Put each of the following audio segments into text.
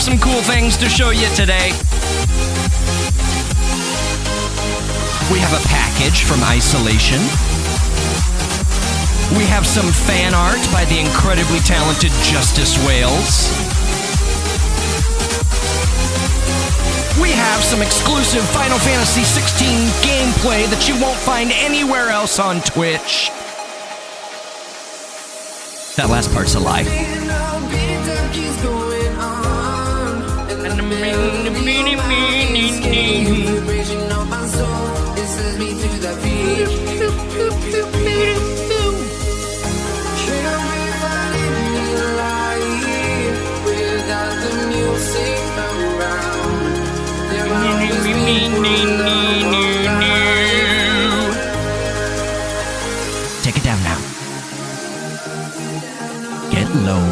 some cool things to show you today. We have a package from Isolation. We have some fan art by the incredibly talented Justice Wales. We have some exclusive Final Fantasy XVI gameplay that you won't find anywhere else on Twitch. That last part's a lie. Take it down now. Get low.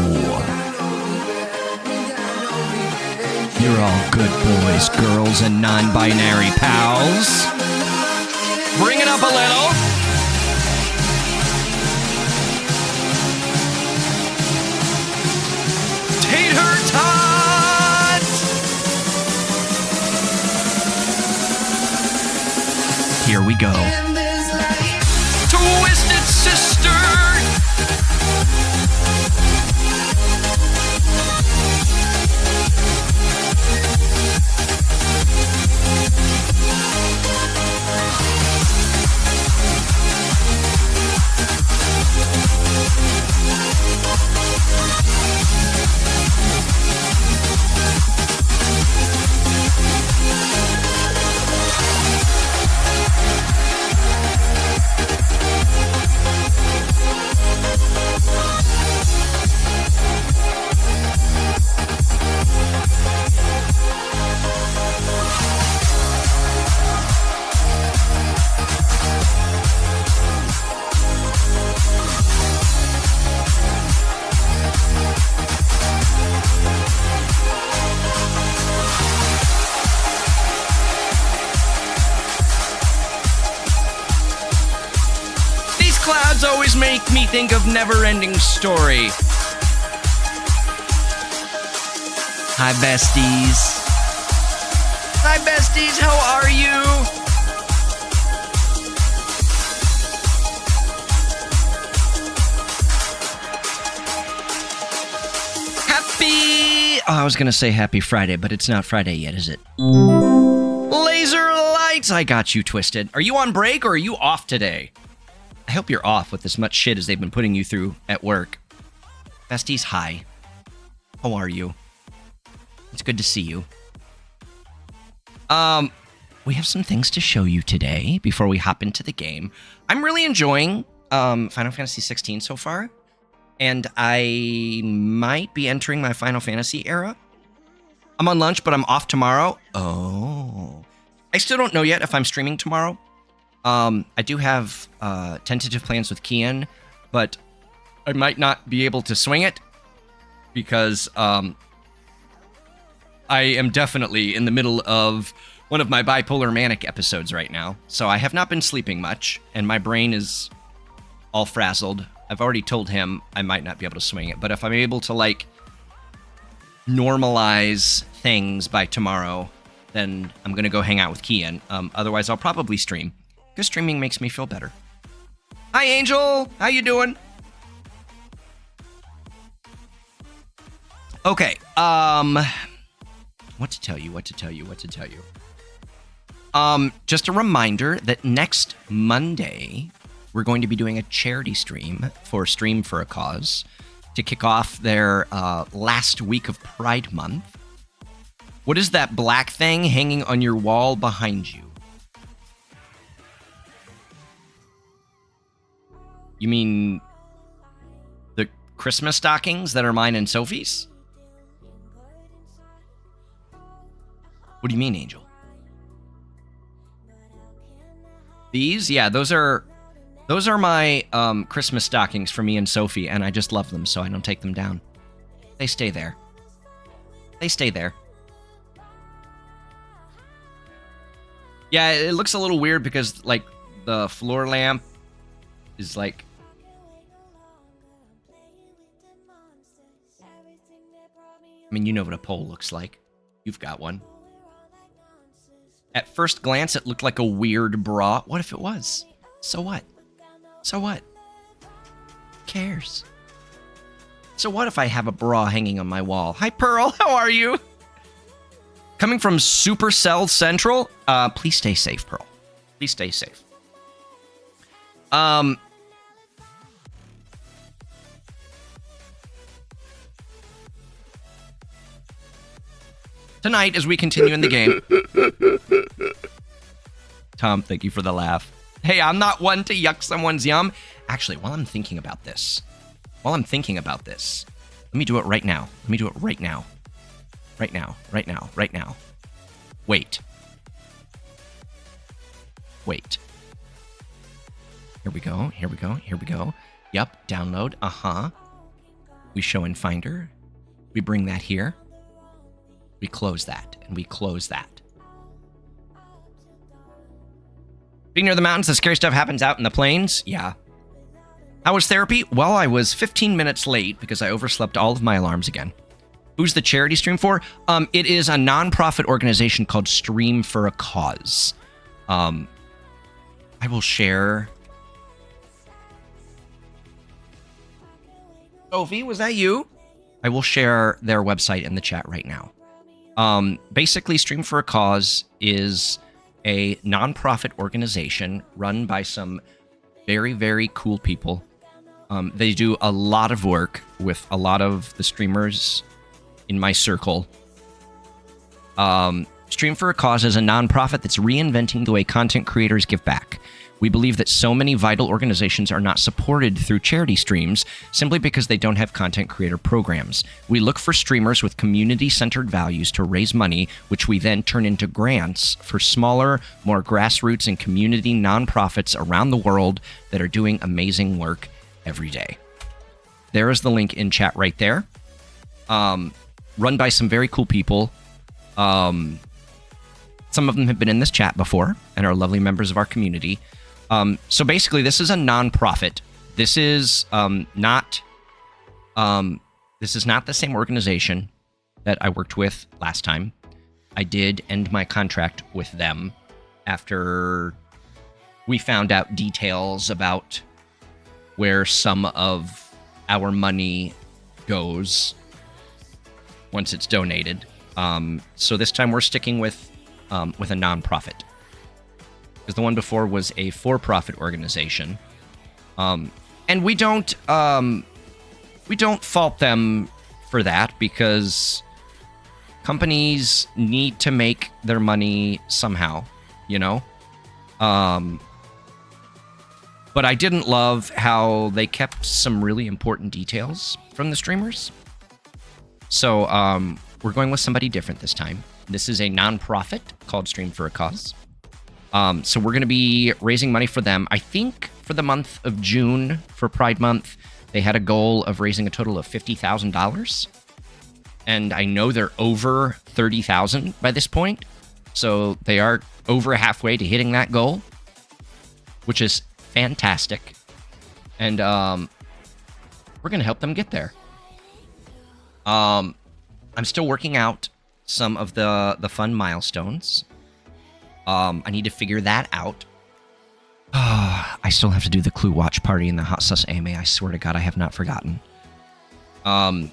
You're all good boys, girls, and non-binary pals. Bring it up a little. Tater tot! Here we go. Twisted Sister! Always make me think of Never-Ending Story. Hi, besties. Hi, besties. How are you? Happy... Oh, I was going to say happy Friday, but it's not Friday yet, is it? Laser lights. I got you, Twisted. Are you on break or are you off today? I hope you're off with as much shit as they've been putting you through at work. Besties, hi. How are you? It's good to see you. We have some things to show you today before we hop into the game. I'm really enjoying Final Fantasy XVI so far, and I might be entering my Final Fantasy era. I'm on lunch, but I'm off tomorrow. Oh. I still don't know yet if I'm streaming tomorrow. I do have tentative plans with Kian, but I might not be able to swing it because I am definitely in the middle of one of my bipolar manic episodes right now. So I have not been sleeping much, and my brain is all frazzled. I've already told him I might not be able to swing it, but if I'm able to, like, normalize things by tomorrow, then I'm going to go hang out with Kian. Otherwise, I'll probably stream. Because streaming makes me feel better. Hi, Angel. How you doing? Okay. What to tell you. Just a reminder that next Monday, we're going to be doing a charity stream for Stream for a Cause to kick off their last week of Pride Month. What is that black thing hanging on your wall behind you? You mean the Christmas stockings that are mine and Sophie's? What do you mean, Angel? These? Yeah, those are my Christmas stockings for me and Sophie, and I just love them, so I don't take them down. They stay there. Yeah, it looks a little weird because, like, the floor lamp is, like... I mean, you know what a pole looks like. You've got one. At first glance, it looked like a weird bra. What if it was? So what? So what? Who cares? So what if I have a bra hanging on my wall? Hi, Pearl. How are you? Coming from Supercell Central. Please stay safe, Pearl. Please stay safe. Tonight, as we continue in the game. Tom, thank you for the laugh. Hey, I'm not one to yuck someone's yum. Actually, while I'm thinking about this, let me do it right now. Let me do it right now. Right now. Wait. Here we go. Yep, download. We show in Finder. We bring that here. We close that, and we close that. Being near the mountains, the scary stuff happens out in the plains. Yeah. How was therapy? Well, I was 15 minutes late because I overslept all of my alarms again. Who's the charity stream for? It is a nonprofit organization called Stream for a Cause. I will share. Sophie, was that you? I will share their website in the chat right now. Basically, Stream for a Cause is a nonprofit organization run by some very, very cool people. They do a lot of work with a lot of the streamers in my circle. Stream for a Cause is a nonprofit that's reinventing the way content creators give back. We believe that so many vital organizations are not supported through charity streams simply because they don't have content creator programs. We look for streamers with community-centered values to raise money, which we then turn into grants for smaller, more grassroots and community nonprofits around the world that are doing amazing work every day. There is the link in chat right there. Run by some very cool people. Some of them have been in this chat before and are lovely members of our community. So basically, this is a nonprofit. This is not the same organization that I worked with last time. I did end my contract with them after we found out details about where some of our money goes once it's donated. So this time we're sticking with a nonprofit. Because the one before was a for-profit organization. And we don't fault them for that because companies need to make their money somehow, you know? But I didn't love how they kept some really important details from the streamers. So we're going with somebody different this time. This is a nonprofit called Stream for a Cause. So we're going to be raising money for them. I think for the month of June, for Pride Month, they had a goal of raising a total of $50,000. And I know they're over 30,000 by this point. So they are over halfway to hitting that goal, which is fantastic. And we're going to help them get there. I'm still working out some of the fun milestones. I need to figure that out. I still have to do the Clue watch party and the Hot Sauce AMA. I swear to God, I have not forgotten. I'm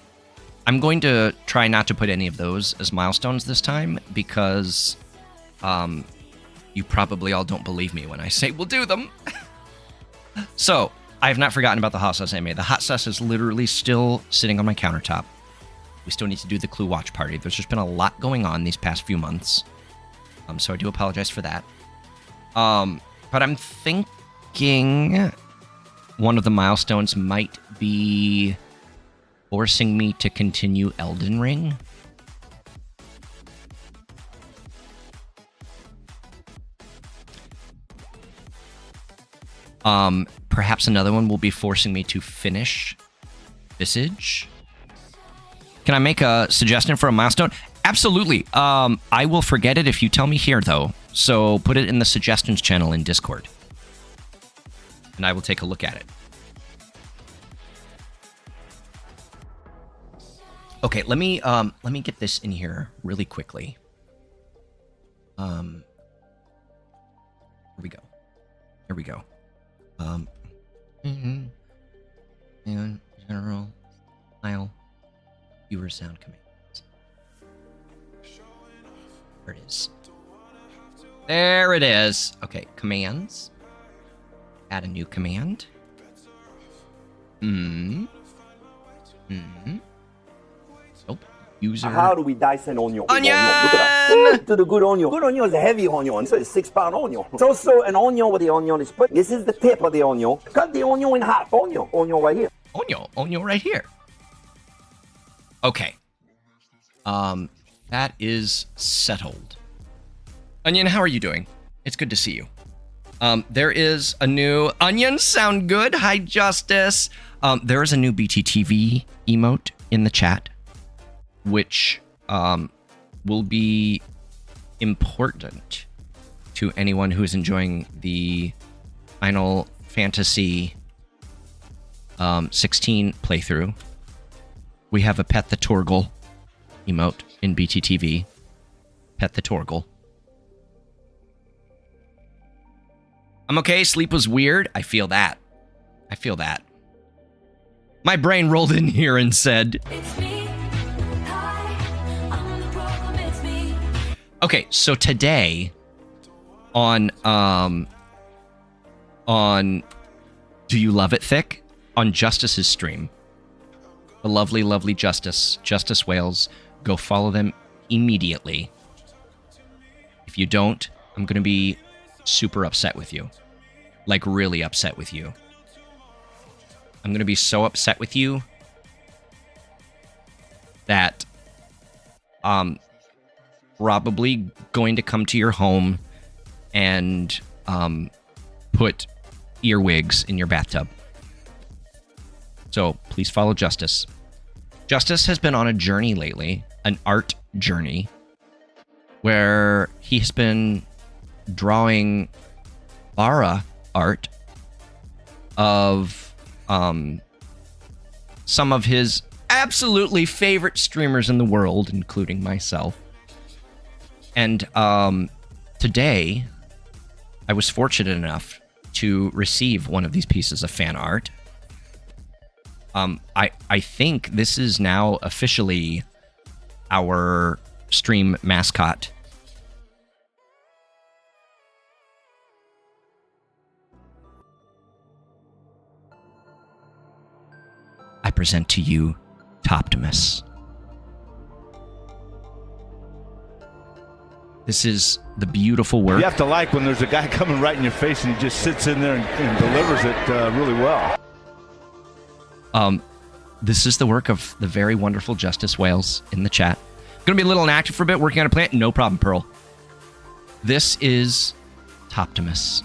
going to try not to put any of those as milestones this time because you probably all don't believe me when I say we'll do them. So, I have not forgotten about the Hot Sauce AMA. The Hot Sauce is literally still sitting on my countertop. We still need to do the Clue watch party. There's just been a lot going on these past few months. So I do apologize for that. But I'm thinking one of the milestones might be forcing me to continue Elden Ring. Perhaps another one will be forcing me to finish Visage. Can I make a suggestion for a milestone? Absolutely. I will forget it if you tell me here, though. So put it in the suggestions channel in Discord. And I will take a look at it. Okay, let me get this in here really quickly. Here we go. Here we go. And general file viewer sound commands. There it is. There it is. Okay, commands. Add a new command. Nope. User. How do we dice an onion? Onion! Look at that. To the good onion. Good onion is a heavy onion, so it's 6-pound onion. It's also an onion where the onion is put. This is the tip of the onion. Cut the onion in half. Onion right here. Onion right here. Okay. That is settled. Onion, how are you doing? It's good to see you. There is a new onions sound good. Hi, Justice. There is a new BTTV emote in the chat, which will be important to anyone who is enjoying the Final Fantasy 16 playthrough. We have a Pet the Torgal emote in BTTV. Pet the Torgal. I'm okay. Sleep was weird. I feel that. My brain rolled in here and said, it's me. Hi, I'm the problem, it's me. Okay, so today on Do You Love It Thick? On Justice's stream. The lovely, lovely Justice Wales. Go follow them immediately. If you don't, I'm going to be super upset with you. Like, really upset with you. I'm going to be so upset with you that probably going to come to your home and put earwigs in your bathtub. So please follow Justice. Justice has been on a journey lately, an art journey, where he has been drawing Bara art of some of his absolutely favorite streamers in the world, including myself. And today, I was fortunate enough to receive one of these pieces of fan art. I think this is now officially our stream mascot. I present to you Toptimus. This is the beautiful work. You have to like when there's a guy coming right in your face and he just sits in there and delivers it really well. This is the work of the very wonderful Justice Wales in the chat. Gonna be a little inactive for a bit, working on a plant. No problem, Pearl. This is Toptimus.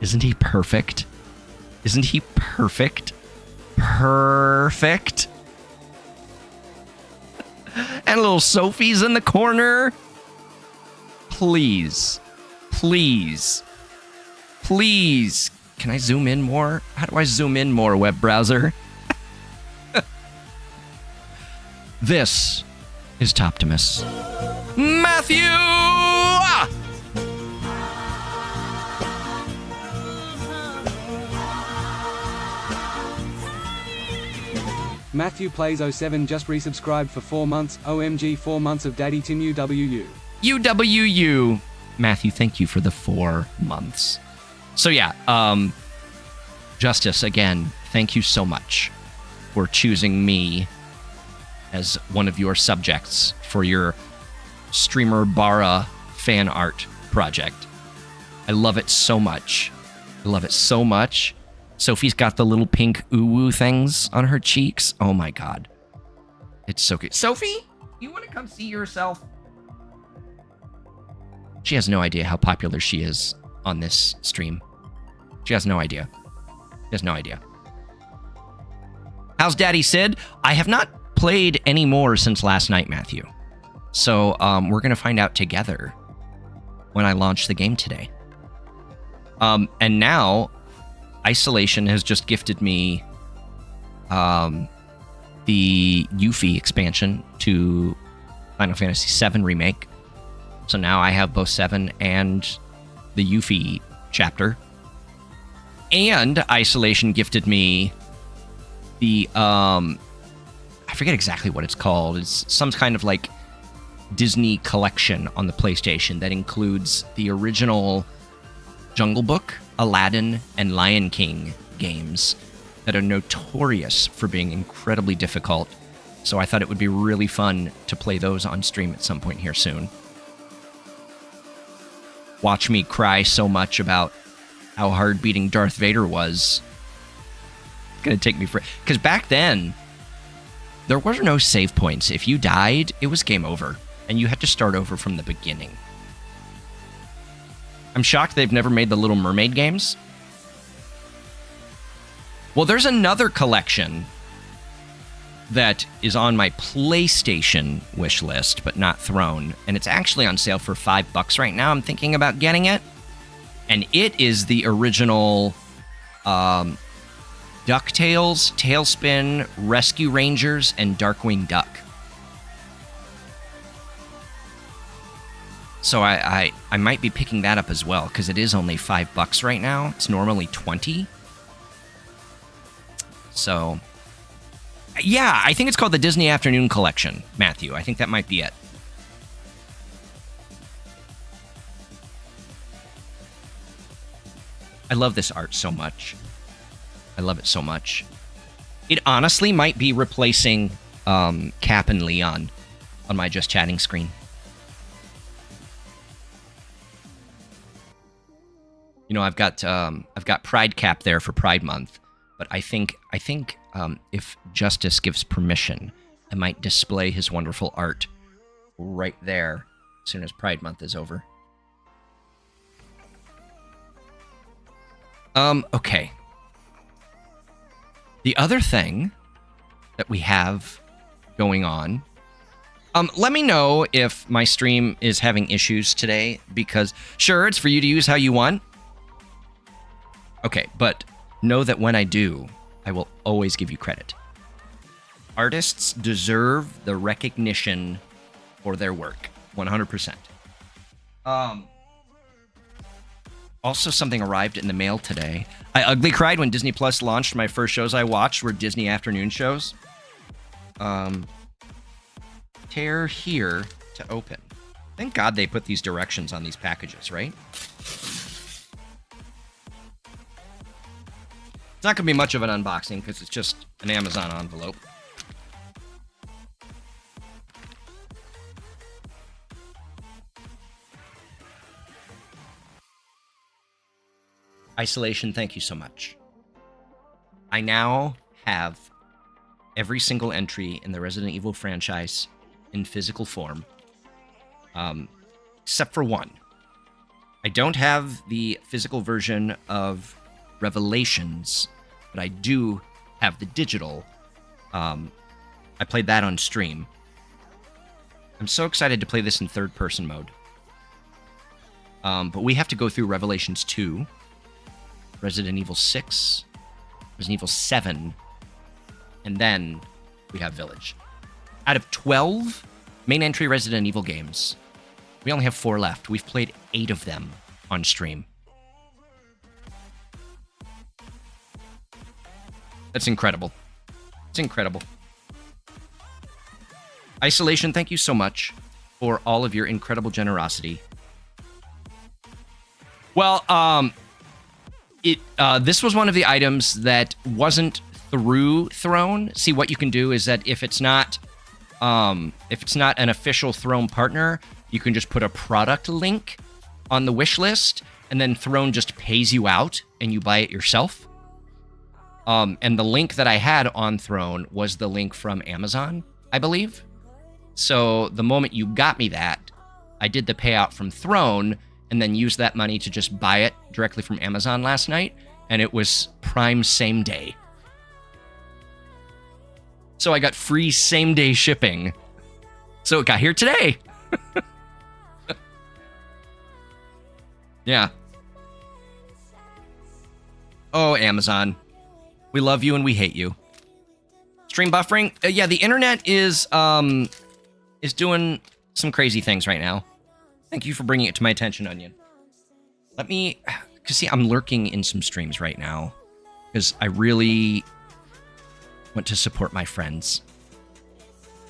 Isn't he perfect? Isn't he perfect? Perfect. And little Sophie's in the corner. Please. Please. Please. Can I zoom in more? How do I zoom in more, web browser? This is Toptimus. Matthew! Matthew Plays 07 just resubscribed for 4 months. OMG, 4 months of Daddy Tim UWU. UWU. Matthew, thank you for the 4 months. So yeah, Justice, again, thank you so much for choosing me as one of your subjects for your Streamer Bara fan art project. I love it so much. I love it so much. Sophie's got the little pink ooh-woo things on her cheeks. Oh my god. It's so good. Sophie, you want to come see yourself? She has no idea how popular she is on this stream. She has no idea. She has no idea. How's Daddy Sid? I have not played any more since last night, Matthew. So we're going to find out together when I launch the game today. And now Isolation has just gifted me the Yuffie expansion to Final Fantasy VII Remake. So now I have both 7 and the Yuffie chapter. And Isolation gifted me the, I forget exactly what it's called. It's some kind of like Disney collection on the PlayStation that includes the original Jungle Book, Aladdin, and Lion King games that are notorious for being incredibly difficult. So I thought it would be really fun to play those on stream at some point here soon. Watch me cry so much about how hard beating Darth Vader was. It's going to take me for... Because back then, there were no save points. If you died, it was game over. And you had to start over from the beginning. I'm shocked they've never made the Little Mermaid games. Well, there's another collection that is on my PlayStation wish list, but not Throne. And it's actually on sale for $5 right now. I'm thinking about getting it. And it is the original DuckTales, Tailspin, Rescue Rangers, and Darkwing Duck. So I might be picking that up as well, because it is only $5 right now. It's normally $20. So, yeah, I think it's called the Disney Afternoon Collection, Matthew. I think that might be it. I love this art so much. I love it so much. It honestly might be replacing Cap and Leon on my Just Chatting screen. You know, I've got Pride Cap there for Pride Month, but I think if Justice gives permission, I might display his wonderful art right there as soon as Pride Month is over. Okay. The other thing that we have going on, let me know if my stream is having issues today, because sure, it's for you to use how you want. Okay, but know that when I do, I will always give you credit. Artists deserve the recognition for their work, 100%. Also, something arrived in the mail today. I ugly cried when Disney Plus launched. My first shows I watched were Disney afternoon shows. Tear here to open. Thank God they put these directions on these packages, right? It's not going to be much of an unboxing because it's just an Amazon envelope. Isolation, thank you so much. I now have every single entry in the Resident Evil franchise in physical form, except for one. I don't have the physical version of Revelations, but I do have the digital. I played that on stream. I'm so excited to play this in third-person mode. But we have to go through Revelations 2, Resident Evil 6, Resident Evil 7, and then we have Village. Out of 12 main entry Resident Evil games, we only have 4 left. We've played 8 of them on stream. That's incredible. It's incredible. Isolation, thank you so much for all of your incredible generosity. Well, this was one of the items that wasn't through Throne. See, what you can do is that if it's not an official Throne partner, you can just put a product link on the wish list, and then Throne just pays you out, and you buy it yourself. And the link that I had on Throne was the link from Amazon, I believe. So the moment you got me that, I did the payout from Throne, and then used that money to just buy it directly from Amazon last night, and it was Prime same day. So I got free same day shipping. So it got here today. Yeah. Oh, Amazon. We love you and we hate you. Stream buffering? Yeah, the internet is doing some crazy things right now. Thank you for bringing it to my attention, Onion. Let me... Because, see, I'm lurking in some streams right now. Because I really want to support my friends.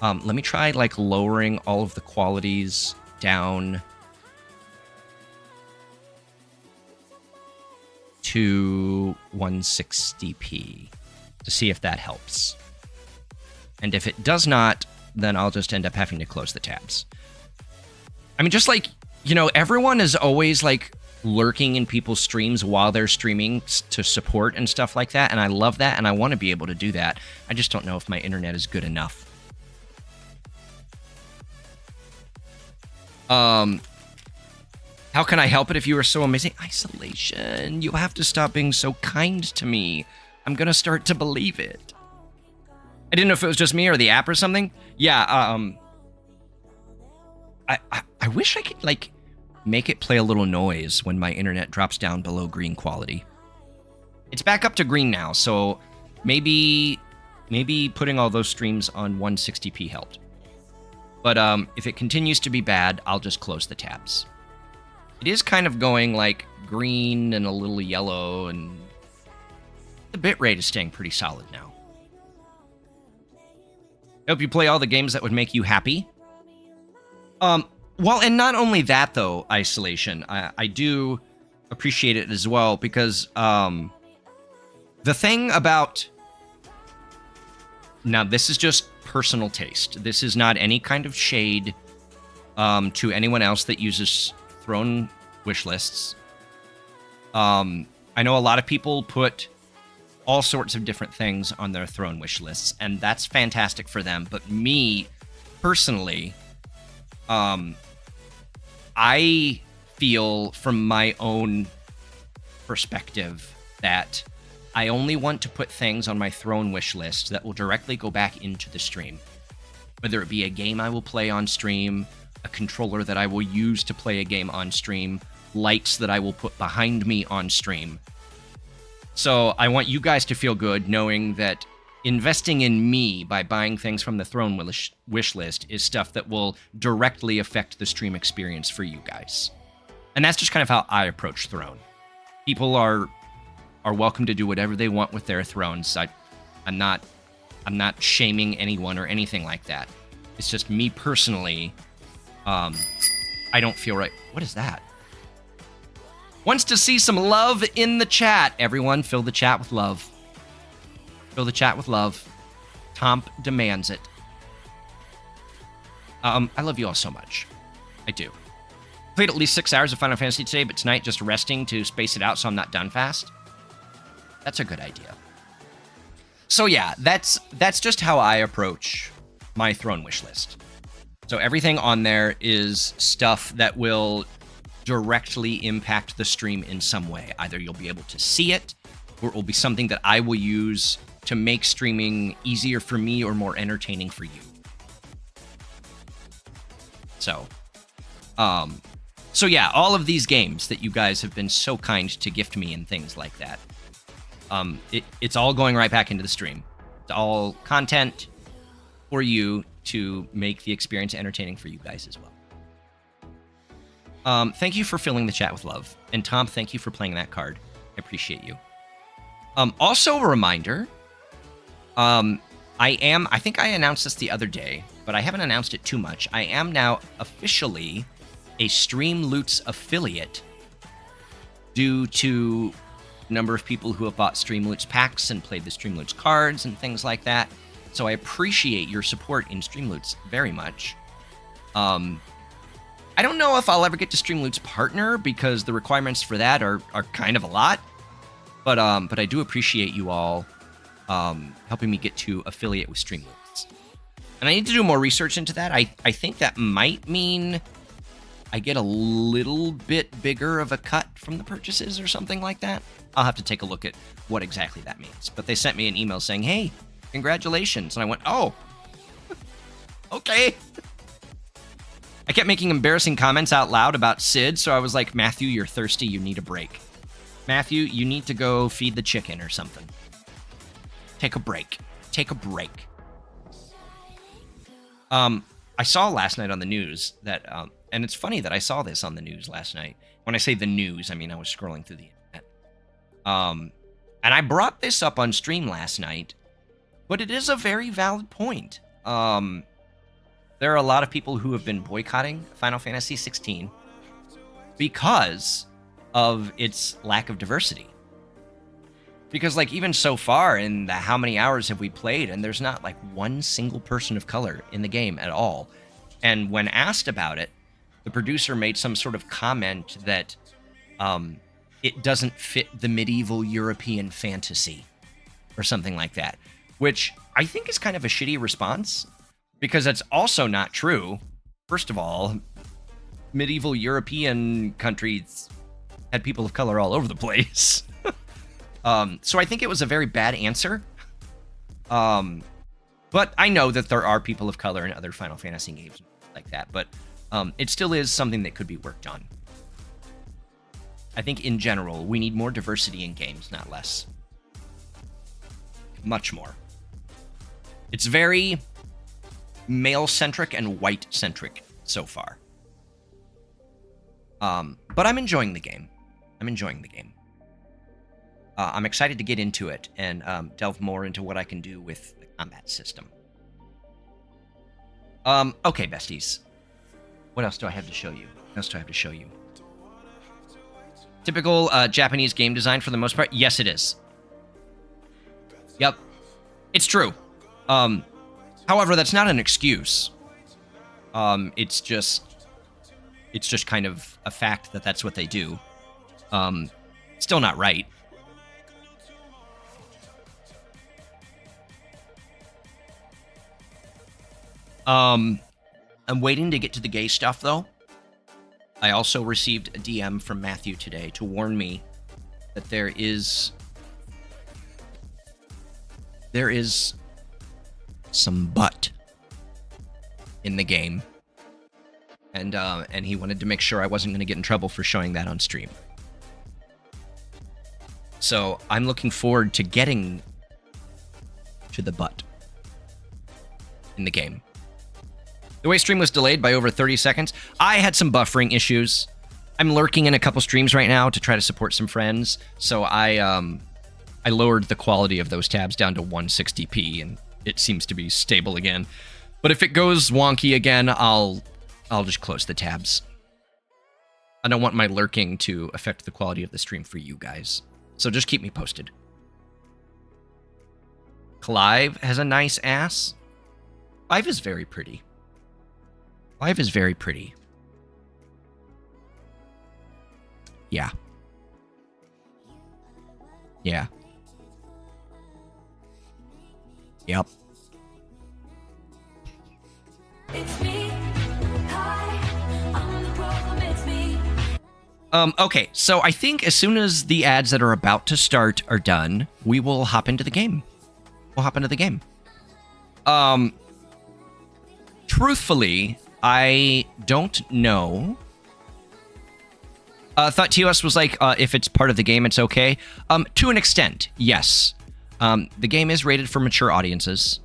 Let me try, like, lowering all of the qualities down to 160p to see if that helps. And if it does not, then I'll just end up having to close the tabs. I mean, just like, you know, everyone is always, like, lurking in people's streams while they're streaming to support and stuff like that, and I love that, and I want to be able to do that. I just don't know if my internet is good enough. How can I help it if you are so amazing? Isolation. You have to stop being so kind to me. I'm gonna start to believe it. I didn't know if it was just me or the app or something. Yeah, I wish I could, like, make it play a little noise when my internet drops down below green quality. It's back up to green now, so maybe putting all those streams on 160p helped. But if it continues to be bad, I'll just close the tabs. It is kind of going like green and a little yellow, and the bitrate is staying pretty solid now. I hope you play all the games that would make you happy. Well, and not only that, though, Isolation, I do appreciate it as well, because the thing about... Now, this is just personal taste. This is not any kind of shade to anyone else that uses Throne wish lists. I know a lot of people put all sorts of different things on their Throne wish lists, and that's fantastic for them. But me, personally, I feel from my own perspective that I only want to put things on my Throne wish list that will directly go back into the stream. Whether it be a game I will play on stream, a controller that I will use to play a game on stream, lights that I will put behind me on stream. So I want you guys to feel good knowing that investing in me by buying things from the Throne wish list is stuff that will directly affect the stream experience for you guys. And that's just kind of how I approach Throne. People are welcome to do whatever they want with their thrones. I'm not shaming anyone or anything like that. It's just me personally. I don't feel right. What is that? Wants to see some love in the chat. Everyone, fill the chat with love. Fill the chat with love. Tomp demands it. I love you all so much. I do. Played at least 6 hours of Final Fantasy today, but tonight just resting to space it out so I'm not done fast. That's a good idea. So yeah, that's just how I approach my Throne wish list. So everything on there is stuff that will directly impact the stream in some way. Either you'll be able to see it, or it will be something that I will use to make streaming easier for me or more entertaining for you. So yeah, all of these games that you guys have been so kind to gift me and things like that. It's all going right back into the stream. It's all content for you to make the experience entertaining for you guys as well. Thank you for filling the chat with love. And Tom, thank you for playing that card. I appreciate you. Also a reminder, I think I announced this the other day, but I haven't announced it too much. I am now officially a Streamloots affiliate due to the number of people who have bought Streamloots packs and played the Streamloots cards and things like that. So I appreciate your support in Streamloots very much. I don't know if I'll ever get to Streamloots Partner because the requirements for that are kind of a lot. But I do appreciate you all helping me get to affiliate with Streamloots. And I need to do more research into that. I think that might mean I get a little bit bigger of a cut from the purchases or something like that. I'll have to take a look at what exactly that means. But they sent me an email saying, hey, congratulations. And I went, oh, okay. I kept making embarrassing comments out loud about Sid, so I was like, Matthew, you're thirsty, you need a break. Matthew, you need to go feed the chicken or something. Take a break. Take a break. I saw last night on the news that, and it's funny that I saw this on the news last night. When I say the news, I mean I was scrolling through the internet. And I brought this up on stream last night, but it is a very valid point. There are a lot of people who have been boycotting Final Fantasy XVI because of its lack of diversity. Because, like, even so far in the how many hours have we played, and there's not, like, one single person of color in the game at all. And when asked about it, the producer made some sort of comment that it doesn't fit the medieval European fantasy or something like that, which I think is kind of a shitty response, because that's also not true. First of all, medieval European countries had people of color all over the place. So I think it was a very bad answer. But I know that there are people of color in other Final Fantasy games like that, but it still is something that could be worked on. I think in general, we need more diversity in games, not less. Much more. It's very male-centric and white-centric so far. But I'm enjoying the game. I'm enjoying the game. I'm excited to get into it and delve more into what I can do with the combat system. Okay, besties. What else do I have to show you? What else do I have to show you? Typical Japanese game design for the most part? Yes, it is. Yep. It's true. However, that's not an excuse. It's just kind of a fact that that's what they do. Still not right. I'm waiting to get to the gay stuff, though. I also received a DM from Matthew today to warn me that there is some butt in the game, and he wanted to make sure I wasn't going to get in trouble for showing that on stream. So I'm looking forward to getting to the butt in the game. The way stream was delayed by over 30 seconds, I had some buffering issues. I'm lurking in a couple streams right now to try to support some friends, so I lowered the quality of those tabs down to 160p, and it seems to be stable again. But if it goes wonky again, I'll just close the tabs. I don't want my lurking to affect the quality of the stream for you guys, so just keep me posted. Clive has a nice ass. Clive is very pretty. Clive is very pretty. Yeah. Yeah. Yep. It's me. Hi, I'm the problem, it's me. Okay, so I think as soon as the ads that are about to start are done, we will hop into the game. We'll hop into the game. Truthfully, I don't know. Thought TOS was like, if it's part of the game, it's okay. To an extent, yes. The game is rated for mature audiences.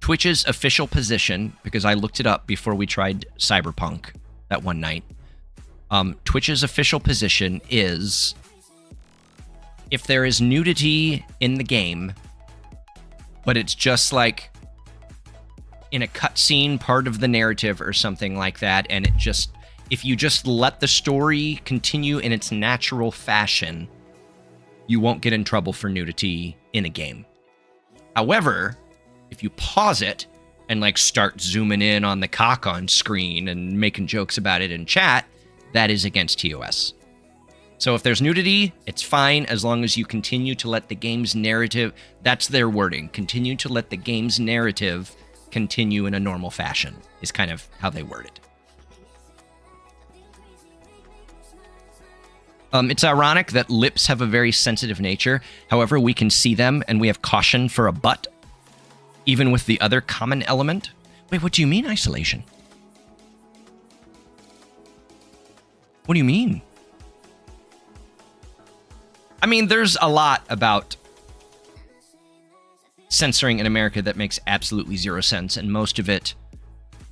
Twitch's official position, because I looked it up before we tried Cyberpunk that one night. Twitch's official position is, if there is nudity in the game, but it's just like in a cutscene part of the narrative or something like that, and it just, if you just let the story continue in its natural fashion, you won't get in trouble for nudity in a game. However, if you pause it and like start zooming in on the cock on screen and making jokes about it in chat, that is against TOS. So if there's nudity, it's fine as long as you continue to let the game's narrative, that's their wording, continue to let the game's narrative continue in a normal fashion, is kind of how they word it. It's ironic that lips have a very sensitive nature. However, we can see them and we have caution for a butt, even with the other common element. Wait, what do you mean isolation? What do you mean? mean, there's a lot about censoring in America that makes absolutely zero sense, and most of it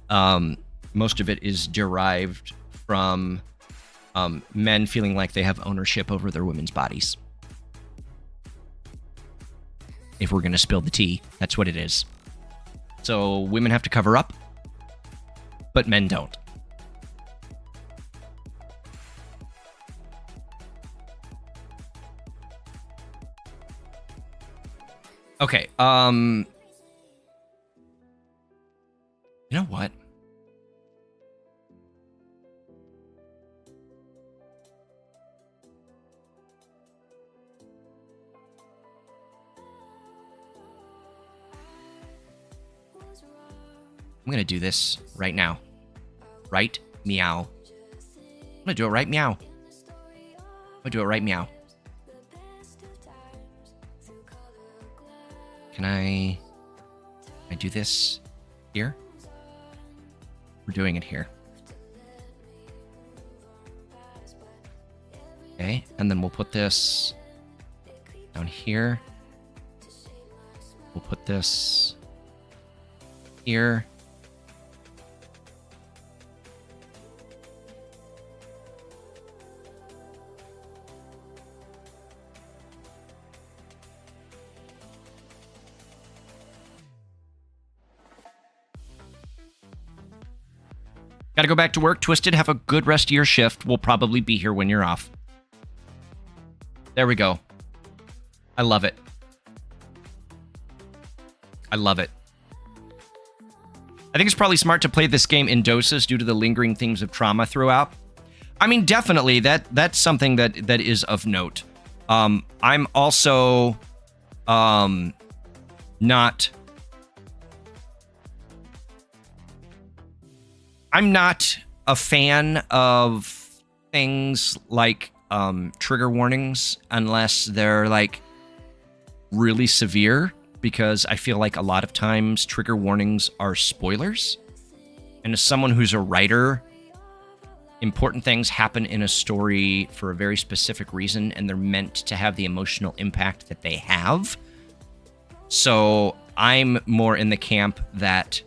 is derived from men feeling like they have ownership over their women's bodies. If we're going to spill the tea, that's what it is. So women have to cover up, but men don't. Okay, you know what? I'm gonna do this right now. Right meow. I'm gonna do it right meow. I'm gonna do it right meow. Can I do this here? We're doing it here. Okay, and then we'll put this down here. We'll put this here. Gotta go back to work. Twisted, have a good rest of your shift. We'll probably be here when you're off. There we go. I love it. I love it. I think it's probably smart to play this game in doses due to the lingering themes of trauma throughout. I mean, definitely, that's something that is of note. I'm also not... I'm not a fan of things like trigger warnings unless they're like really severe, because I feel like a lot of times trigger warnings are spoilers. And as someone who's a writer, important things happen in a story for a very specific reason, and they're meant to have the emotional impact that they have. So I'm more in the camp that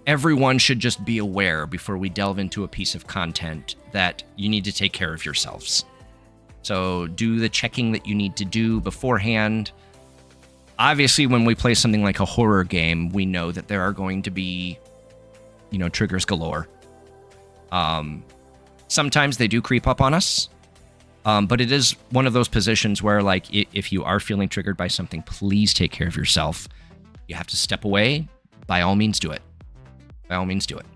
everyone should just be aware before we delve into a piece of content that you need to take care of yourselves. So do the checking that you need to do beforehand. Obviously, when we play something like a horror game, we know that there are going to be, triggers galore. Sometimes they do creep up on us, but it is one of those positions where, like, if you are feeling triggered by something, please take care of yourself. You have to step away. By all means, do it. By all means, do it.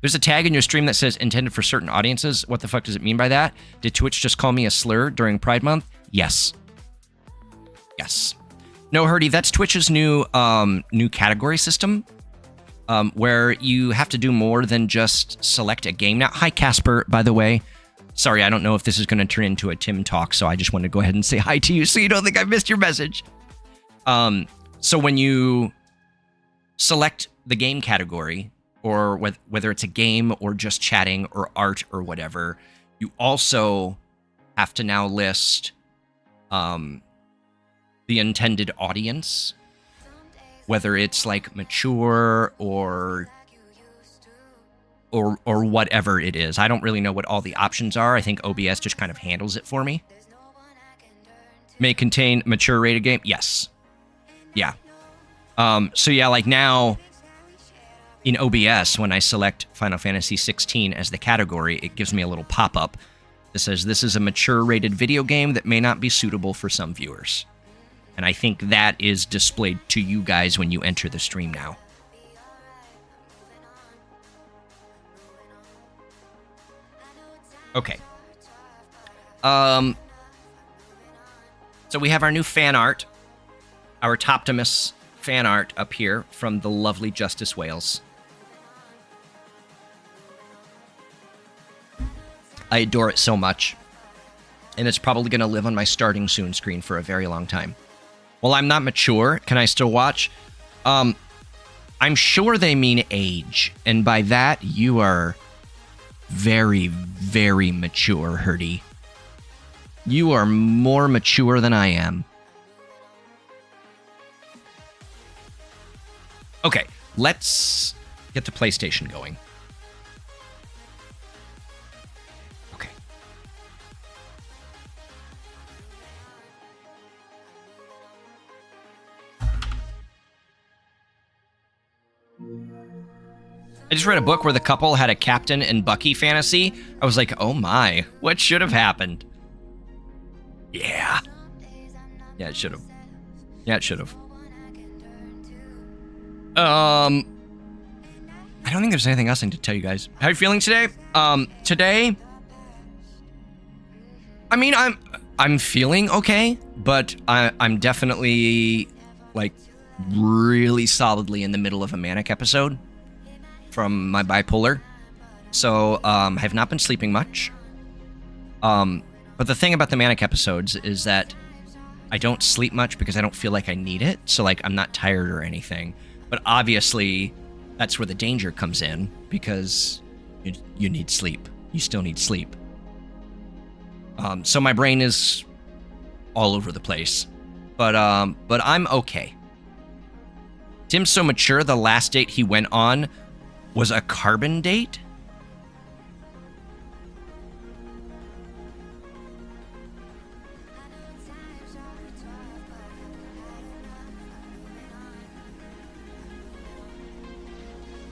There's a tag in your stream that says intended for certain audiences. What the fuck does it mean by that? Did Twitch just call me a slur during Pride Month? Yes. Yes. No, Herdy, that's Twitch's new category system, where you have to do more than just select a game. Now, hi, Casper, by the way. Sorry, I don't know if this is going to turn into a Tim talk, so I just want to go ahead and say hi to you so you don't think I missed your message. So when you select the game category, or whether it's a game or just chatting or art or whatever, you also have to now list the intended audience, whether it's like mature or whatever it is. I don't really know what all the options are. I think OBS just kind of handles it for me. May contain mature rated game. Yes. Yeah. So yeah, like now in OBS, when I select Final Fantasy 16 as the category, it gives me a little pop-up that says this is a mature rated video game that may not be suitable for some viewers. And I think that is displayed to you guys when you enter the stream now. Okay. So we have our new fan art, our Toptimus fan art up here from the lovely Justice Wales. I adore it so much. And it's probably going to live on my starting soon screen for a very long time. Well, I'm not mature. Can I still watch? I'm sure they mean age. And by that, you are very, very mature, Herdy. You are more mature than I am. Okay, let's get the PlayStation going. Okay. I just read a book where the couple had a Captain and Bucky fantasy. I was like, oh my, what should have happened? Yeah. Yeah, it should have. Yeah, it should have. I don't think there's anything else I need to tell you guys. How are you feeling today? Today, I mean, I'm feeling okay, but I'm definitely like really solidly in the middle of a manic episode from my bipolar. So, I've not been sleeping much. But the thing about the manic episodes is that I don't sleep much because I don't feel like I need it. So, like, I'm not tired or anything. But obviously, that's where the danger comes in because you need sleep. You still need sleep. So my brain is all over the place. But I'm okay. Tim's so mature, the last date he went on was a carbon date?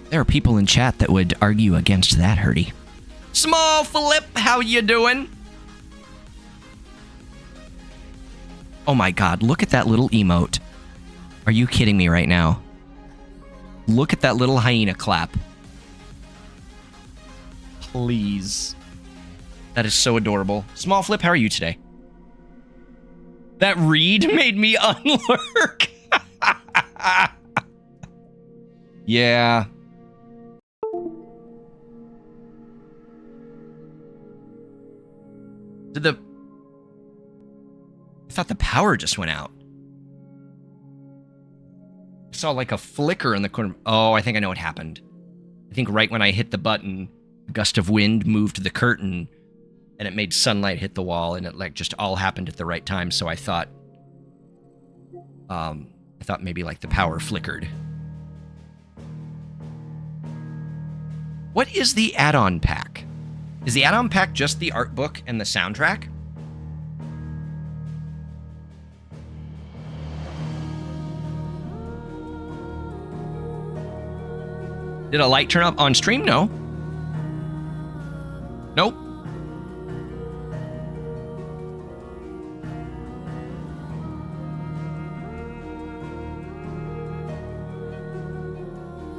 There are people in chat that would argue against that, Hurdy. Small Flip, how you doing? Oh my god, look at that little emote. Are you kidding me right now? Look at that little hyena clap. Please. That is so adorable. Small Flip, how are you today? That read made me unlurk. Yeah. I thought the power just went out. I saw like a flicker in the corner. Oh, I think I know what happened. I think right when I hit the button, a gust of wind moved the curtain and it made sunlight hit the wall and it like just all happened at the right time. So I thought maybe like the power flickered. What is the add-on pack? Is the add-on pack just the art book and the soundtrack? Did a light turn up on stream? No. Nope.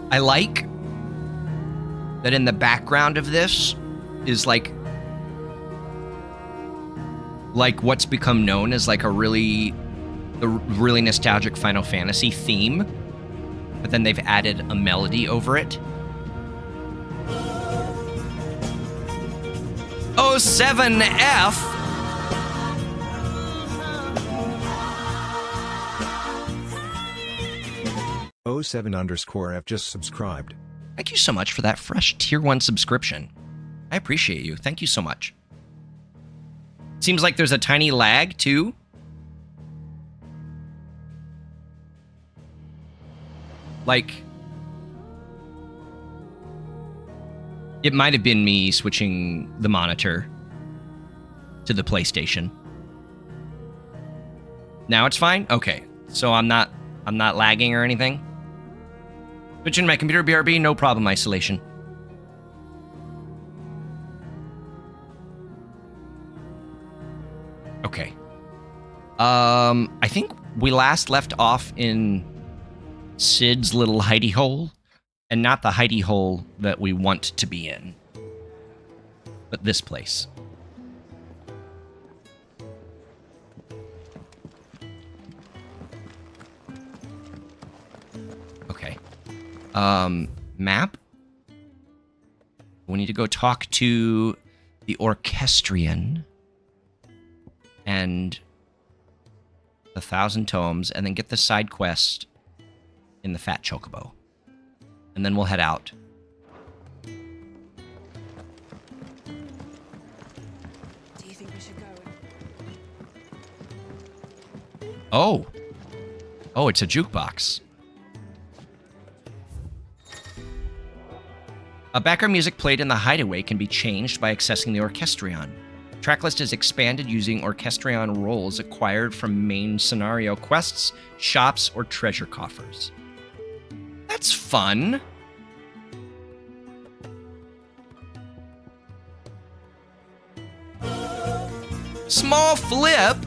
I like that in the background of this is like what's become known as like the really nostalgic Final Fantasy theme, but then they've added a melody over it. 07F. '07_F just subscribed. Thank you so much for that fresh tier 1 subscription. I appreciate you. Thank you so much. Seems like there's a tiny lag, too. Like, it might have been me switching the monitor to the PlayStation. Now it's fine? Okay. So I'm not lagging or anything. Switching my computer, BRB, no problem, isolation. Okay. I think we last left off in Sid's little hidey hole, and not the hidey hole that we want to be in, but this place. Okay. Map? We need to go talk to the orchestrion and the 1,000 tomes, and then get the side quest in the Fat Chocobo. And then we'll head out. Do you think we should go? Oh. Oh, it's a jukebox. A background music played in the hideaway can be changed by accessing the Orchestrion. Tracklist is expanded using Orchestrion roles acquired from main scenario quests, shops, or treasure coffers. That's fun. Small flip.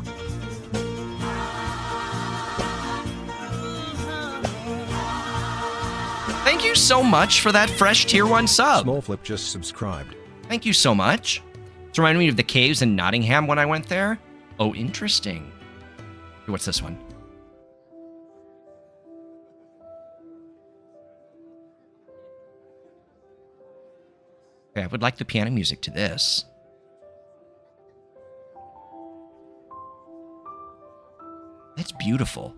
Thank you so much for that fresh tier 1 sub. Small Flip just subscribed. Thank you so much. It's reminding me of the caves in Nottingham when I went there. Oh, interesting. What's this one? Okay, I would like the piano music to this. That's beautiful.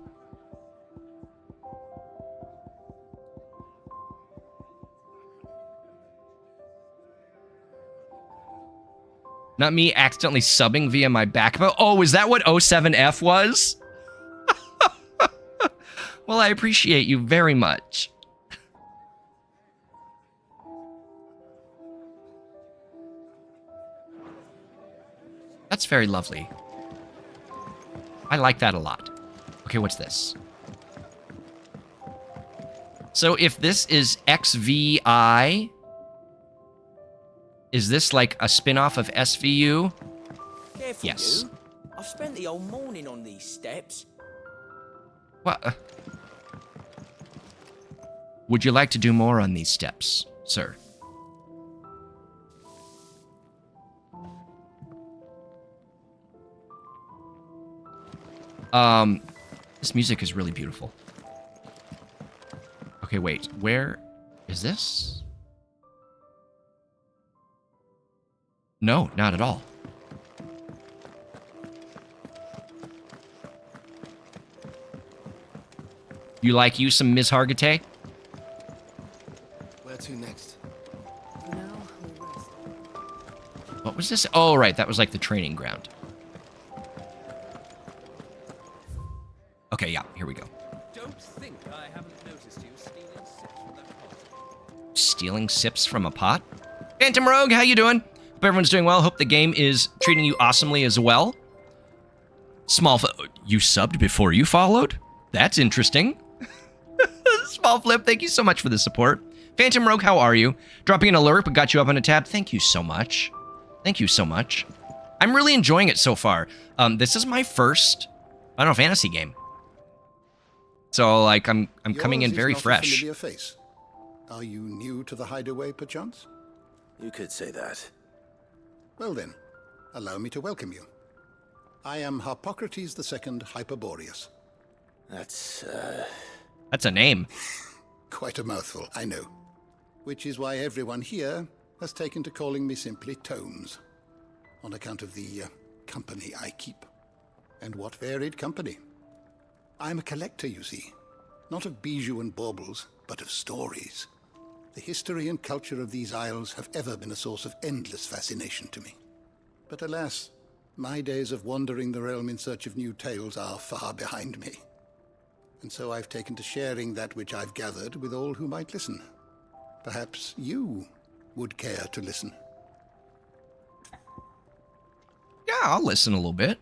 Not me accidentally subbing via my backbone. Oh, is that what 07F was? Well, I appreciate you very much. That's very lovely. I like that a lot. Okay, what's this? So if this is XVI, is this like a spin-off of SVU? Careful, Yes. you. I've spent the whole morning on these steps. What? Would you like to do more on these steps, sir? This music is really beautiful. Okay, wait. Where is this? No, not at all. You like you some Ms. Hargitay? Where to next? For now, we rest. What was this? Oh, right. That was like the training ground. Okay, yeah. Here we go. Don't think I haven't noticed you stealing sips from that pot. Stealing sips from a pot? Phantom Rogue, how you doing? Hope everyone's doing well. Hope the game is treating you awesomely as well. You subbed before you followed? That's interesting. Small Flip, thank you so much for the support. Phantom Rogue, how are you? Dropping an alert, but got you up on a tab. Thank you so much. Thank you so much. I'm really enjoying it so far. This is my first Final Fantasy game. So, like, I'm coming in Yours is very not a fresh. familiar face. Are you new to the hideaway, perchance? You could say that. Well then, allow me to welcome you. I am Harpocrates II Hyperboreus. That's That's a name. Quite a mouthful, I know. Which is why everyone here has taken to calling me simply Tomes, on account of the company I keep. And what varied company. I'm a collector, you see. Not of bijou and baubles, but of stories. The history and culture of these isles have ever been a source of endless fascination to me. But alas, my days of wandering the realm in search of new tales are far behind me. And so I've taken to sharing that which I've gathered with all who might listen. Perhaps you would care to listen. Yeah, I'll listen a little bit.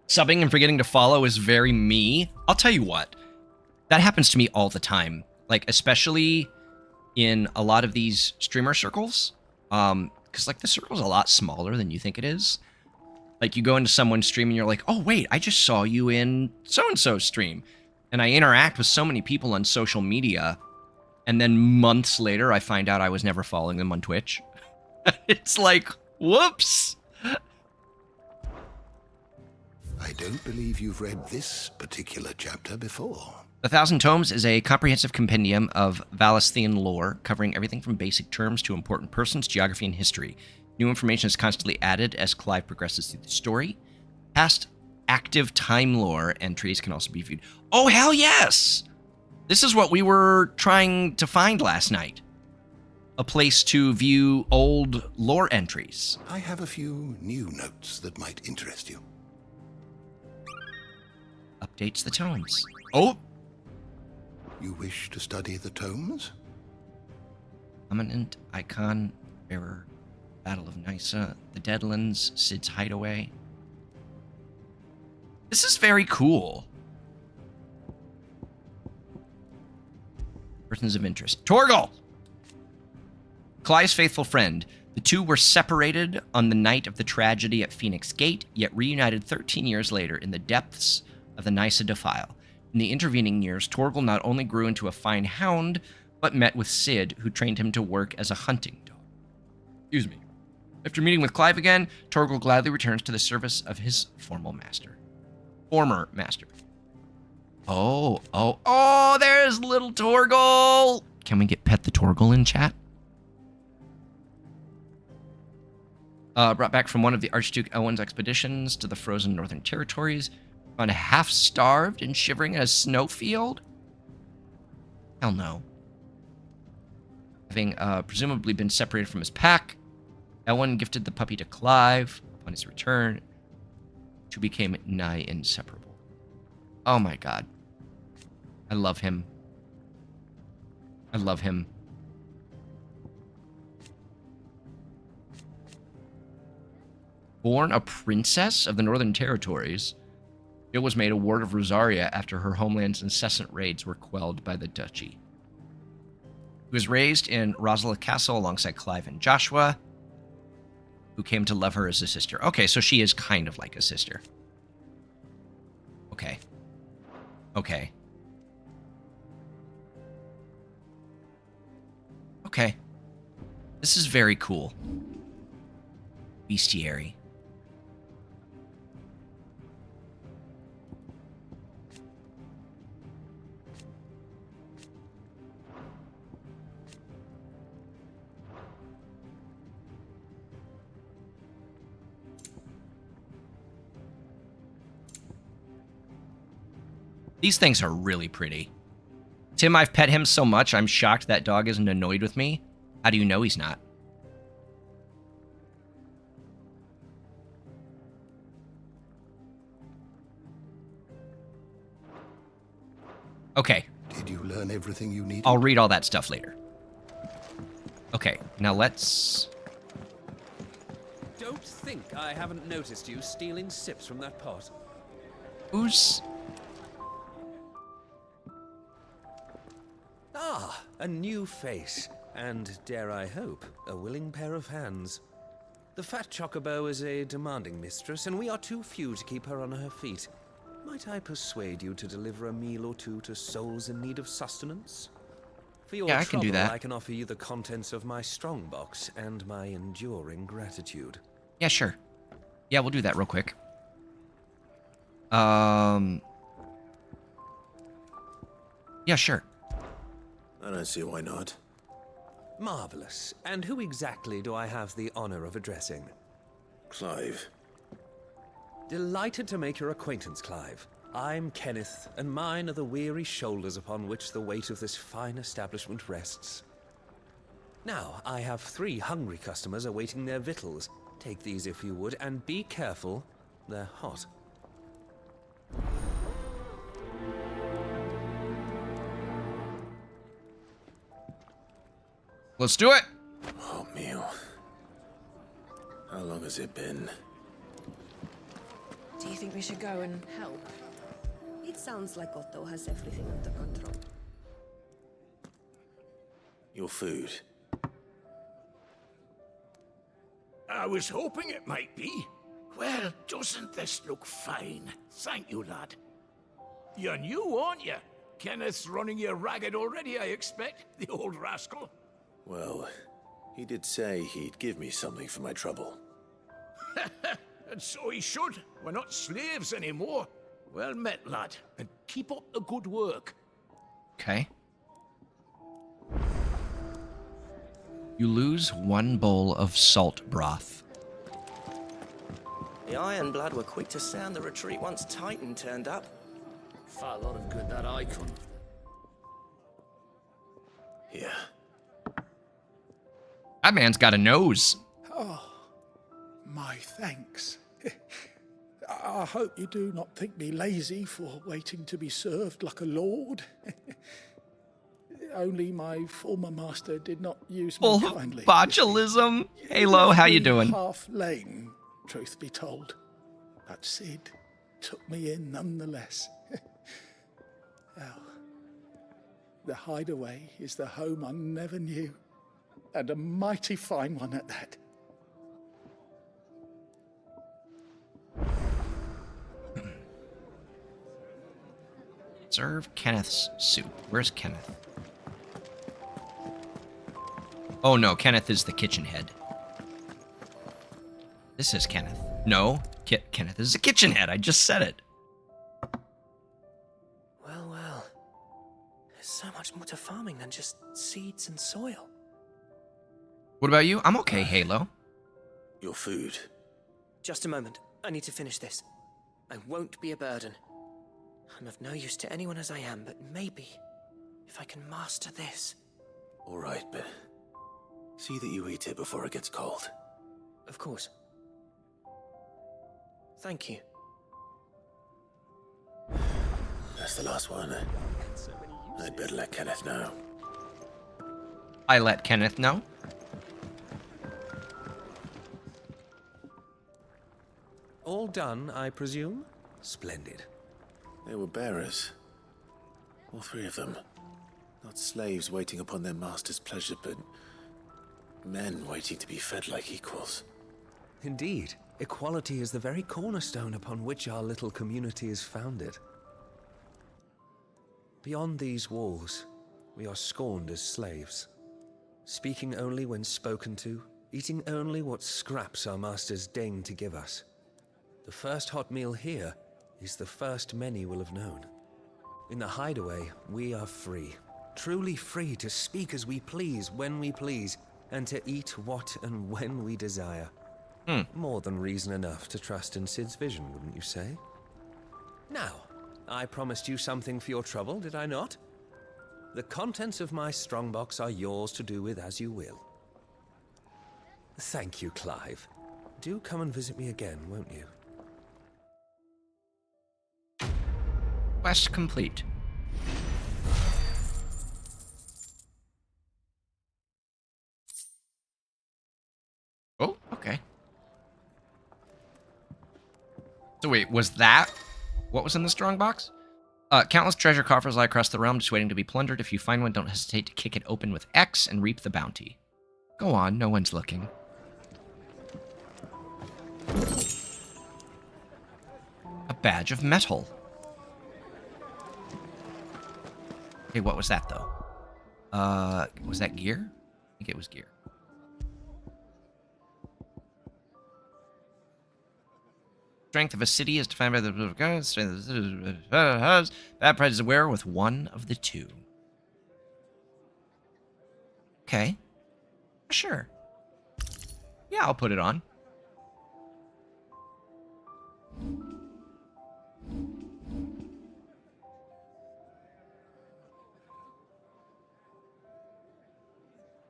Subbing and forgetting to follow is very me. I'll tell you what, that happens to me all the time. Like, especially in a lot of these streamer circles. Because, like, the circle's a lot smaller than you think it is. Like, you go into someone's stream and you're like, oh, wait, I just saw you in so-and-so stream. And I interact with so many people on social media. And then months later, I find out I was never following them on Twitch. It's like, whoops. I don't believe you've read this particular chapter before. The Thousand Tomes is a comprehensive compendium of Valisthian lore, covering everything from basic terms to important persons, geography, and history. New information is constantly added as Clive progresses through the story. Past active time lore entries can also be viewed. Oh, hell yes! This is what we were trying to find last night. A place to view old lore entries. I have a few new notes that might interest you. Updates the tomes. Oh! You wish to study the tomes? Prominent icon, bearer, Battle of Nysa, the Deadlands, Sid's Hideaway. This is very cool. Persons of interest. Torgal! Clive's faithful friend. The two were separated on the night of the tragedy at Phoenix Gate, yet reunited 13 years later in the depths of the Nysa Defile. In the intervening years, Torgal not only grew into a fine hound, but met with Sid, who trained him to work as a hunting dog. Excuse me. After meeting with Clive again, Torgal gladly returns to the service of his former master. Oh, there's little Torgal! Can we get Pet the Torgal in chat? Brought back from one of the Archduke Owen's expeditions to the frozen northern territories, found half-starved and shivering in a snowfield? Hell no. Having presumably been separated from his pack, Owen gifted the puppy to Clive upon his return, who became nigh inseparable. Oh my god. I love him. I love him. Born a princess of the Northern Territories, Jill was made a ward of Rosaria after her homeland's incessant raids were quelled by the duchy. She was raised in Rosala Castle alongside Clive and Joshua, who came to love her as a sister. Okay, so she is kind of like a sister. Okay. Okay. Okay. This is very cool. Bestiary. These things are really pretty. Tim, I've pet him so much, I'm shocked that dog isn't annoyed with me. How do you know he's not? Okay. Did you learn everything you needed? I'll read all that stuff later. Okay, now let's... Don't think I haven't noticed you stealing sips from that pot. Who's... Ah, a new face. And, dare I hope, a willing pair of hands. The fat chocobo is a demanding mistress, and we are too few to keep her on her feet. Might I persuade you to deliver a meal or two to souls in need of sustenance? For your I can do that. I can offer you the contents of my strongbox and my enduring gratitude. Yeah, sure. Yeah, we'll do that real quick. Yeah, sure. I don't see why not. Marvelous. And who exactly do I have the honor of addressing? Clive. Delighted to make your acquaintance, Clive. I'm Kenneth, and mine are the weary shoulders upon which the weight of this fine establishment rests. Now, I have 3 hungry customers awaiting their victuals. Take these if you would, and be careful, they're hot. Let's do it! Oh, meal. How long has it been? Do you think we should go and help? It sounds like Otto has everything under control. Your food. I was hoping it might be. Well, doesn't this look fine? Thank you, lad. You're new, aren't you? Kenneth's running you ragged already, I expect, the old rascal. Well, he did say he'd give me something for my trouble. And so he should. We're not slaves anymore. Well met, lad, and keep up the good work. Okay. You lose 1 bowl of salt broth. The Ironblood were quick to sound the retreat once Titan turned up. Far a lot of good that icon. Yeah. That man's got a nose. Oh, my thanks. I hope you do not think me lazy for waiting to be served like a lord. Only my former master did not use me Full kindly. botulism. Halo, how you doing? Half lame, truth be told. But Sid took me in nonetheless. Well, the hideaway is the home I never knew, and a mighty fine one at that. Serve Kenneth's soup. Where's Kenneth? Oh no, Kenneth is the kitchen head. This is Kenneth. No, Kenneth is the kitchen head. I just said it. Well, well. There's so much more to farming than just seeds and soil. What about you? I'm okay, Halo. Your food. Just a moment. I need to finish this. I won't be a burden. I'm of no use to anyone as I am, but maybe if I can master this. All right, but see that you eat it before it gets cold. Of course. Thank you. That's the last one. I'd better let Kenneth know. I let Kenneth know. All done, I presume? Splendid. They were bearers. All three of them. Not slaves waiting upon their master's pleasure, but men waiting to be fed like equals. Indeed. Equality is the very cornerstone upon which our little community is founded. Beyond these walls, we are scorned as slaves. Speaking only when spoken to, eating only what scraps our masters deign to give us. The first hot meal here is the first many will have known. In the hideaway, we are free. Truly free to speak as we please, when we please, and to eat what and when we desire. More than reason enough to trust in Sid's vision, wouldn't you say? Now, I promised you something for your trouble, did I not? The contents of my strongbox are yours to do with as you will. Thank you, Clive. Do come and visit me again, won't you? Quest complete. Oh, okay. So wait, was that what was in the strong box? Countless treasure coffers lie across the realm, just waiting to be plundered. If you find one, don't hesitate to kick it open with X and reap the bounty. Go on, no one's looking. A badge of metal. Okay, what was that, though? Was that gear? I think it was gear. Strength of a city is defined by the bad pride is aware with one of the two. Okay. Sure. Yeah, I'll put it on.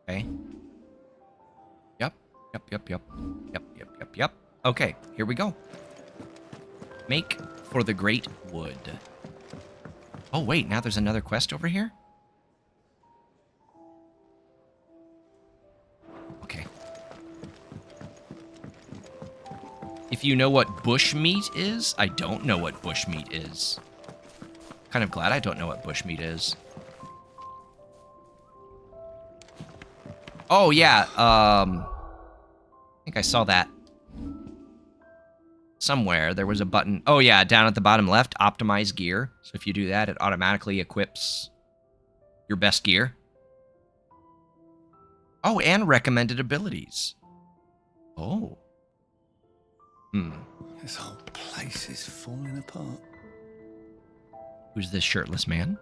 Okay. Yep. Okay, here we go. Make for the Great Wood. Oh, wait, now there's another quest over here? Okay. If you know what bushmeat is, I don't know what bushmeat is. Kind of glad I don't know what bushmeat is. Oh, yeah, I think I saw that. Somewhere there was a button. Oh yeah, down at the bottom left, optimize gear. So if you do that, it automatically equips your best gear. Oh, and recommended abilities. Oh. This whole place is falling apart. Who's this shirtless man?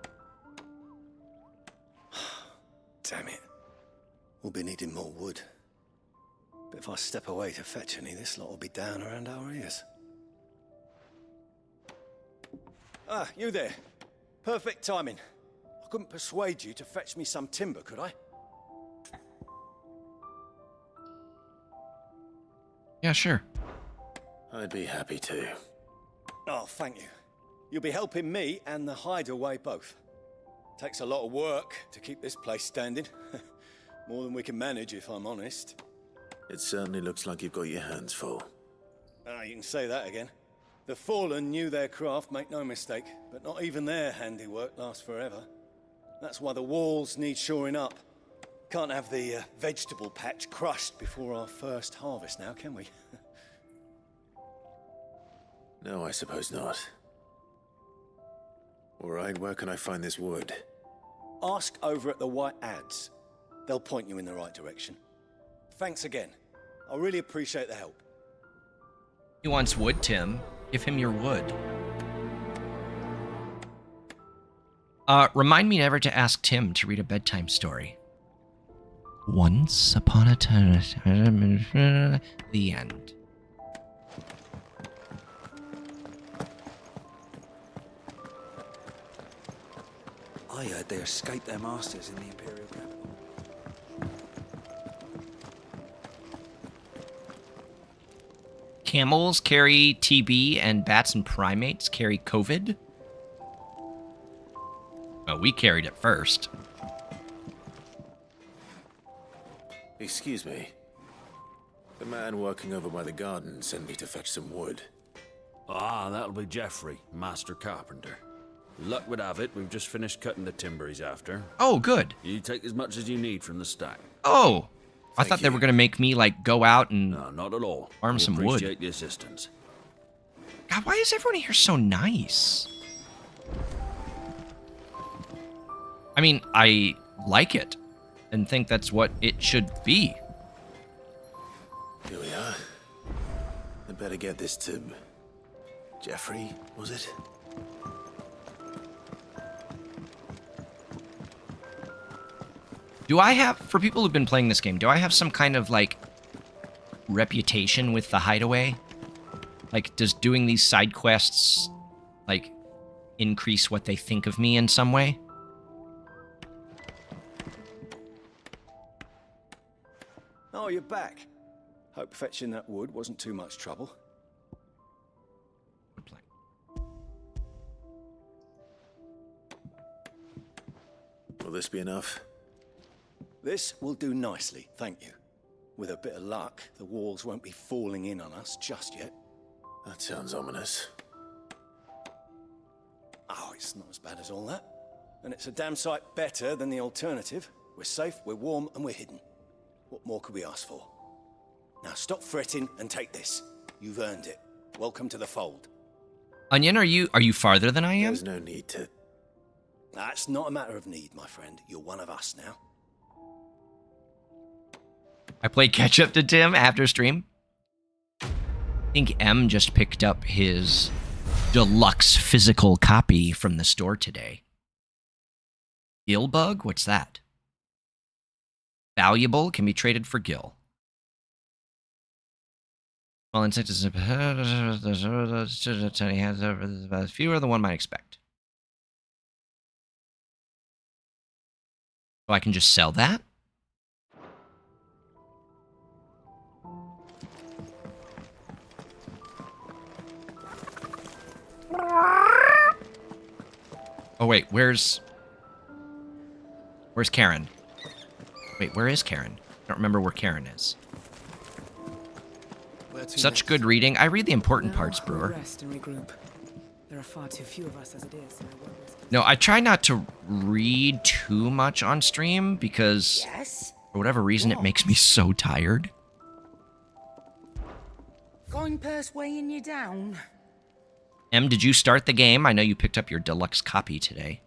Damn it. We'll be needing more wood. But if I step away to fetch any, this lot will be down around our ears. Ah, you there. Perfect timing. I couldn't persuade you to fetch me some timber, could I? Yeah, sure. I'd be happy to. Oh, thank you. You'll be helping me and the hideaway both. Takes a lot of work to keep this place standing. More than we can manage, if I'm honest. It certainly looks like you've got your hands full. Ah, you can say that again. The Fallen knew their craft, make no mistake, but not even their handiwork lasts forever. That's why the walls need shoring up. Can't have the vegetable patch crushed before our first harvest now, can we? No, I suppose not. All right, where can I find this wood? Ask over at the White Ads. They'll point you in the right direction. Thanks again. I really appreciate the help. He wants wood, Tim. Give him your wood. Remind me never to ask Tim to read a bedtime story. Once upon a time... The end. I heard they escaped their masters in the Imperial capital. Camels carry TB and bats and primates carry COVID? Well, we carried it first. Excuse me. The man working over by the garden sent me to fetch some wood. Ah, that'll be Geoffrey, master carpenter. Luck would have it, we've just finished cutting the timber he's after. Oh, good. You take as much as you need from the stack. Oh! I thought they were going to make me, like, go out and... No, not at all. Farm some wood. Appreciate the assistance. God, why is everyone here so nice? I mean, I like it and think that's what it should be. Here we are. I better get this to... Geoffrey, was it? Do I have, for people who've been playing this game, do I have some kind of, like, reputation with the hideaway? Like, does doing these side quests, like, increase what they think of me in some way? Oh, you're back. Hope fetching that wood wasn't too much trouble. Will this be enough? This will do nicely, thank you. With a bit of luck, the walls won't be falling in on us just yet. That sounds ominous. Oh, it's not as bad as all that. And it's a damn sight better than the alternative. We're safe, we're warm, and we're hidden. What more could we ask for? Now stop fretting and take this. You've earned it. Welcome to the fold. Onion, are you farther than I am? There's no need to... That's not a matter of need, my friend. You're one of us now. I played catch-up to Tim after stream. I think M just picked up his deluxe physical copy from the store today. Gill bug? What's that? Valuable, can be traded for gill. Well, insect is fewer than one might expect. So I can just sell that? Oh wait, where's Karen? Wait, where is Karen? I don't remember where Karen is. Such good reading. I read the important parts, Brewer. Rest and regroup. There are far too few of us as it is. No, I try not to read too much on stream because for whatever reason it makes me so tired. Going purse weighing you down. Em, did you start the game? I know you picked up your deluxe copy today.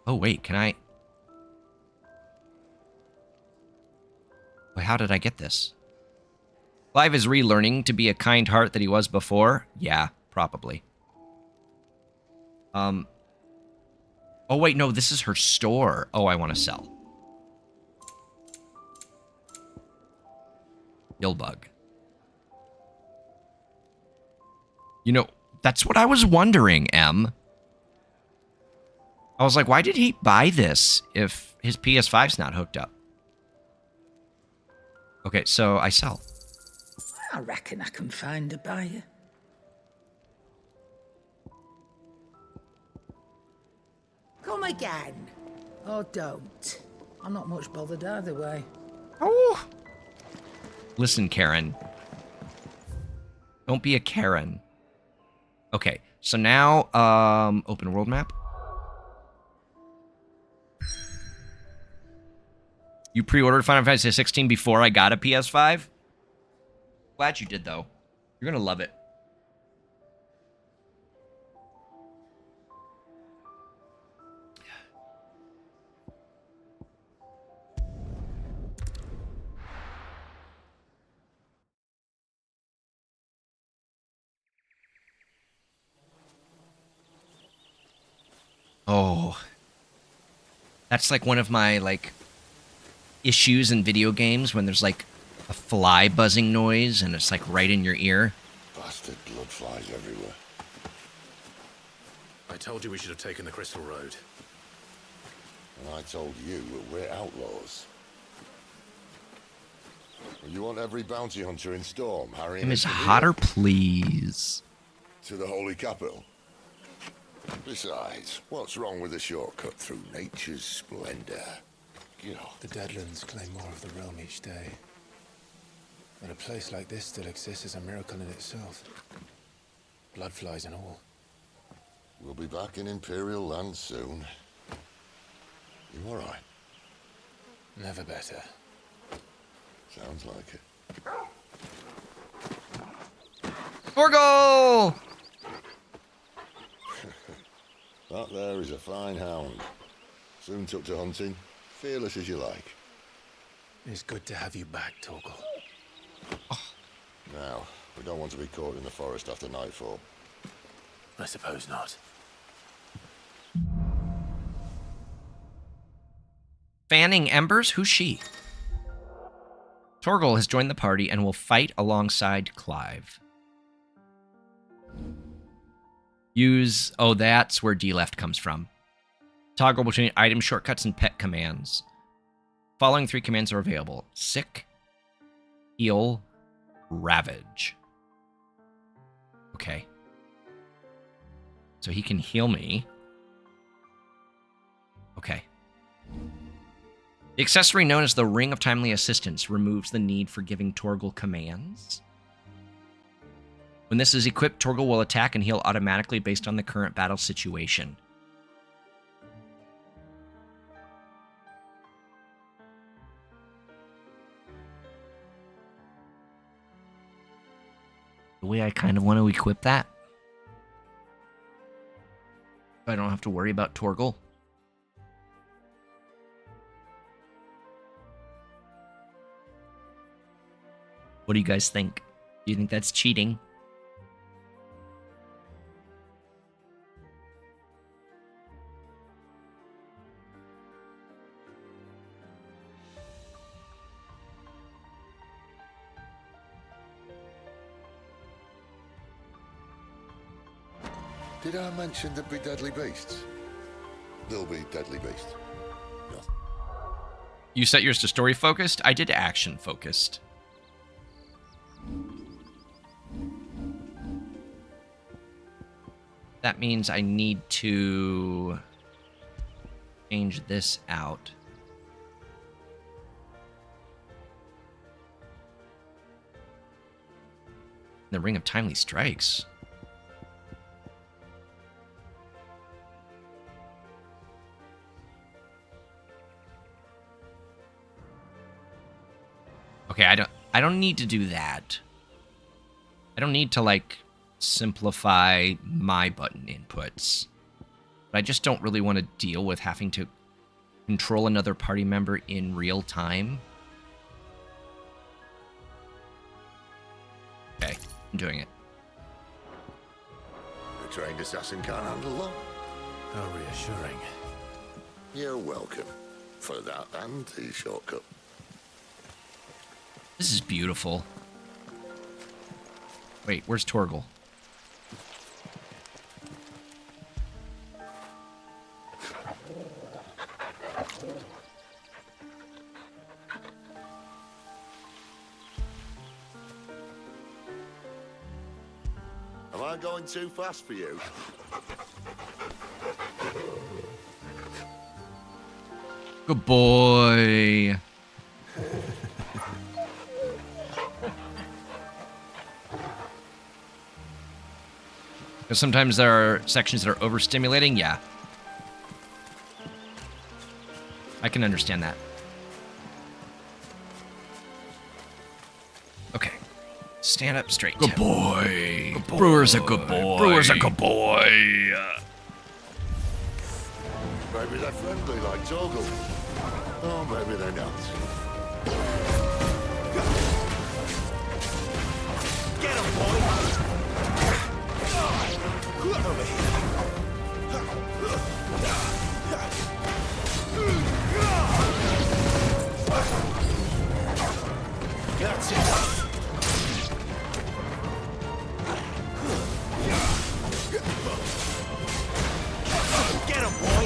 Oh, wait, can I... Wait, how did I get this? Clive is relearning to be a kind heart that he was before? Yeah, probably. Oh, wait, no, this is her store. Oh, I want to sell. Gillbug. You know, that's what I was wondering, Em. I was like, why did he buy this if his PS5's not hooked up? Okay, so I sell. I reckon I can find a buyer. again. Or don't. I'm not much bothered either way. Oh. Listen, Karen. Don't be a Karen. Okay, so now, open world map. You pre-ordered Final Fantasy 16 before I got a PS5? Glad you did, though. You're gonna love it. Oh. That's like one of my, like, issues in video games when there's, like, a fly buzzing noise and it's, like, right in your ear. Bastard blood flies everywhere. I told you we should have taken the Crystal Road. And I told you that we're outlaws. You want every bounty hunter in Storm, Harry? Miss Hotter, please. To the Holy Capital. Besides, what's wrong with a shortcut through nature's splendor? You know. The Deadlands claim more of the realm each day. That a place like this still exists is a miracle in itself. Bloodflies and all. We'll be back in Imperial land soon. You all right? Never better. Sounds like it. Torgal! That there is a fine hound. Soon took to hunting. Fearless as you like. It's good to have you back, Torgal. Now, we don't want to be caught in the forest after nightfall. I suppose not. Fanning Embers? Who's she? Torgal has joined the party and will fight alongside Clive. Use... Oh, that's where D-Left comes from. Toggle between item shortcuts and pet commands. Following 3 commands are available. Sick, Heal, Ravage. Okay. So he can heal me. Okay. The accessory known as the Ring of Timely Assistance removes the need for giving Torgal commands. When this is equipped, Torgal will attack and heal automatically based on the current battle situation. The way I kind of want to equip that. I don't have to worry about Torgal. What do you guys think? Do you think that's cheating? Did I mention there'd be deadly beasts? There'll be deadly beasts. No. You set yours to story focused? I did action focused. That means I need to change this out. The Ring of Timely Strikes. Okay, I don't need to do that. I don't need to, like, simplify my button inputs. But I just don't really want to deal with having to control another party member in real time. Okay, I'm doing it. A trained assassin can't handle that. How reassuring. You're welcome for that and the shortcut. This is beautiful. Wait, where's Torgal? Am I going too fast for you? Good boy. Because sometimes there are sections that are overstimulating. Yeah. I can understand that. Okay. Stand up straight. Good boy. Good boy. Brewer's a good boy. Brewer's a good boy. Maybe they're friendly like Toggle. Oh, maybe they're not. Get him, boy! Over here. That's it. Get him, boy!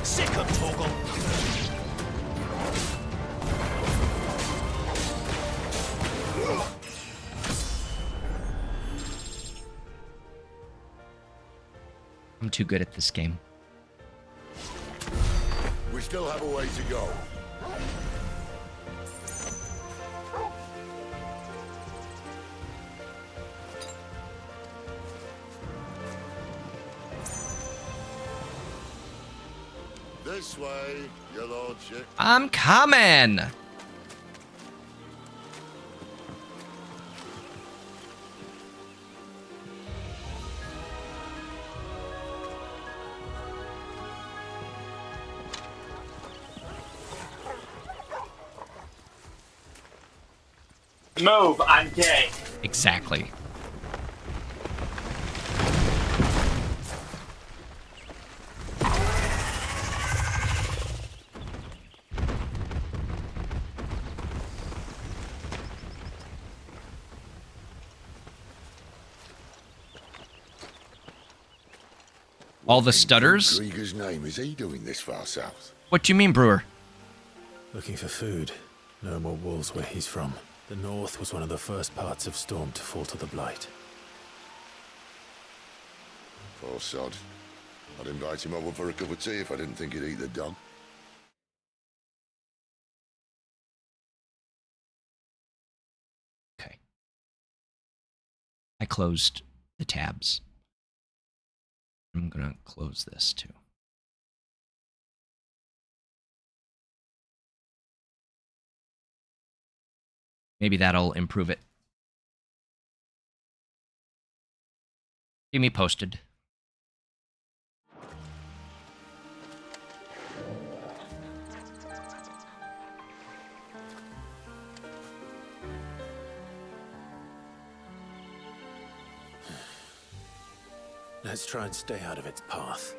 Sick him, Toggle! I'm too good at this game. We still have a way to go. This way, your lordship. I'm coming. Move, I'm gay. Exactly. All the stutters? Krieger's name is he doing this far south? What do you mean, Brewer? Looking for food. No more wolves where he's from. The north was one of the first parts of Storm to fall to the Blight. Poor sod. I'd invite him over for a cup of tea if I didn't think he'd eat the dog. Okay. I closed the tabs. I'm gonna close this too. Maybe that'll improve it. Keep me posted. Let's try and stay out of its path.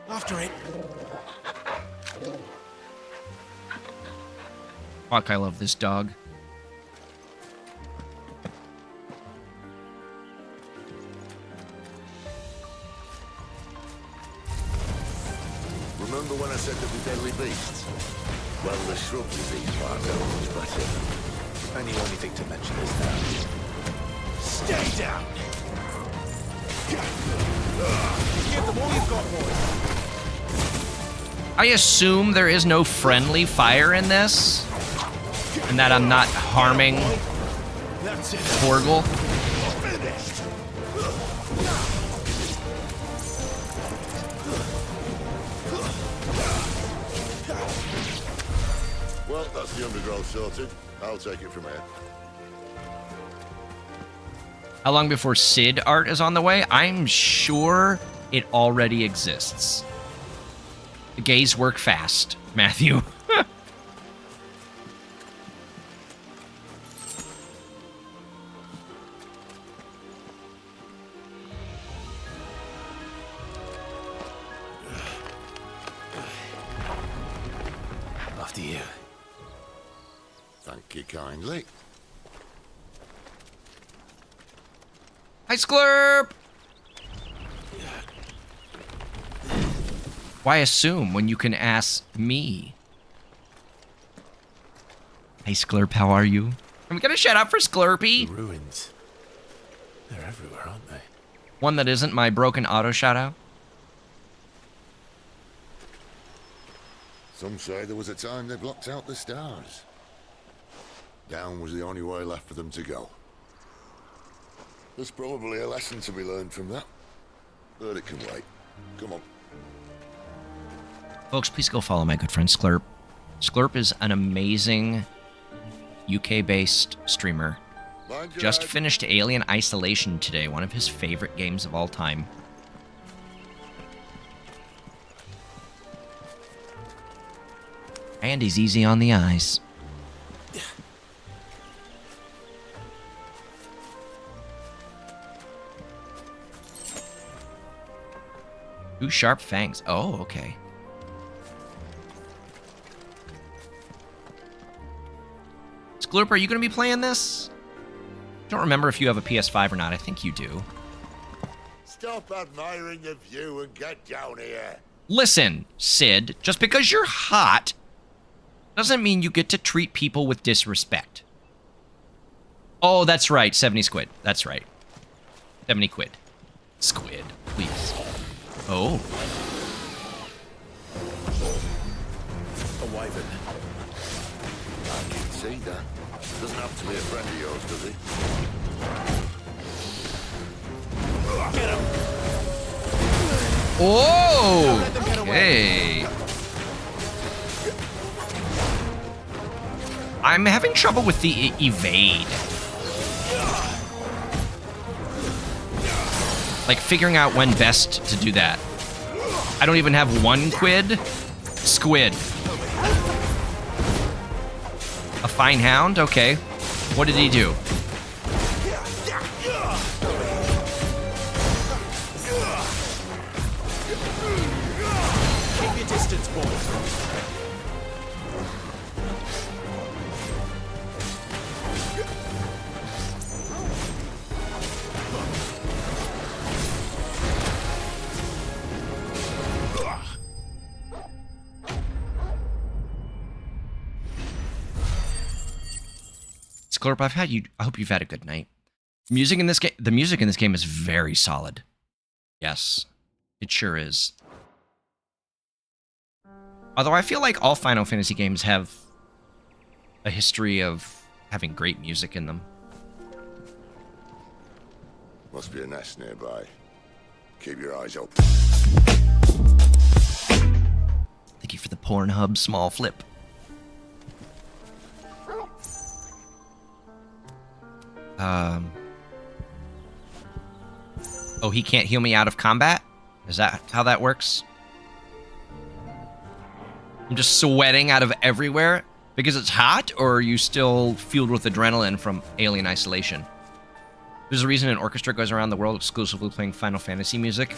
After it. Fuck, I love this dog. Remember when I said there were deadly beasts? Well, the shrub disease part are much better. And the only thing to mention is that. Stay down! Give them all you've got, boys! I assume there is no friendly fire in this, and that I'm not harming Torgal. Well, that's the undergrowth sorted. I'll take it from here. How long before Sid art is on the way? I'm sure it already exists. The gays work fast, Matthew. After you. Thank you kindly. Hi, Sklurp! Why assume when you can ask me? Hi, Sklurp. How are you? Can we get a shout out for Sklurpy? The ruins. They're everywhere, aren't they? One that isn't my broken auto shout out. Some say there was a time they blocked out the stars. Down was the only way left for them to go. There's probably a lesson to be learned from that. But it can wait. Come on. Folks, please go follow my good friend Sklurp. Sklurp is an amazing UK-based streamer. Just finished Alien Isolation today, one of his favorite games of all time. And he's easy on the eyes. Two sharp fangs. Oh, okay. Sklurp, are you going to be playing this? Don't remember if you have a PS5 or not. I think you do. Stop admiring the view and get down here. Listen, Sid, just because you're hot doesn't mean you get to treat people with disrespect. Oh, that's right. 70 squid. That's right. 70 quid. Squid, please. Oh. A wyvern. I can see that. Doesn't have to be a friend of yours, does he? Get him! Oh! Okay. I'm having trouble with the evade. Like figuring out when best to do that. I don't even have 1 quid. Squid. A fine hound? Okay. What did he do? Keep your distance, boys. Sklurp, I hope you've had a good night. The music in this game is very solid. Yes, it sure is. Although I feel like all Final Fantasy games have a history of having great music in them. Must be a nest nearby. Keep your eyes open. Thank you for the Pornhub small flip. Oh, he can't heal me out of combat? Is that how that works? I'm just sweating out of everywhere because it's hot, or are you still fueled with adrenaline from Alien Isolation? There's a reason an orchestra goes around the world exclusively playing Final Fantasy music.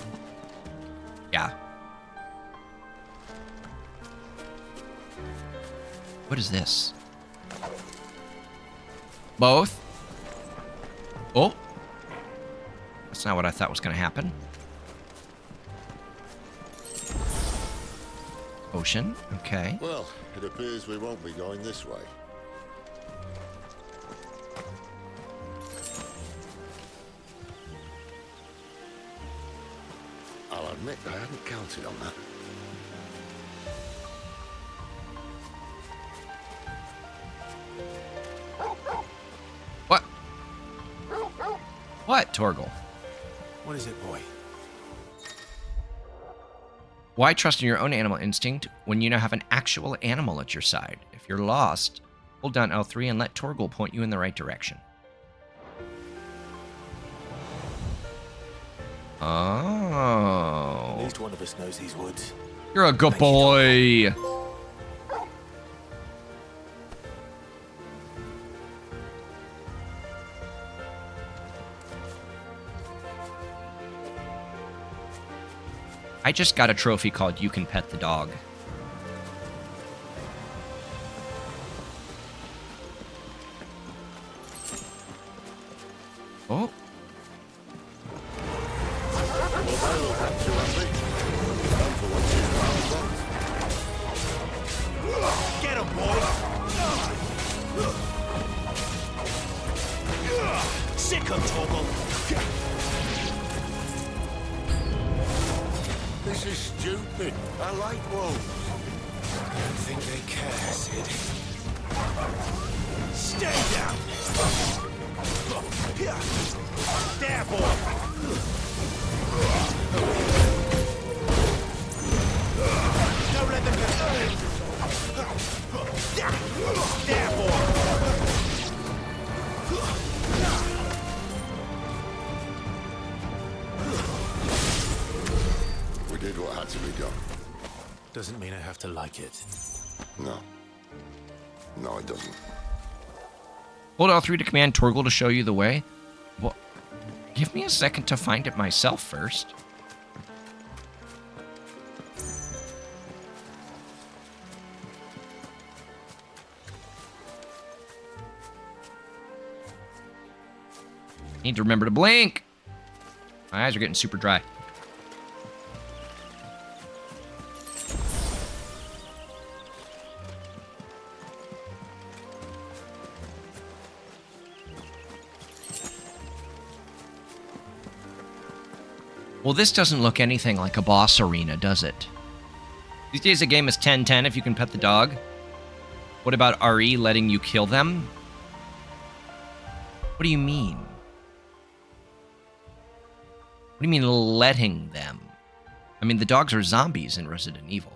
Yeah. What is this? Both? Oh. That's not what I thought was going to happen. Ocean. Okay. Well, it appears we won't be going this way. I'll admit I hadn't counted on that. What? What, Torgal? What is it, boy? Why trust in your own animal instinct when you now have an actual animal at your side? If you're lost, hold down L3 and let Torgal point you in the right direction. Oh. At least one of us knows these woods. You're a good boy. I just got a trophy called You Can Pet the Dog. Oh. Get him, boy! 'em, Torgal. This is stupid. I like wolves. Don't think they care, Sid. Stay down! There, boy! Don't let them get... There, boy! We did what had to be done. Doesn't mean I have to like it. No. No, it doesn't. Hold L3 to command Torgal to show you the way. Well, give me a second to find it myself first. Need to remember to blink. My eyes are getting super dry. Well, this doesn't look anything like a boss arena, does it? These days, a game is 10-10 if you can pet the dog. What about RE letting you kill them? What do you mean? What do you mean letting them? I mean, the dogs are zombies in Resident Evil.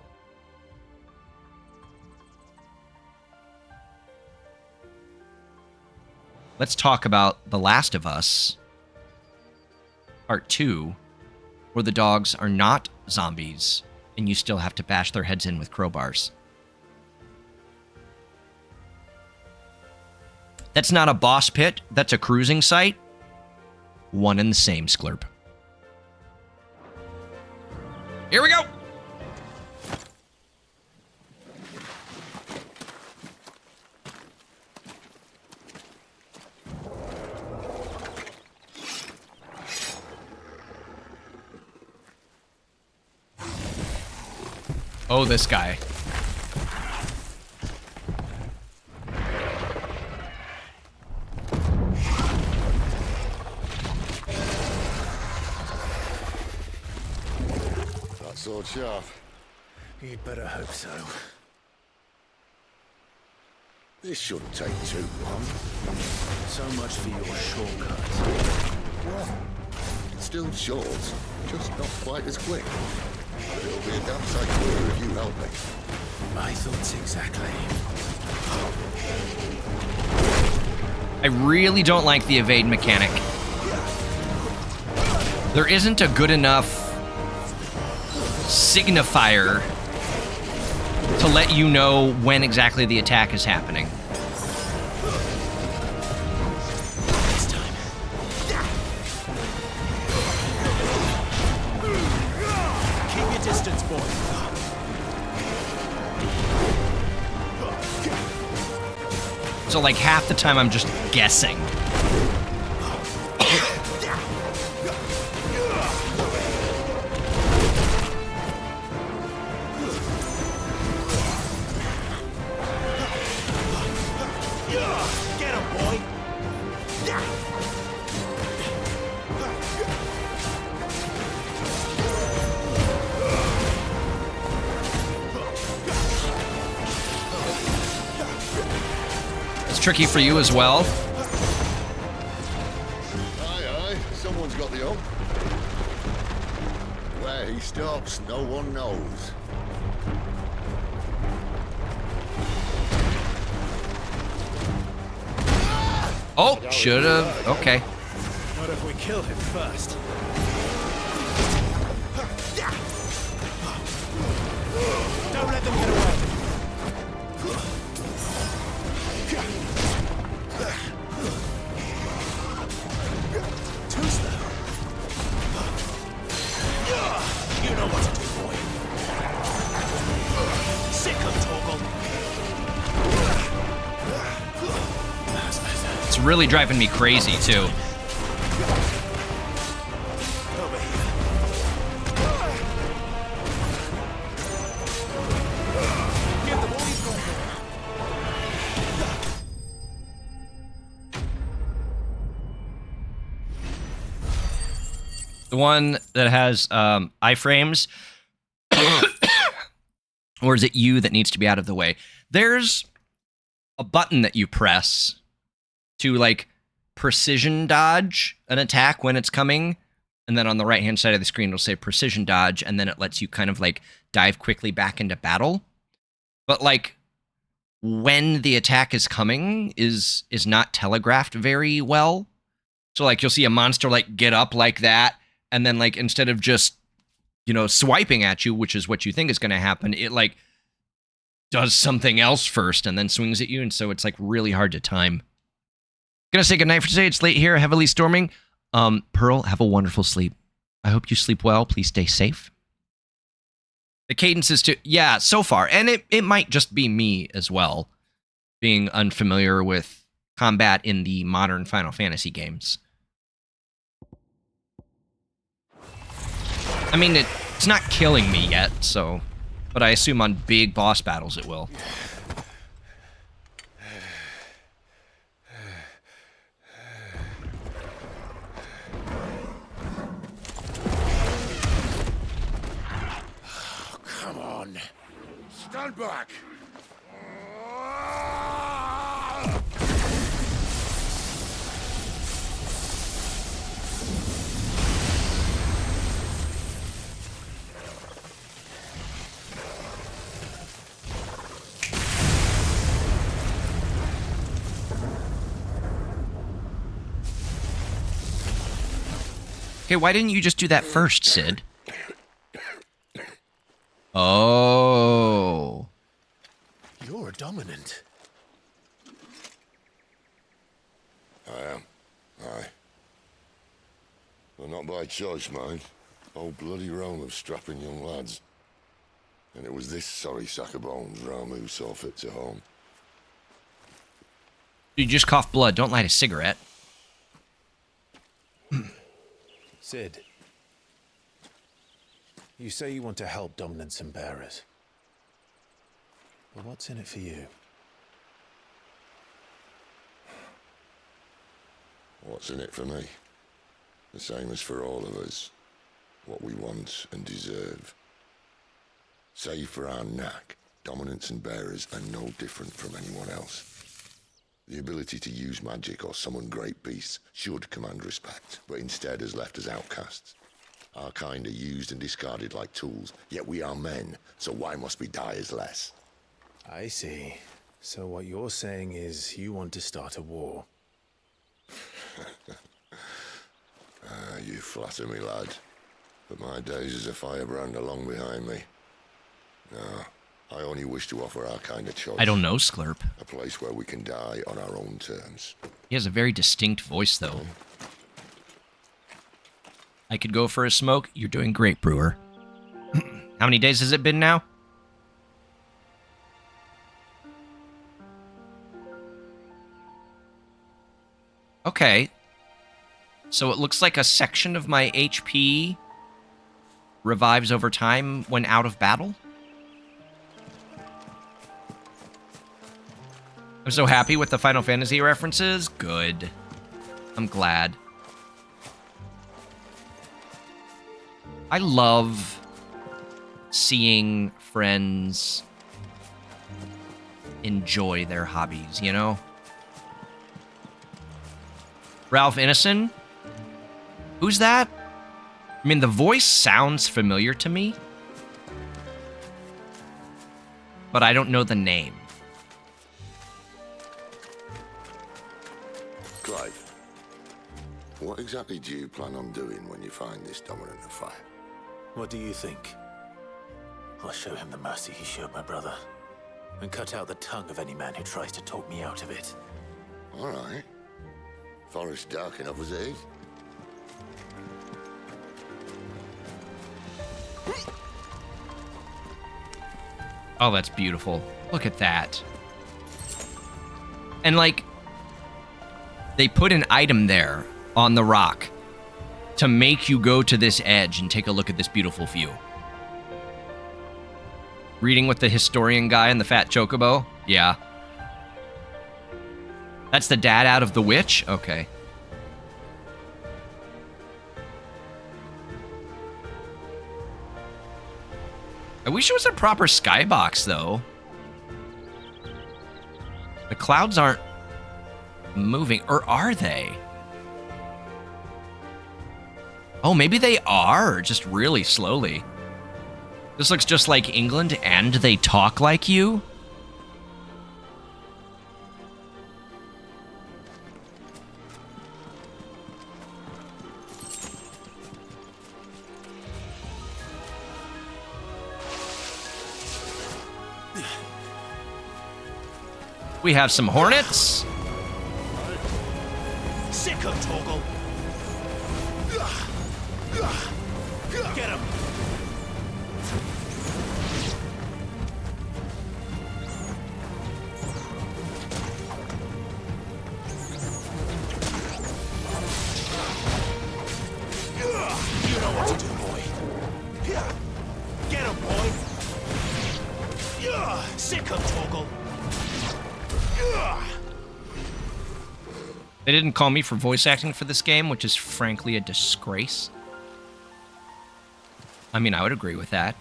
Let's talk about The Last of Us, Part 2, where the dogs are not zombies, and you still have to bash their heads in with crowbars. That's not a boss pit, that's a cruising site. One and the same, Sklurp. Here we go! Oh, this guy. That sword sharp. You'd better hope so. This shouldn't take too long. So much for your shortcut. Well, it's still short, just not quite as quick. But it'll be a damn sight quicker if you help me. My thoughts exactly. I really don't like the evade mechanic. There isn't a good enough signifier to let you know when exactly the attack is happening. This time. Keep your distance, boy. So like half the time I'm just guessing. Get him, boy. It's tricky for you as well. Aye, aye, someone's got the hope. Where he stops, no one knows. Oh, should've. Okay. Not if we killed him first. Don't let them get away. Too slow. You know what to do, boy. Sick of Torgal. It's really driving me crazy, too. Over here. Give the boy his gun. The one that has iframes? Or is it you that needs to be out of the way? There's a button that you press to, like, precision dodge an attack when it's coming. And then on the right-hand side of the screen, it'll say precision dodge, and then it lets you kind of, like, dive quickly back into battle. But, like, when the attack is coming is not telegraphed very well. So, like, you'll see a monster, like, get up like that, and then, like, instead of just, you know, swiping at you, which is what you think is going to happen, it, like, does something else first and then swings at you, and so it's, like, really hard to time. Gonna say goodnight for today. It's late here, heavily storming. Pearl, have a wonderful sleep. I hope you sleep well. Please stay safe. The cadence is yeah, so far, and it might just be me as well, being unfamiliar with combat in the modern Final Fantasy games. I mean, it's not killing me yet, so, but I assume on big boss battles it will. Come on. Stand back. Okay, why didn't you just do that first, Sid? Oh. You're dominant. I am. Aye. Well, not by choice, mind. Old bloody realm of strapping young lads. And it was this sorry sack of bones Ramu who saw fit to home. You just cough blood. Don't light a cigarette. Sid, you say you want to help dominants and bearers. But what's in it for you? What's in it for me? The same as for all of us. What we want and deserve. Save for our knack, dominants and bearers are no different from anyone else. The ability to use magic or summon great beasts should command respect, but instead has left us outcasts. Our kind are used and discarded like tools, yet we are men, so why must we die as less? I see. So what you're saying is you want to start a war. You flatter me, lad. But my days as a firebrand are long behind me. No, I only wish to offer our kind of choice. I don't know, Sklurp. A place where we can die on our own terms. He has a very distinct voice, though. I could go for a smoke. You're doing great, Brewer. How many days has it been now? Okay. So it looks like a section of my HP revives over time when out of battle. I'm so happy with the Final Fantasy references. Good. I'm glad. I love seeing friends enjoy their hobbies, you know? Ralph Ineson? Who's that? I mean, the voice sounds familiar to me, but I don't know the name. Clive, what exactly do you plan on doing when you find this dominant of fire? What do you think? I'll show him the mercy he showed my brother, and cut out the tongue of any man who tries to talk me out of it. All right. Forest dark enough as it is. Oh, that's beautiful. Look at that. And, like, they put an item there on the rock to make you go to this edge and take a look at this beautiful view. Reading with the historian guy and the fat chocobo? Yeah. That's the dad out of The Witch? Okay. I wish it was a proper skybox, though. The clouds aren't moving, or are they? Oh, maybe they are, just really slowly. This looks just like England, and they talk like you? We have some hornets. Sicko, Torgal. Get him. You know what to do, boy. Get him, boy. Sicko, Torgal. They didn't call me for voice acting for this game, which is frankly a disgrace. I mean, I would agree with that.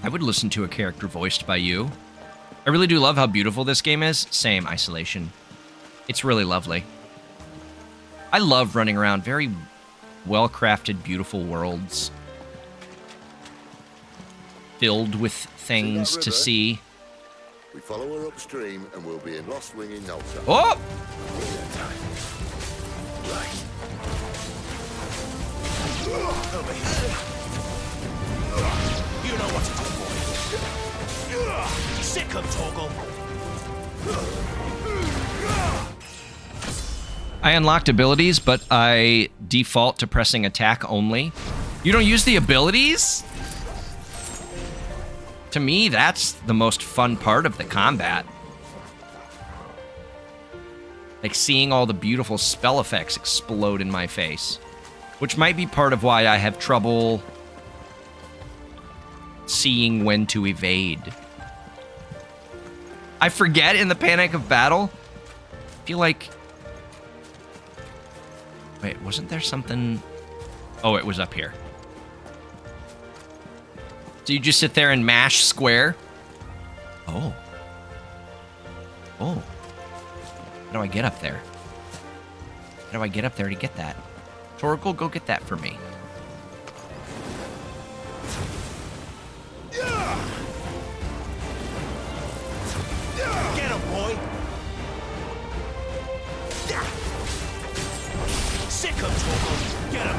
I would listen to a character voiced by you. I really do love how beautiful this game is. Same, Isolation. It's really lovely. I love running around very well-crafted, beautiful worlds. Filled with things to see. We follow her upstream and we'll be in Lost Wing in no time. Oh! You know what to do, boy. Sick of Torgal. I unlocked abilities, but I default to pressing attack only. You don't use the abilities? To me, that's the most fun part of the combat. Like seeing all the beautiful spell effects explode in my face. Which might be part of why I have trouble seeing when to evade. I forget in the panic of battle. I feel like... Wait, wasn't there something... Oh, it was up here. So you just sit there and mash square? Oh. Oh. How do I get up there? How do I get up there to get that? Torgal, go get that for me. Get him, boy. Sick of Torgal. Get him.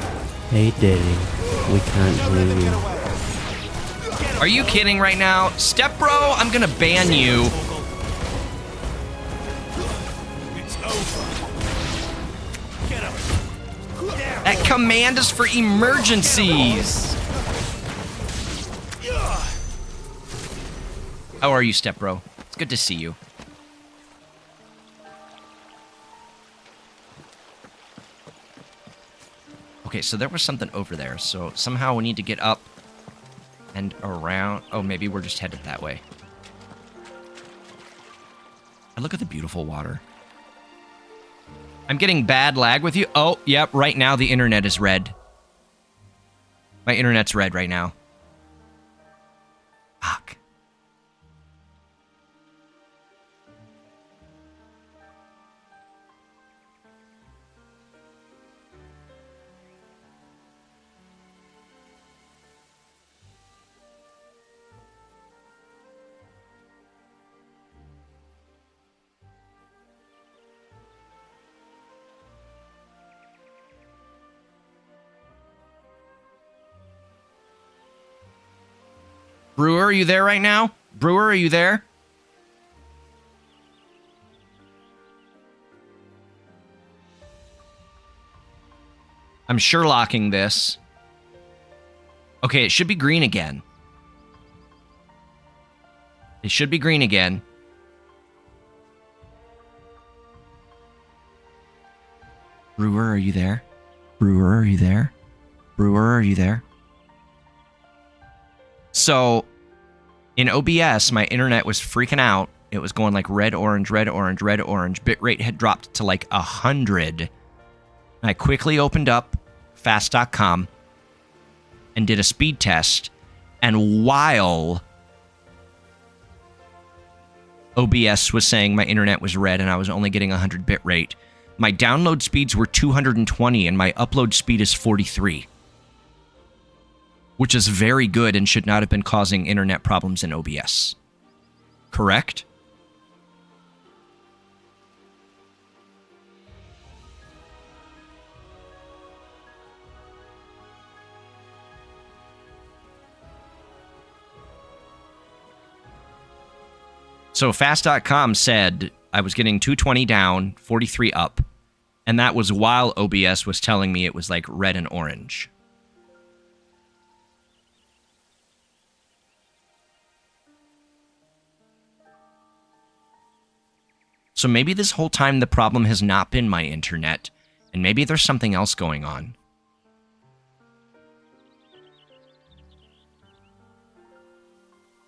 Hey, Daddy. We can't hear you. Are you kidding right now? Step bro, I'm gonna ban you. It's over. Get him. That command is for emergencies. How are you, Step Bro? It's good to see you. Okay, so there was something over there. So somehow we need to get up and around. Oh, maybe we're just headed that way. And look at the beautiful water. I'm getting bad lag with you. Oh, yep, right now the internet is red. My internet's red right now. Fuck. Brewer, are you there right now? Brewer, are you there? I'm Sherlocking this. Okay, it should be green again. It should be green again. Brewer, are you there? Brewer, are you there? Brewer, are you there? So, in OBS, my internet was freaking out. It was going like red, orange, red, orange, red, orange. Bitrate had dropped to like 100. I quickly opened up fast.com and did a speed test. And while OBS was saying my internet was red and I was only getting 100 bit rate. My download speeds were 220 and my upload speed is 43. Which is very good and should not have been causing internet problems in OBS. Correct? So Fast.com said I was getting 220 down, 43 up, and that was while OBS was telling me it was like red and orange. So maybe this whole time the problem has not been my internet, and maybe there's something else going on.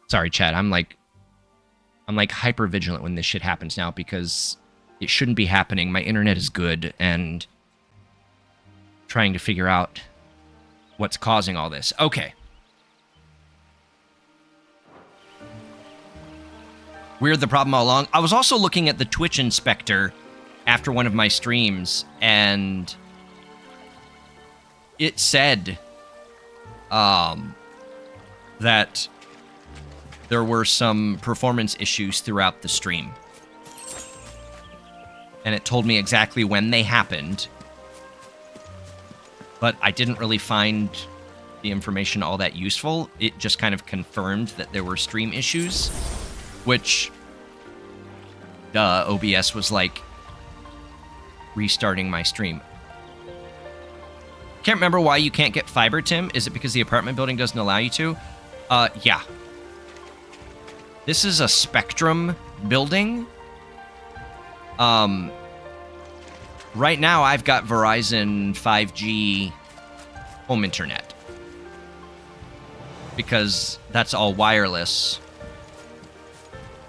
Sorry, chat, I'm like hyper vigilant when this shit happens now because it shouldn't be happening. My internet is good and trying to figure out what's causing all this. Okay. Weird, the problem all along. I was also looking at the Twitch inspector after one of my streams, and it said that there were some performance issues throughout the stream. And it told me exactly when they happened. But I didn't really find the information all that useful. It just kind of confirmed that there were stream issues, which, OBS was like restarting my stream. Can't remember why you can't get fiber, Tim. Is it because the apartment building doesn't allow you to? Yeah. This is a Spectrum building. Right now, I've got Verizon 5G home internet. Because that's all wireless.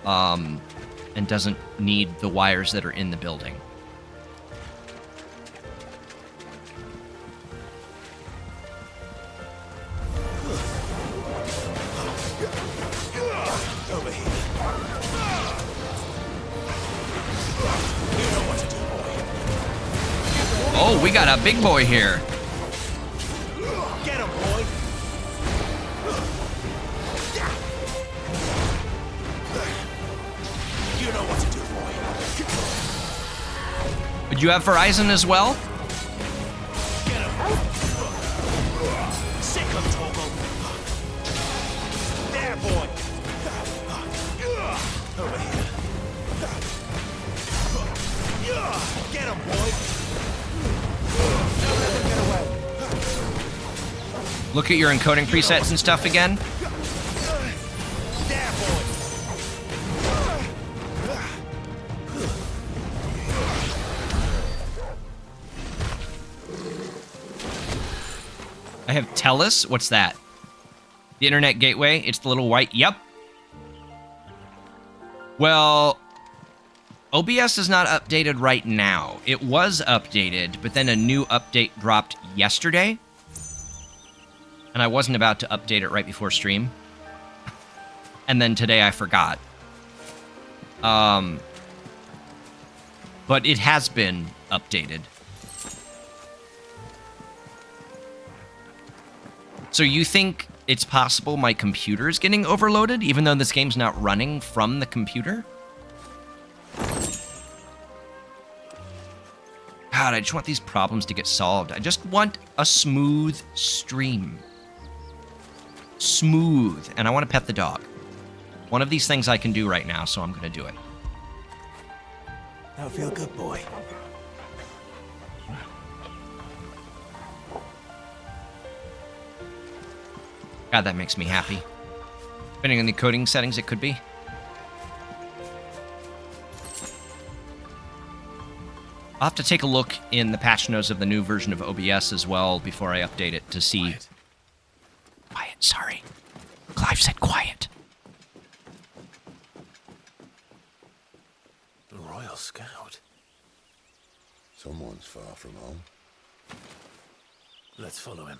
And doesn't need the wires that are in the building. Over here. Oh, we got a big boy here. Get him, boy. You know what to do, boy. Would you have Verizon as well? Get him. Sick him, Togo. There, boy. Over here. Get him, boy. Look at your encoding presets and stuff again. There, boy. I have Telus. What's that? The internet gateway. It's the little white. Yep. Well, OBS is not updated right now. It was updated, but then a new update dropped yesterday. And I wasn't about to update it right before stream. And then today I forgot. But it has been updated. So you think it's possible my computer is getting overloaded, even though this game's not running from the computer? God, I just want these problems to get solved. I just want a smooth stream. Smooth. And I want to pet the dog. One of these things I can do right now, so I'm going to do it. That'll feel good, boy. God, that makes me happy. Depending on the coding settings, it could be. I'll have to take a look in the patch notes of the new version of OBS as well before I update it to see. Quiet, sorry. Clive said quiet. The Royal Scout. Someone's far from home. Let's follow him.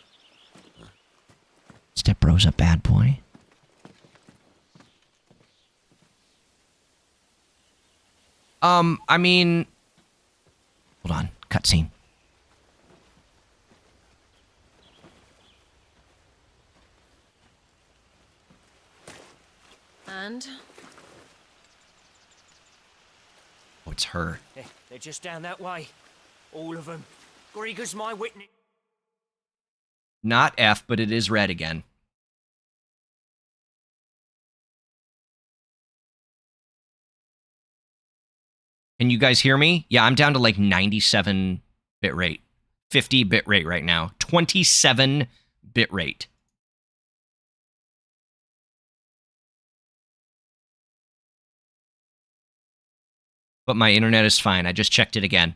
Step Bro's a bad boy. I mean, hold on, cutscene. And? Oh, it's her. They're just down that way. All of them. Grieger's my witness. Not F, but it is red again. Can you guys hear me? Yeah, I'm down to like 97 bit rate. 50 bit rate right now. 27 bit rate. But my internet is fine. I just checked it again.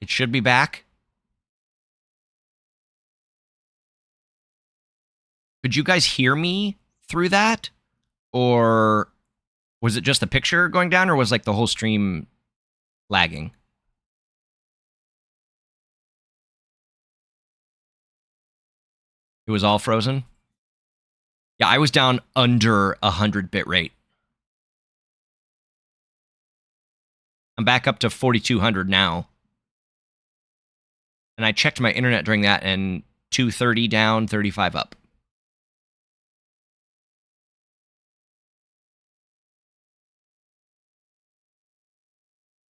It should be back. Could you guys hear me through that? Or was it just the picture going down, or was like the whole stream lagging? It was all frozen? Yeah, I was down under 100 bit rate. I'm back up to 4200 now. And I checked my internet during that, and 230 down, 35 up.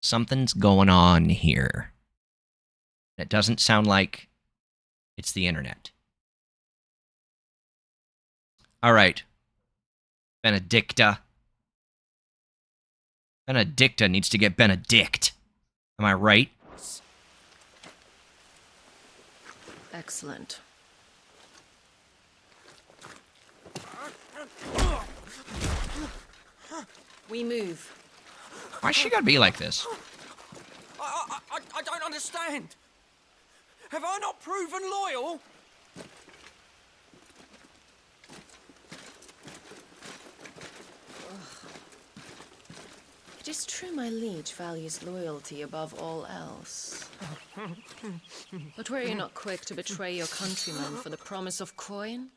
Something's going on here. It doesn't sound like it's the internet. All right. Benedicta. Benedicta needs to get Benedict. Am I right? Excellent. We move. Why she gotta be like this? I don't understand. Have I not proven loyal? It is true my liege values loyalty above all else. But were you not quick to betray your countrymen for the promise of coin?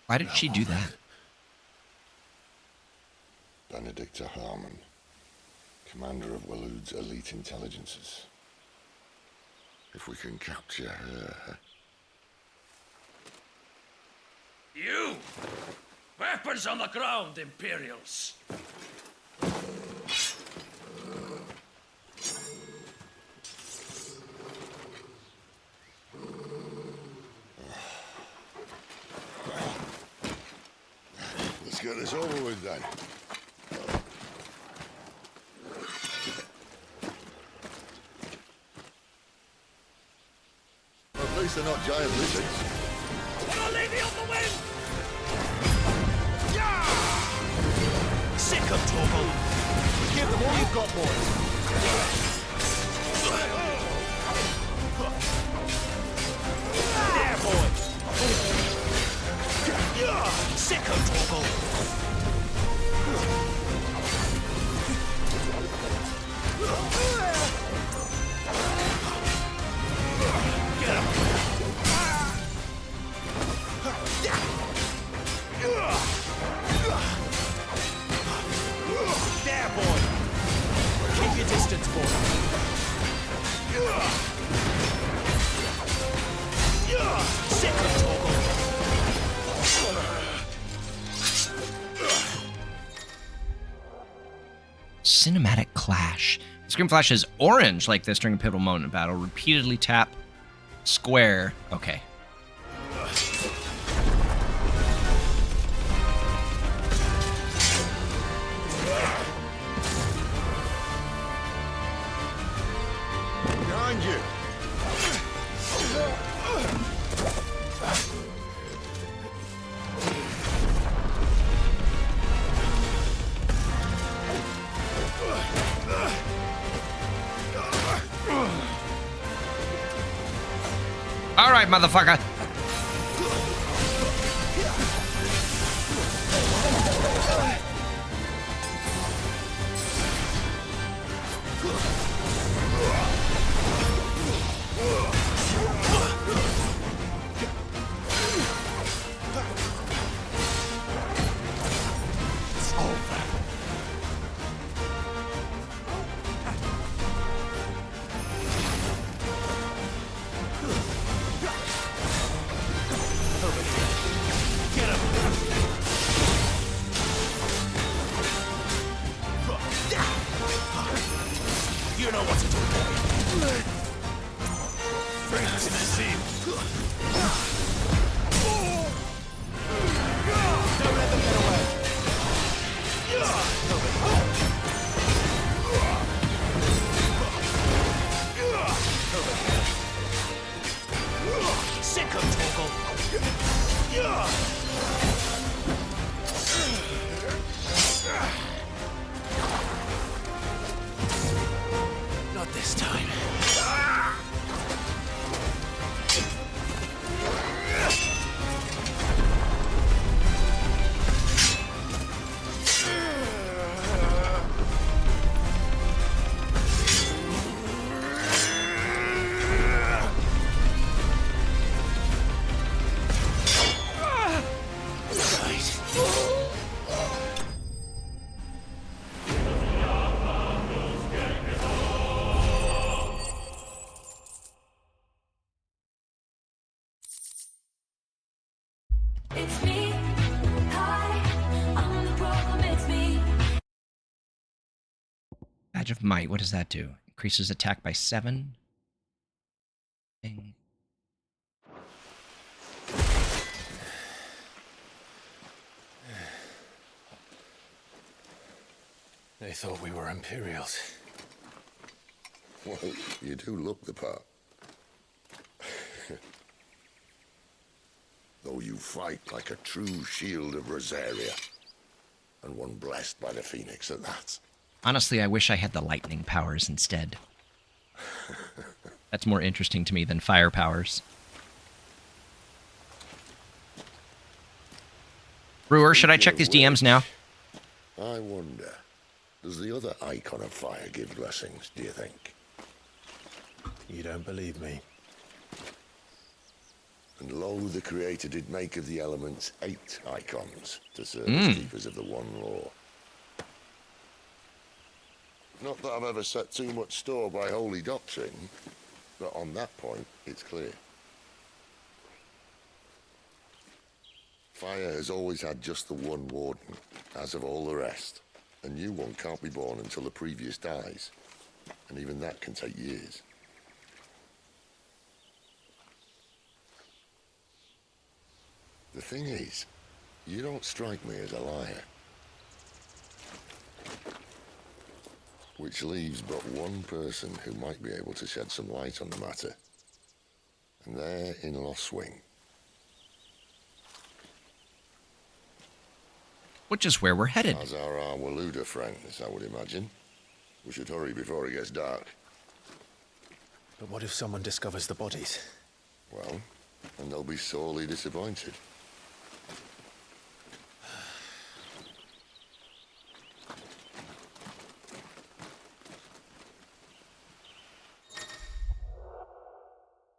Why did she do that? Benedicta Harmon, commander of Waloed's elite intelligences. If we can capture her... You! Weapons on the ground, Imperials! Let's get this over with then. At least they're not giant lizards. I'll leave you on the wind! Sick of trouble. Give them all you've got, boys. There, boys. Sick of trouble. Get him. There, boy. Keep your distance, boy. Sick of trouble. Cinematic clash. Scream Flash is orange like this during a pivotal moment in battle. Repeatedly tap square. Okay. Behind you. right, motherfucker. You know what to do, boy. Bring us in the scene. Don't let them get away. Sick of Torgal. Not this time. It's me. Hi, I'm the problem, it's me. Badge of Might, what does that do? Increases attack by 7. Ding. They thought we were Imperials. Well, you do look the part. Though you fight like a true shield of Rosaria. And one blessed by the Phoenix at that. Honestly, I wish I had the lightning powers instead. That's more interesting to me than fire powers. Brewer, should I check these DMs now? I wonder, does the other icon of fire give blessings, do you think? You don't believe me? And lo, the Creator did make of the elements 8 icons to serve as keepers of the one law. Not that I've ever set too much store by holy doctrine, but on that point, it's clear. Fire has always had just the one warden, as of all the rest. A new one can't be born until the previous dies, and even that can take years. The thing is, you don't strike me as a liar. Which leaves but one person who might be able to shed some light on the matter. And they're in Lost Wing. Which is where we're headed. As are our Waluda friends, I would imagine. We should hurry before it gets dark. But what if someone discovers the bodies? Well, and they'll be sorely disappointed.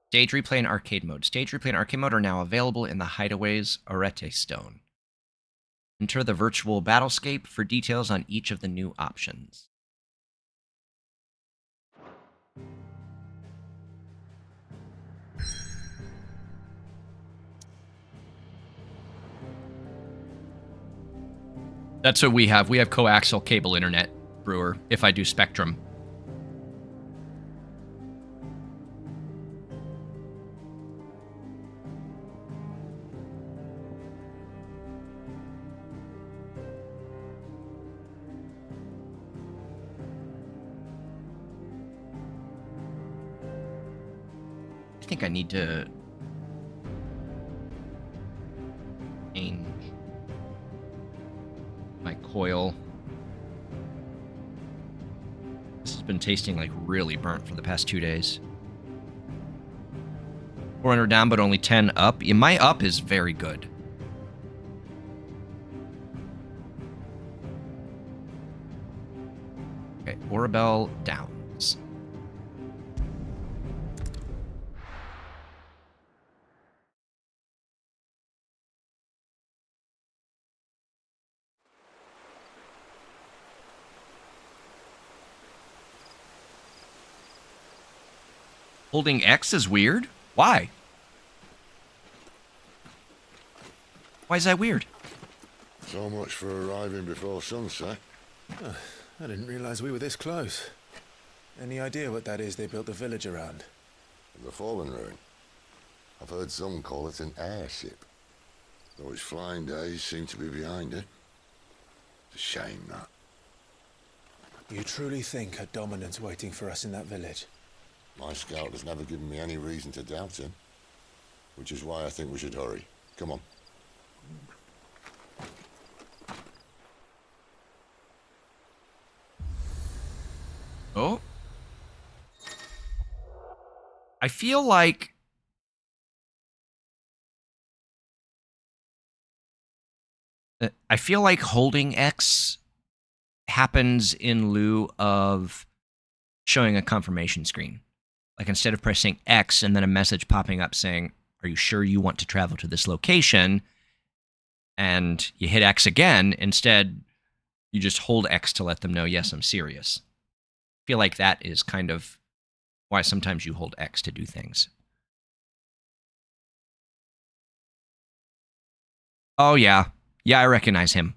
Stage replay and arcade mode. Stage replay and arcade mode are now available in the Hideaway's Arete Stone. Enter the virtual battlescape for details on each of the new options. That's what we have. We have coaxial cable internet, Brewer, if I do Spectrum. I think I need to change my coil. This has been tasting like really burnt for the past 2 days. 400 down, but only 10 up. Yeah, my up is very good. Okay, Orabel Downs. Holding X is weird? Why? Why is that weird? So much for arriving before sunset. Oh, I didn't realize we were this close. Any idea what that is they built the village around? The fallen ruin. I've heard some call it an airship. Though its flying days seem to be behind it. It's a shame, that. You truly think a dominant's waiting for us in that village? My scout has never given me any reason to doubt him. Which is why I think we should hurry. Come on. Oh. I feel like holding X happens in lieu of showing a confirmation screen. Like instead of pressing X and then a message popping up saying, "Are you sure you want to travel to this location?" and you hit X again, instead you just hold X to let them know, "Yes, I'm serious." I feel like that is kind of why sometimes you hold X to do things. Oh, yeah. Yeah, I recognize him.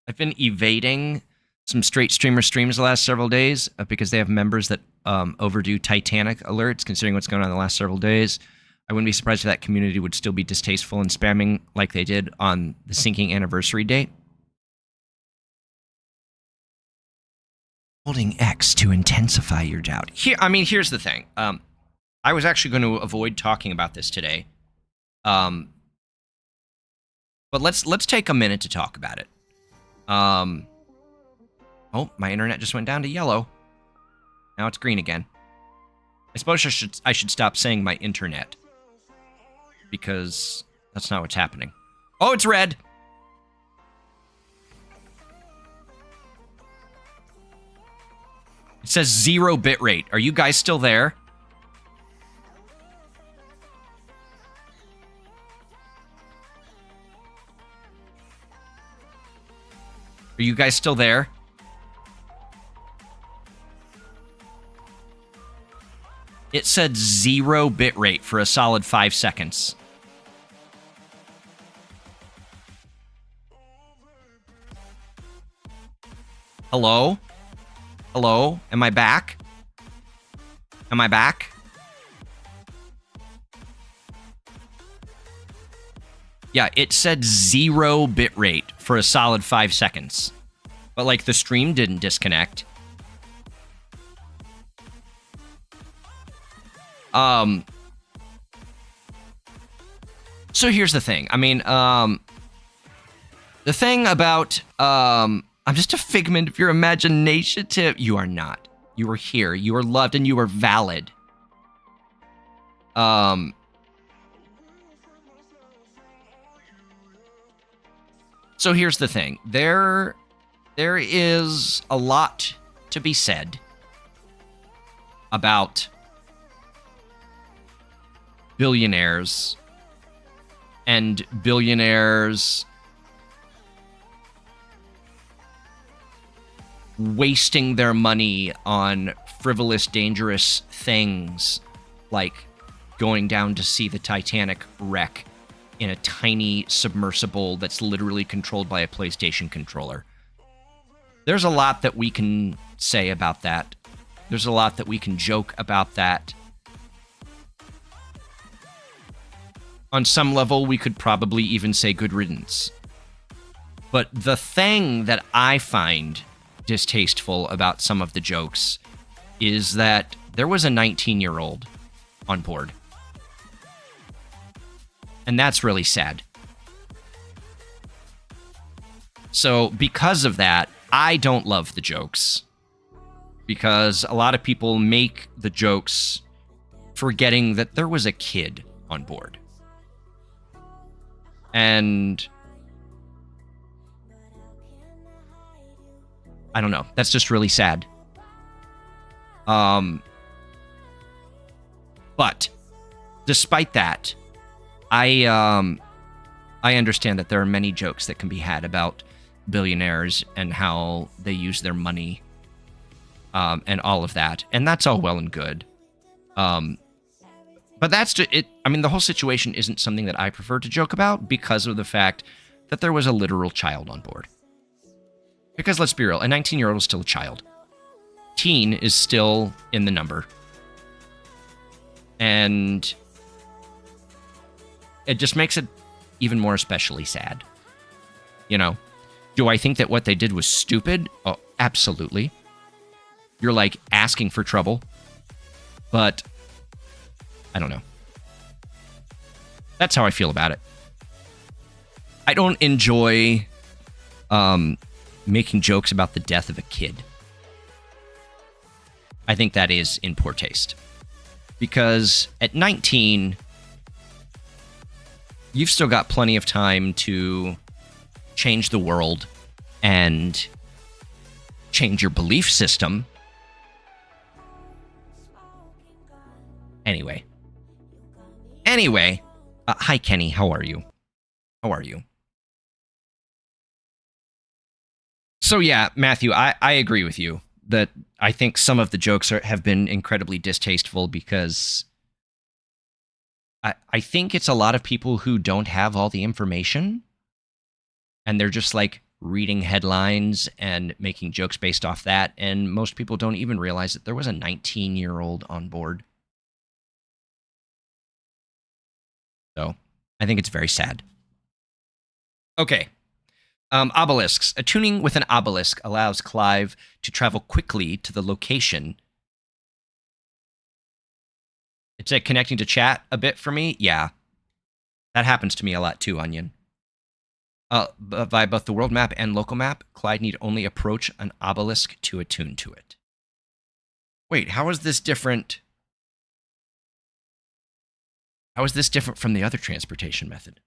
I've been evading some straight streamer streams the last several days because they have members that overdo Titanic alerts, considering what's going on in the last several days. I wouldn't be surprised if that community would still be distasteful and spamming like they did on the sinking anniversary date. Holding X to intensify your doubt. Here's the thing. I was actually going to avoid talking about this today. But let's take a minute to talk about it. Oh, my internet just went down to yellow. Now it's green again. I suppose I should stop saying my internet, because that's not what's happening. Oh, it's red. It says 0 bitrate. Are you guys still there? Are you guys still there? It said 0 bitrate for a solid 5 seconds. Hello? Hello? Am I back? Am I back? Yeah, it said 0 bitrate for a solid 5 seconds. But, like, the stream didn't disconnect. So here's the thing. I mean, the thing about, I'm just a figment of your imagination, Tim. You are not. You are here. You are loved and you are valid. So here's the thing. There is a lot to be said about billionaires and billionaires wasting their money on frivolous, dangerous things like going down to see the Titanic wreck in a tiny submersible that's literally controlled by a PlayStation controller. There's a lot that we can say about that. There's a lot that we can joke about that. On some level, we could probably even say good riddance. But the thing that I find distasteful about some of the jokes is that there was a 19-year-old on board. And that's really sad. So because of that, I don't love the jokes. Because a lot of people make the jokes forgetting that there was a kid on board. And I don't know. That's just really sad. But despite that, I understand that there are many jokes that can be had about billionaires and how they use their money, and all of that, and that's all well and good. But that's just it. I mean, the whole situation isn't something that I prefer to joke about because of the fact that there was a literal child on board. Because let's be real, a 19-year-old is still a child. Teen is still in the number. And it just makes it even more especially sad. You know? Do I think that what they did was stupid? Oh, absolutely. You're like asking for trouble. But I don't know. That's how I feel about it. I don't enjoy making jokes about the death of a kid. I think that is in poor taste. Because at 19, you've still got plenty of time to change the world and change your belief system. Anyway, hi Kenny, how are you? So yeah, Matthew, I agree with you that I think some of the jokes have been incredibly distasteful because I think it's a lot of people who don't have all the information and they're just like reading headlines and making jokes based off that, and most people don't even realize that there was a 19-year-old on board. So I think it's very sad. Okay. Obelisks. Attuning with an obelisk allows Clive to travel quickly to the location. It's like connecting to chat a bit for me. Yeah. That happens to me a lot too, Onion. Via both the world map and local map, Clyde need only approach an obelisk to attune to it. Wait, how is this different? How is this different from the other transportation method?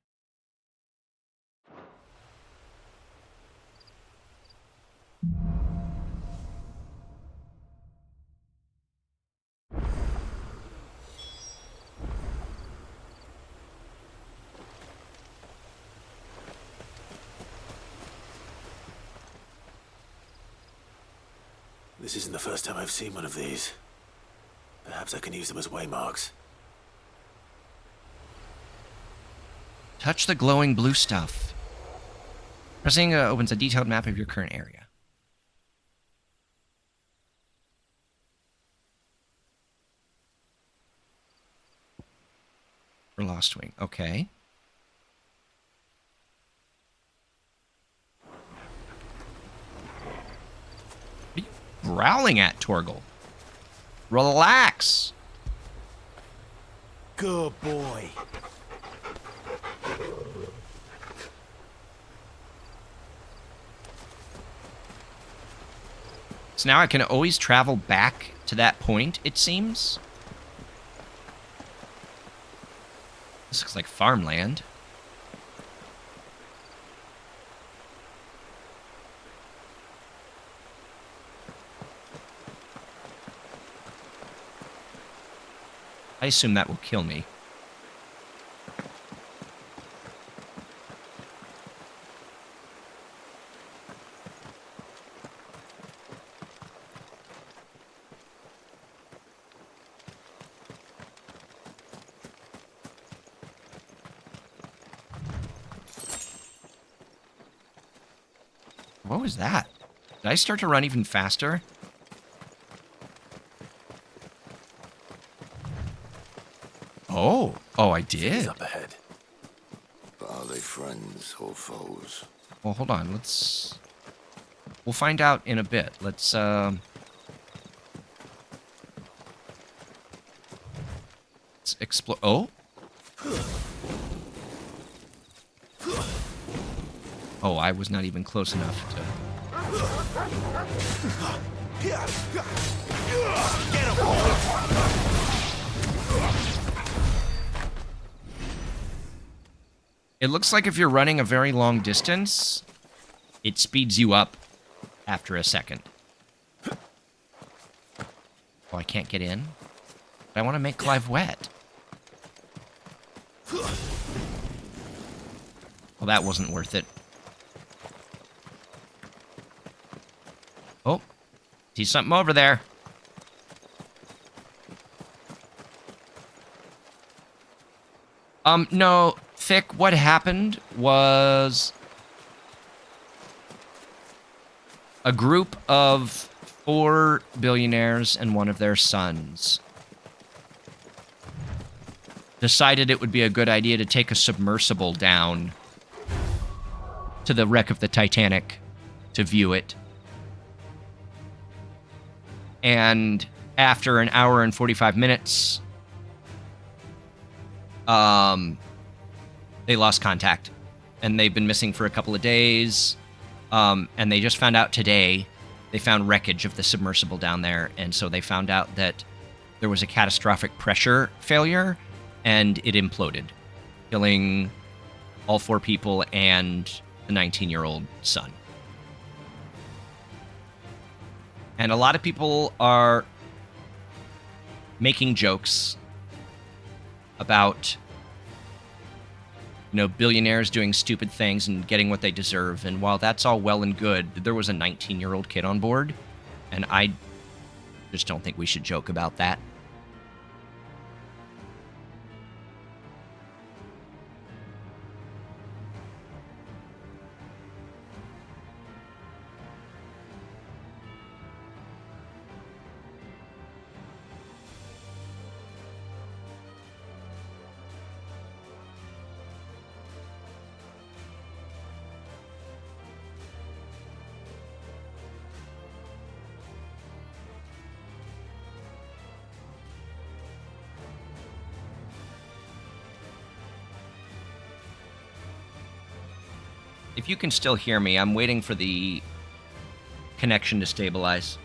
This isn't the first time I've seen one of these. Perhaps I can use them as waymarks. Touch the glowing blue stuff. Pressing opens a detailed map of your current area. For Lost Wing, okay. What are you growling at, Torgal? Relax. Good boy. So now I can always travel back to that point, it seems. This looks like farmland. I assume that will kill me. What was that? Did I start to run even faster? Oh, I did. Up ahead. But are they friends or foes? Well, hold on. We'll find out in a bit. Let's explore. Oh. Oh, I was not even close enough to... It looks like if you're running a very long distance, it speeds you up after a second. Oh, I can't get in? But I want to make Clive wet. Well, that wasn't worth it. Oh, see something over there. No, Thick, what happened was a group of 4 billionaires and one of their sons decided it would be a good idea to take a submersible down to the wreck of the Titanic to view it. And after an hour and 45 minutes, they lost contact. And they've been missing for a couple of days. And they just found out today, they found wreckage of the submersible down there. And so they found out that there was a catastrophic pressure failure, and it imploded, killing all 4 people and the 19-year-old son. And a lot of people are making jokes about, you know, billionaires doing stupid things and getting what they deserve. And while that's all well and good, there was a 19-year-old kid on board, and I just don't think we should joke about that. If you can still hear me, I'm waiting for the connection to stabilize.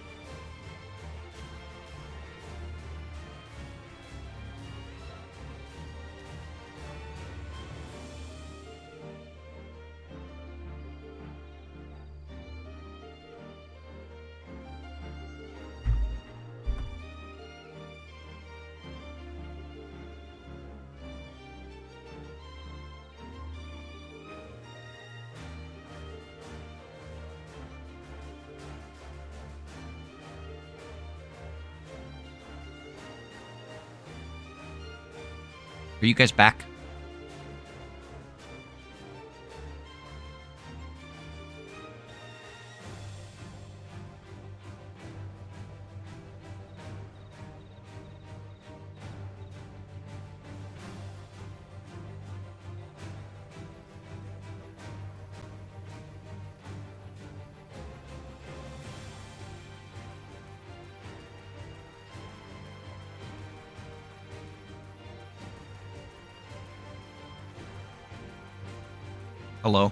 Are you guys back? Hello?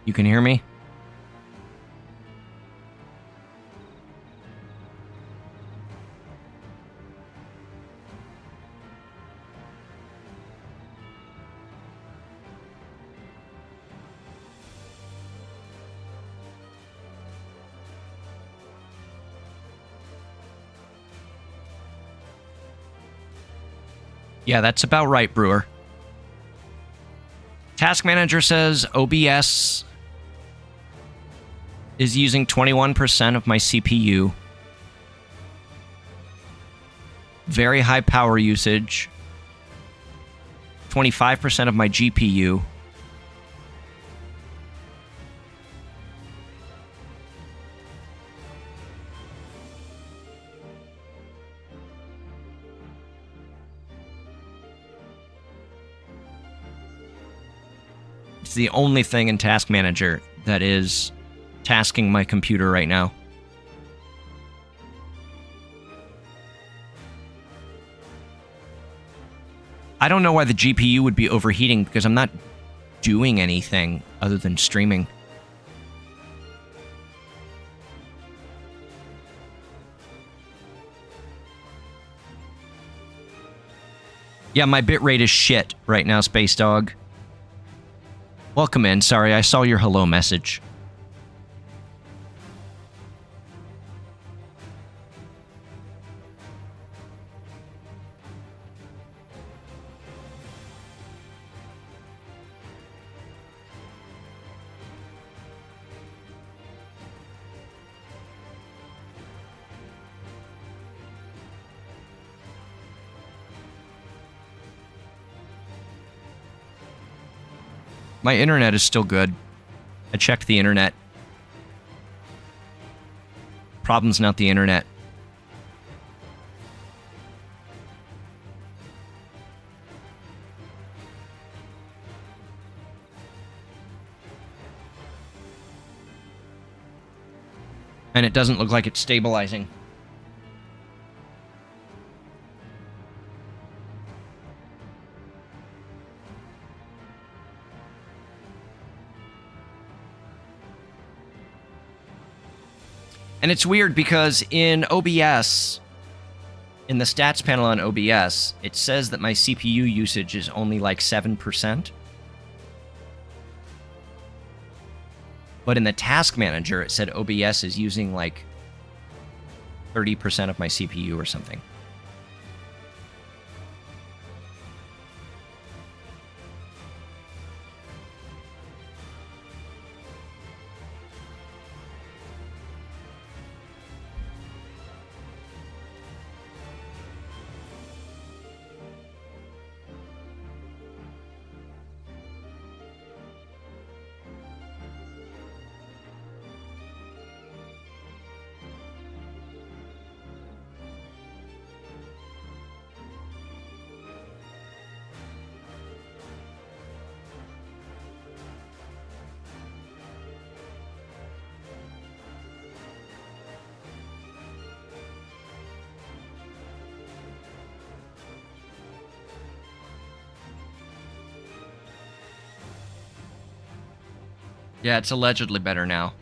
You can hear me? Yeah, that's about right, Brewer. Task Manager says OBS is using 21% of my CPU. Very high power usage. 25% of my GPU. It's the only thing in Task Manager that is tasking my computer right now. I don't know why the GPU would be overheating because I'm not doing anything other than streaming. Yeah, my bitrate is shit right now, Space Dog. Welcome in. Sorry, I saw your hello message. My internet is still good. I checked the internet. Problem's not the internet. And it doesn't look like it's stabilizing. And it's weird because in OBS, in the stats panel on OBS, it says that my CPU usage is only like 7%. But in the task manager, it said OBS is using like 30% of my CPU or something. Yeah, it's allegedly better now.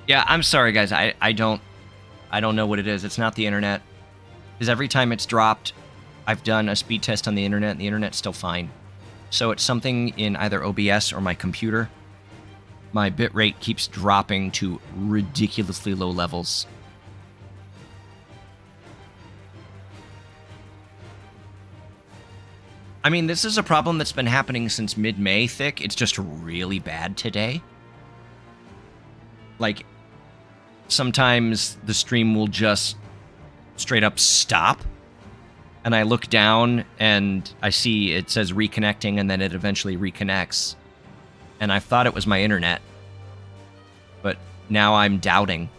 Yeah, I'm sorry, guys. I don't know what it is. It's not the internet. Because every time it's dropped, I've done a speed test on the internet, and the internet's still fine. So it's something in either OBS or my computer. My bitrate keeps dropping to ridiculously low levels. I mean, this is a problem that's been happening since mid-May, Thick. It's just really bad today. Like, sometimes the stream will just straight up stop, and I look down and I see it says reconnecting, and then it eventually reconnects, and I thought it was my internet, but now I'm doubting.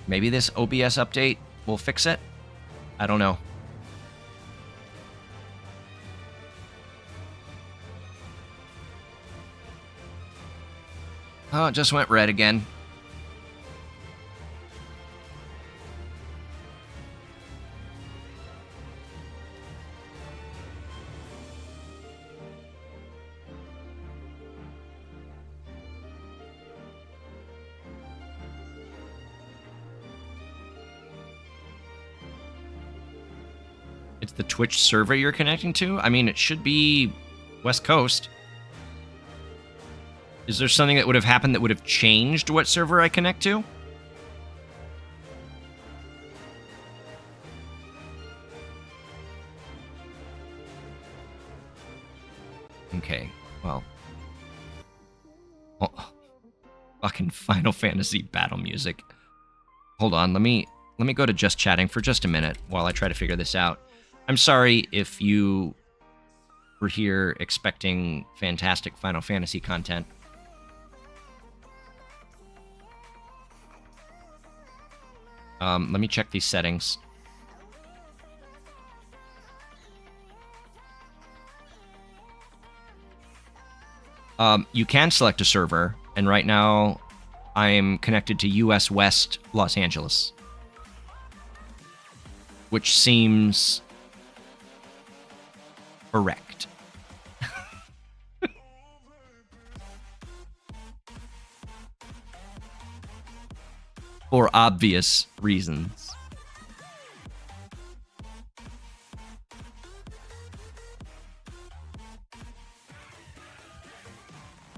Maybe this OBS update will fix it? I don't know. Oh, it just went red again. It's the Twitch server you're connecting to? I mean, it should be West Coast. Is there something that would have happened that would have changed what server I connect to? Okay. Well. Oh, fucking Final Fantasy battle music. Hold on, let me go to just chatting for just a minute while I try to figure this out. I'm sorry if you were here expecting fantastic Final Fantasy content. Let me check these settings. You can select a server, and right now I'm connected to US West Los Angeles, which seems correct. For obvious reasons.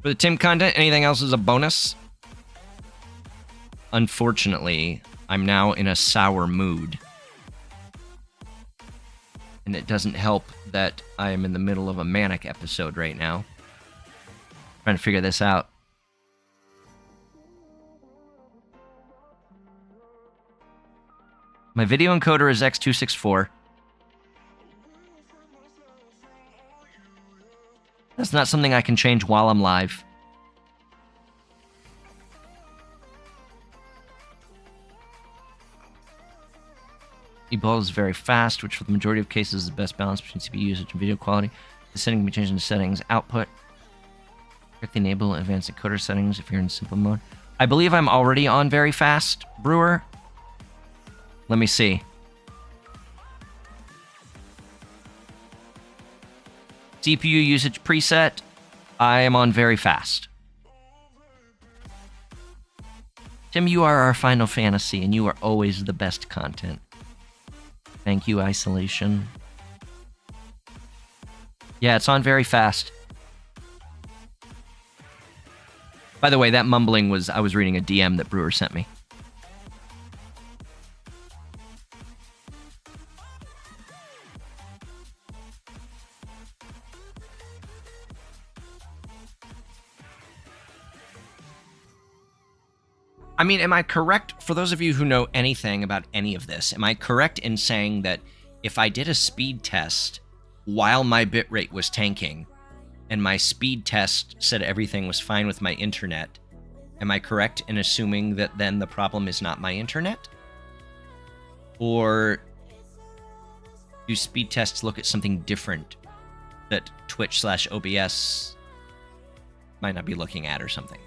For the Tim content, anything else is a bonus? Unfortunately, I'm now in a sour mood. And it doesn't help that I am in the middle of a manic episode right now. Trying to figure this out. My video encoder is X264. That's not something I can change while I'm live. Ebola is very fast, which for the majority of cases is the best balance between CPU usage and video quality. The setting can be changed into settings. Output. Correctly enable advanced encoder settings if you're in simple mode. I believe I'm already on very fast, Brewer. Let me see. CPU usage preset. I am on very fast. Tim, you are our Final Fantasy, and you are always the best content. Thank you, Isolation. Yeah, it's on very fast. By the way, that mumbling was I was reading a DM that Brewer sent me. I mean, am I correct, for those of you who know anything about any of this, am I correct in saying that if I did a speed test while my bitrate was tanking, and my speed test said everything was fine with my internet, am I correct in assuming that then the problem is not my internet? Or do speed tests look at something different that Twitch/OBS might not be looking at or something?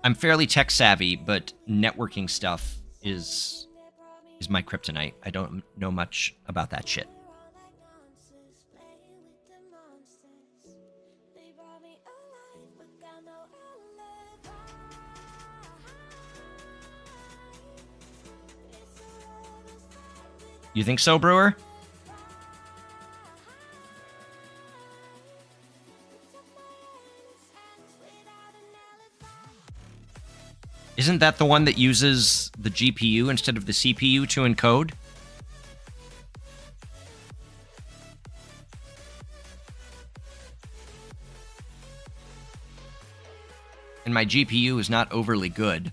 I'm fairly tech savvy, but networking stuff is my kryptonite. I don't know much about that shit. You think so, Brewer? Isn't that the one that uses the GPU instead of the CPU to encode? And my GPU is not overly good.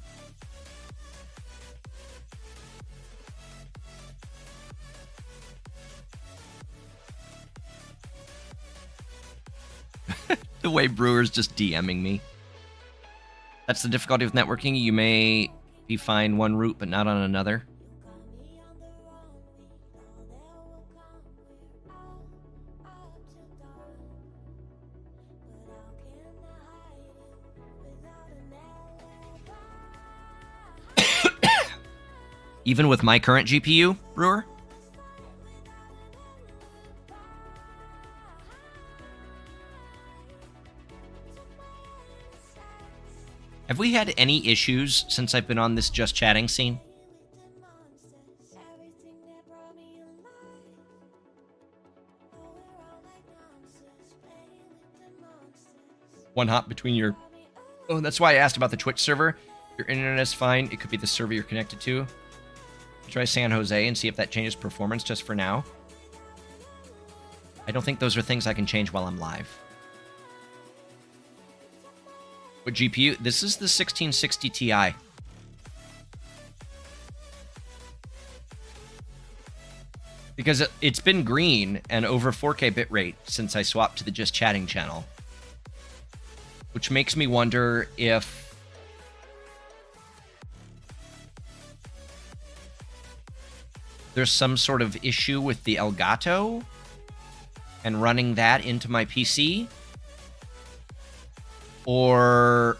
The way Brewer's just DMing me. That's the difficulty with networking. You may be fine one route, but not on another. Even with my current GPU, Brewer? Have we had any issues since I've been on this just chatting scene? One hop between your... Oh, that's why I asked about the Twitch server. Your internet is fine. It could be the server you're connected to. Try San Jose and see if that changes performance just for now. I don't think those are things I can change while I'm live. What GPU? This is the 1660 Ti. Because it's been green and over 4K bitrate since I swapped to the Just Chatting channel. Which makes me wonder if there's some sort of issue with the Elgato and running that into my PC. Or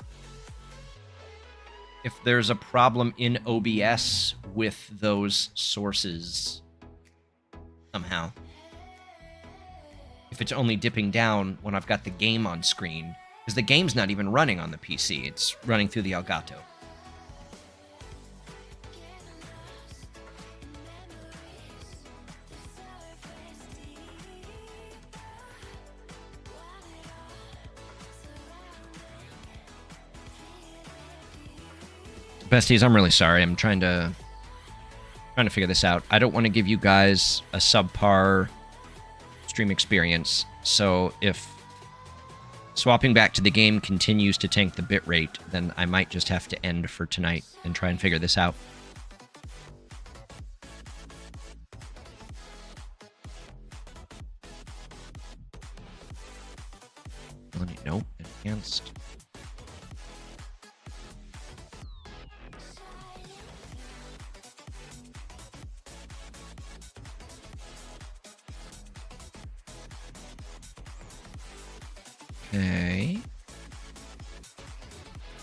if there's a problem in OBS with those sources somehow. If it's only dipping down when I've got the game on screen. Because the game's not even running on the PC. It's running through the Elgato. Besties, I'm really sorry. I'm trying to figure this out. I don't want to give you guys a subpar stream experience. So if swapping back to the game continues to tank the bitrate, then I might just have to end for tonight and try and figure this out. Nope, enhanced. Okay.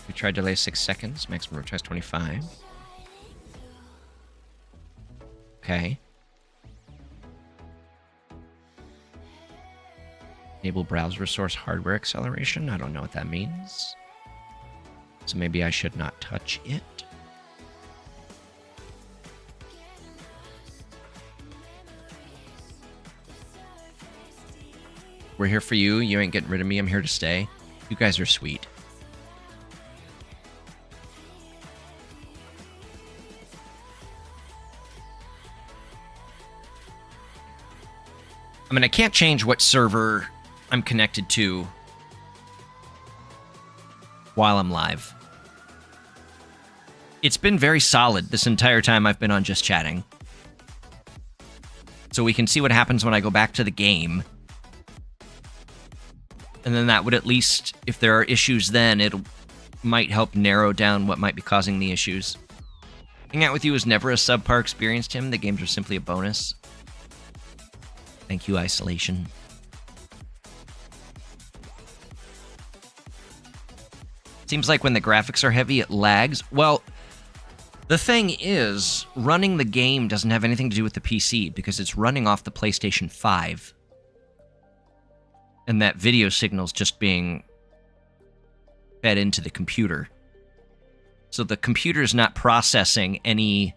We tried delay 6 seconds, maximum retries 25. Okay. Enable browser source hardware acceleration. I don't know what that means. So maybe I should not touch it. We're here for you. You ain't getting rid of me. I'm here to stay. You guys are sweet. I mean, I can't change what server I'm connected to while I'm live. It's been very solid this entire time I've been on Just Chatting. So we can see what happens when I go back to the game. And then that would at least, if there are issues then, it might help narrow down what might be causing the issues. Hanging out with you is never a subpar experience, Tim. The games are simply a bonus. Thank you, Isolation. Seems like when the graphics are heavy, it lags. Well, the thing is, running the game doesn't have anything to do with the PC because it's running off the PlayStation 5. And that video signal's just being fed into the computer. So the computer's not processing any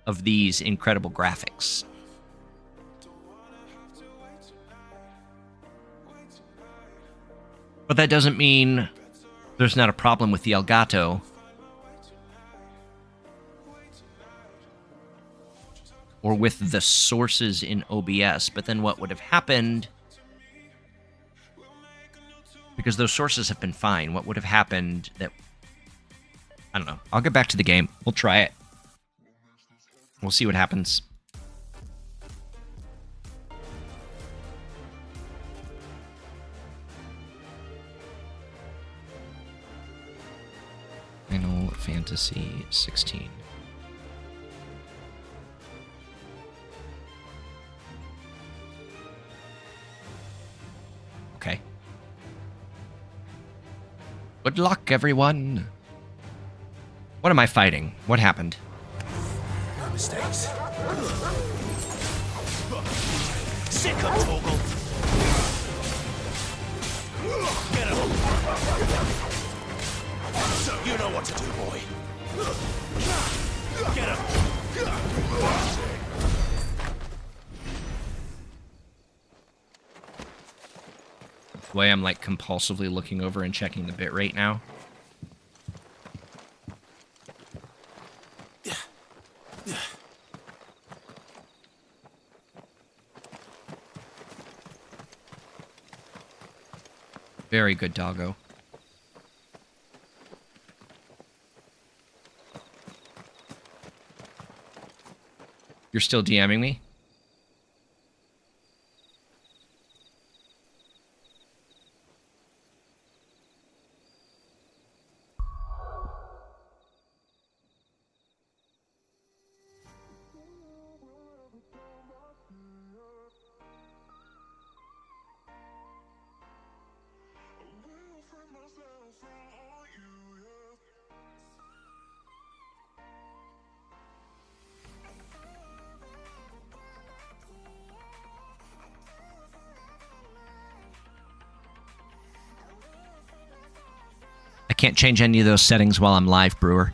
of these incredible graphics. But that doesn't mean there's not a problem with the Elgato. Or with the sources in OBS. But then what would have happened... Because those sources have been fine. What would have happened that... I don't know. I'll get back to the game. We'll try it. We'll see what happens. Final Fantasy 16. Okay. Good luck, everyone. What am I fighting? What happened? No mistakes. Sick of Toggle. Get him. So you know what to do, boy. Get him. The way I'm like compulsively looking over and checking the bitrate now. Very good, doggo. You're still DMing me? I can't change any of those settings while I'm live, Brewer.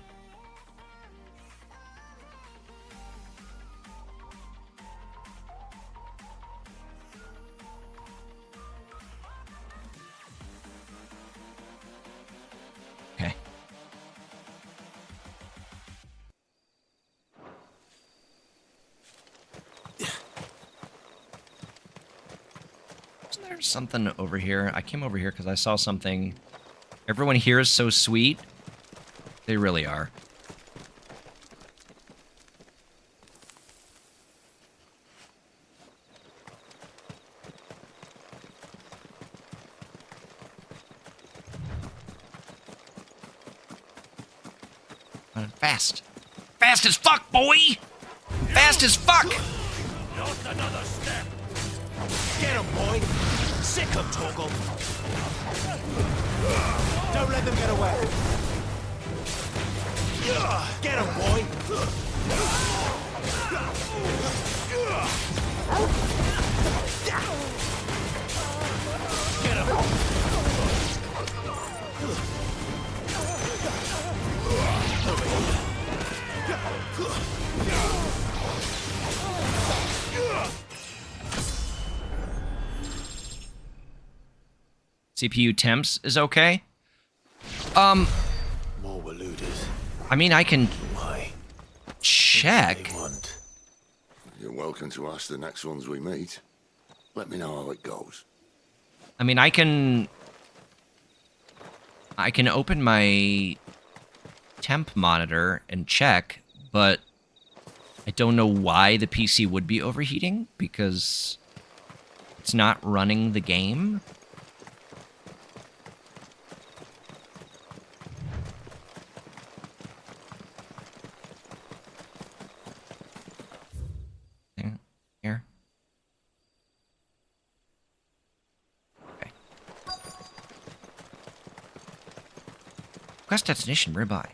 Okay. Isn't there something over here? I came over here because I saw something. Everyone here is so sweet. They really are. Fast. Fast as fuck, boy! Fast as fuck! Not another step. Get him, boy! Sick him, Torgal! Don't let them get away! Get him, boy! Get him! CPU temps is okay. More Waluders. I mean, I can Why? check. You're welcome to ask the next ones we meet. Let me know how it goes. I mean, I can open my temp monitor and check, but I don't know why the PC would be overheating because it's not running the game. Here. Okay. Quest destination nearby.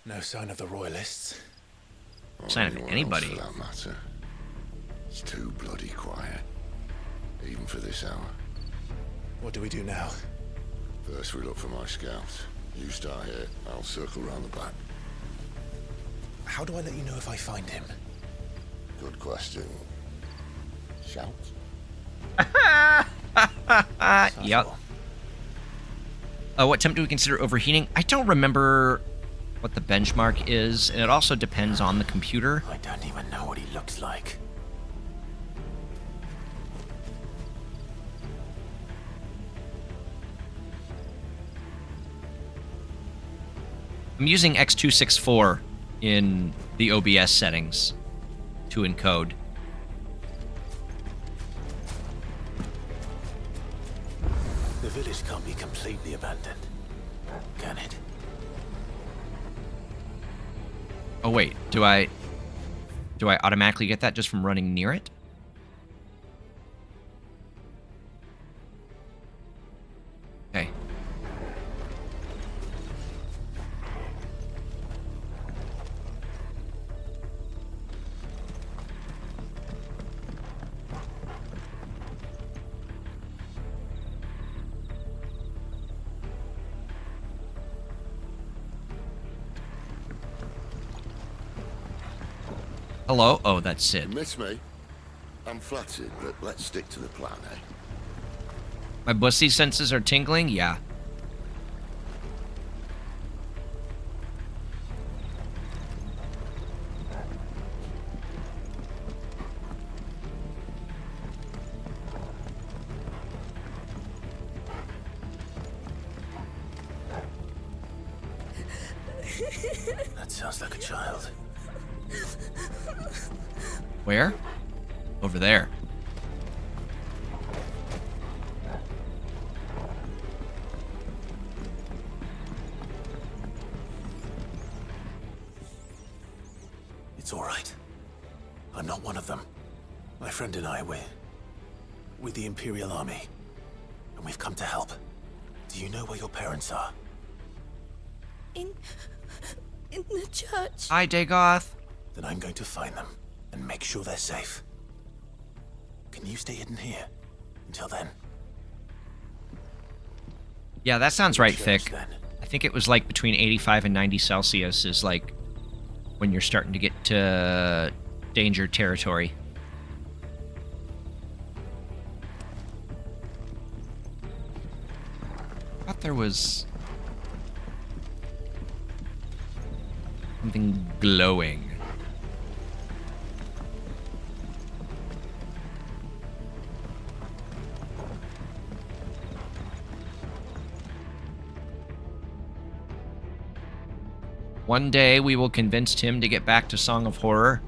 No sign of the Royalists. Sign of anybody. For that matter. It's too bloody quiet. Even for this hour. What do we do now? First we look for my scouts. You start here, I'll circle round the back. How do I let you know if I find him? Good question. Shout? Yep. What temp do we consider overheating? I don't remember what the benchmark is, and it also depends on the computer. I don't even know what he looks like. I'm using X264 in the OBS settings to encode. The village can't be completely abandoned, can it? Oh wait, do I automatically get that just from running near it? Okay. Hello? Oh, that's Sid. You miss me? I'm flattered, but let's stick to the plan, eh? My bussy senses are tingling? Yeah. That sounds like a child. Where? Over there. It's all right. I'm not one of them. My friend and I, we're with the Imperial Army, and we've come to help. Do you know where your parents are? In the church. Hi, Dagoth. Then I'm going to find them and make sure they're safe. Can you stay hidden here until then? Yeah, that sounds right, Church, Thick. then. I think it was like between 85 and 90 Celsius is like when you're starting to get to danger territory. I thought there was something glowing. One day we will convince Tim to get back to Song of Horror.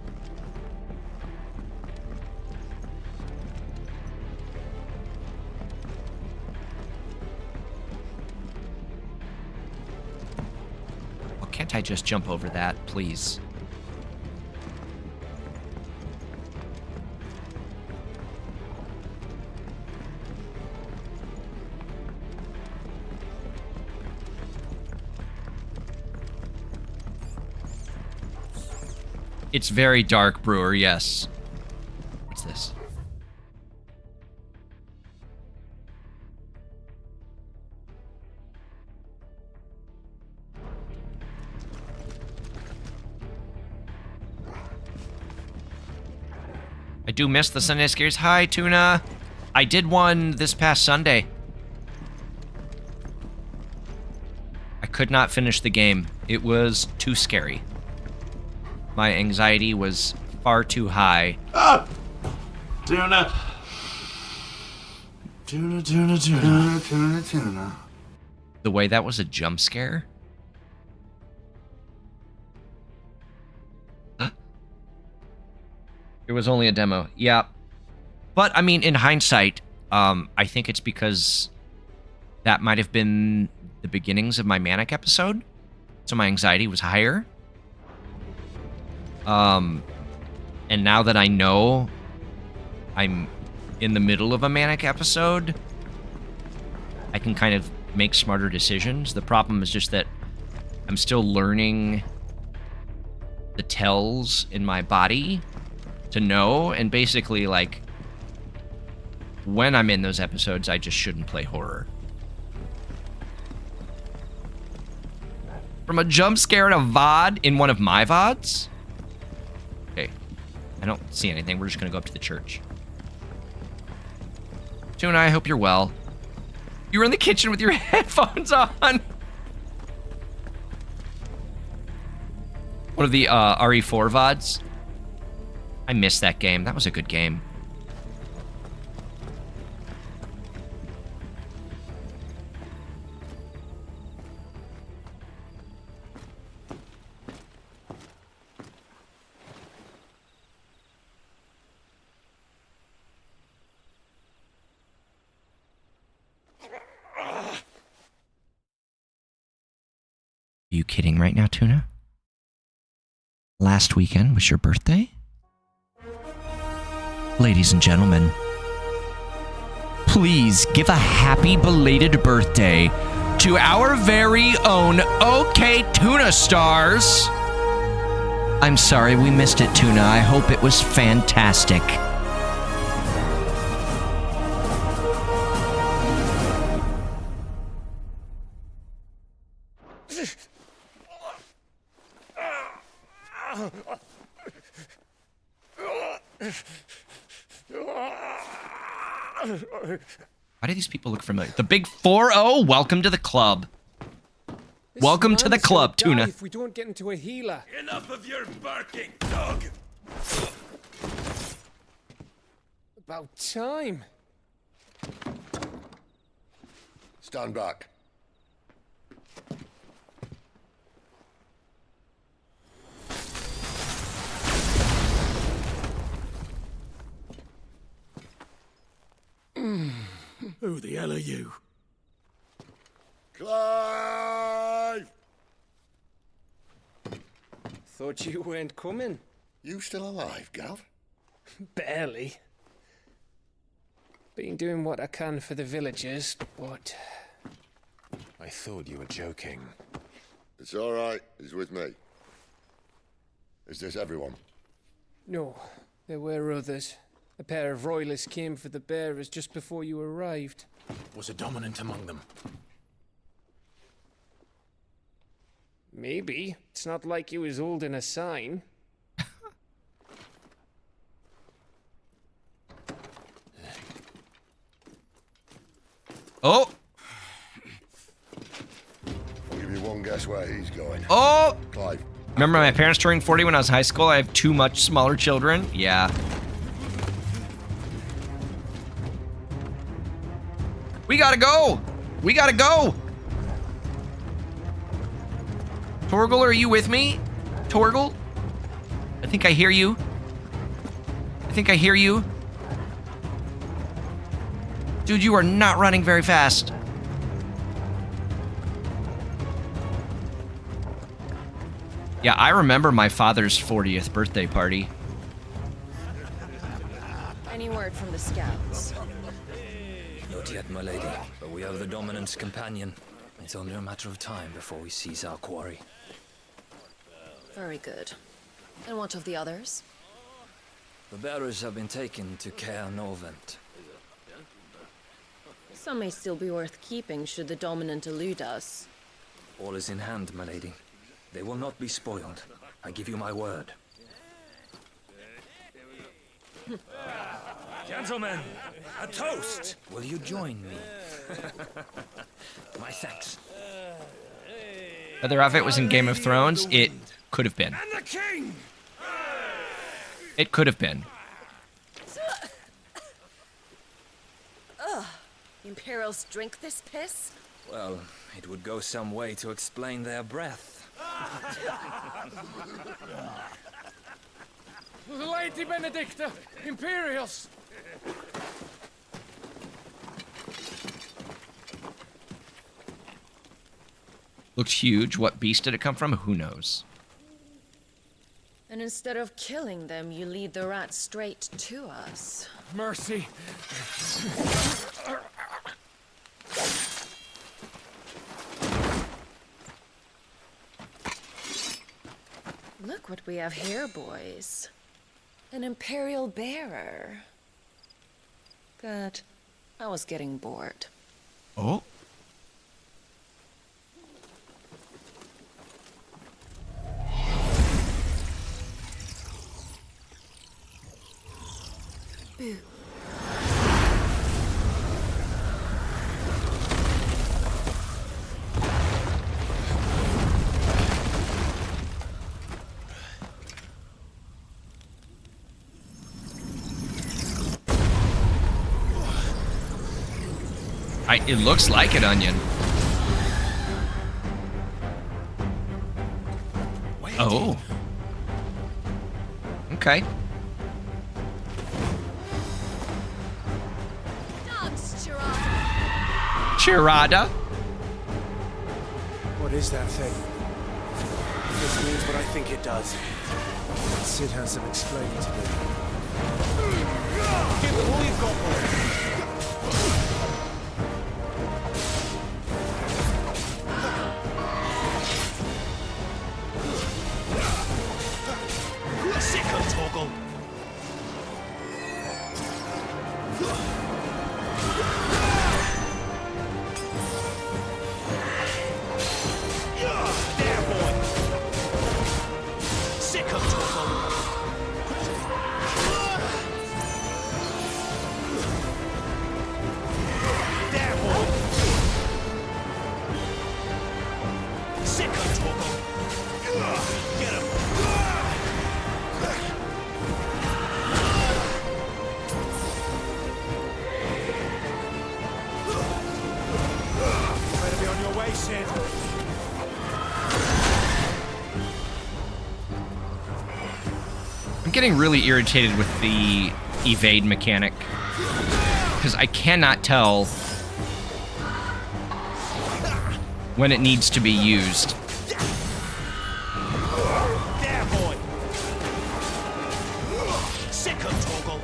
Well, can't I just jump over that, please? It's very dark, Brewer, yes. What's this? I do miss the Sunday Scares. Hi, Tuna. I did one this past Sunday. I could not finish the game. It was too scary. My anxiety was far too high. Ah! Tuna. Tuna, tuna, tuna. Tuna, tuna, tuna. The way that was a jump scare? It was only a demo. Yeah. But, I mean, in hindsight, I think it's because that might have been the beginnings of my manic episode. So my anxiety was higher. And now that I know I'm in the middle of a manic episode, I can kind of make smarter decisions. The problem is just that I'm still learning the tells in my body to know, and basically, like, when I'm in those episodes, I just shouldn't play horror. From a jump scare in a VOD in one of my VODs? Okay. I don't see anything. We're just going to go up to the church. Tuna, I hope you're well. You were in the kitchen with your headphones on. One of the RE4 VODs. I missed that game. That was a good game. Are you kidding right now, Tuna? Last weekend was your birthday? Ladies and gentlemen, please give a happy belated birthday to our very own OK Tuna Stars. I'm sorry we missed it, Tuna. I hope it was fantastic. Why do these people look familiar? The big 4-0. Welcome to the club. Welcome to the club, Tuna. If we don't get into a healer. Enough of your barking, dog! About time. Stand back. Who the hell are you? Clive! Thought you weren't coming. You still alive, Gav? Barely. Been doing what I can for the villagers, but... I thought you were joking. It's all right. He's with me. Is this everyone? No, there were others. A pair of royalists came for the bearers just before you arrived. Was a dominant among them? Maybe. It's not like he was holding a sign. Oh! I'll give you one guess where he's going. Oh! Clive. Remember my parents turning 40 when I was in high school? I have 2 much smaller children. Yeah. We gotta go! We gotta go! Torgal, are you with me? Torgal? I think I hear you. I think I hear you. Dude, you are not running very fast. Yeah, I remember my father's 40th birthday party. Any word from the scouts? Not yet, my lady, but we have the Dominant's companion. It's only a matter of time before we seize our quarry. Very good. And what of the others? The bearers have been taken to Caer Novent. Some may still be worth keeping should the Dominant elude us. All is in hand, my lady. They will not be spoiled. I give you my word. Gentlemen, a toast! Will you join me? My thanks. Whether of it was in Game of Thrones, it could have been. And the king! It could have been. Ugh. Imperials drink this piss? Well, it would go some way to explain their breath. Lady Benedicta! Imperials! Looks huge. What beast did it come from? Who knows? And instead of killing them, you lead the rats straight to us. Mercy! Look what we have here, boys. An Imperial bearer. Good. I was getting bored. Oh? Boo. It looks like an onion. Oh. Okay. Dogs, Chirada. What is that thing? This means what I think it does. Sid has some explaining to do. Give it all you've got, boy. Torgal. There, boy. Sick of Torgal. on your way, Sid. I'm getting really irritated with the evade mechanic because I cannot tell when it needs to be used. There, boy. Sick of Torgal.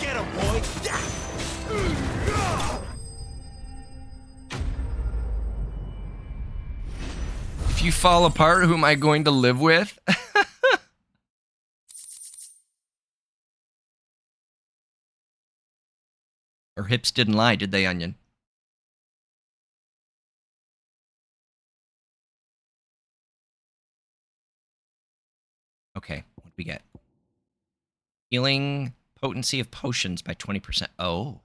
Get him, boy. If you fall apart, who am I going to live with? Or hips didn't lie, did they, Onion? Okay, what do we get? Healing potency of potions by 20%. Oh.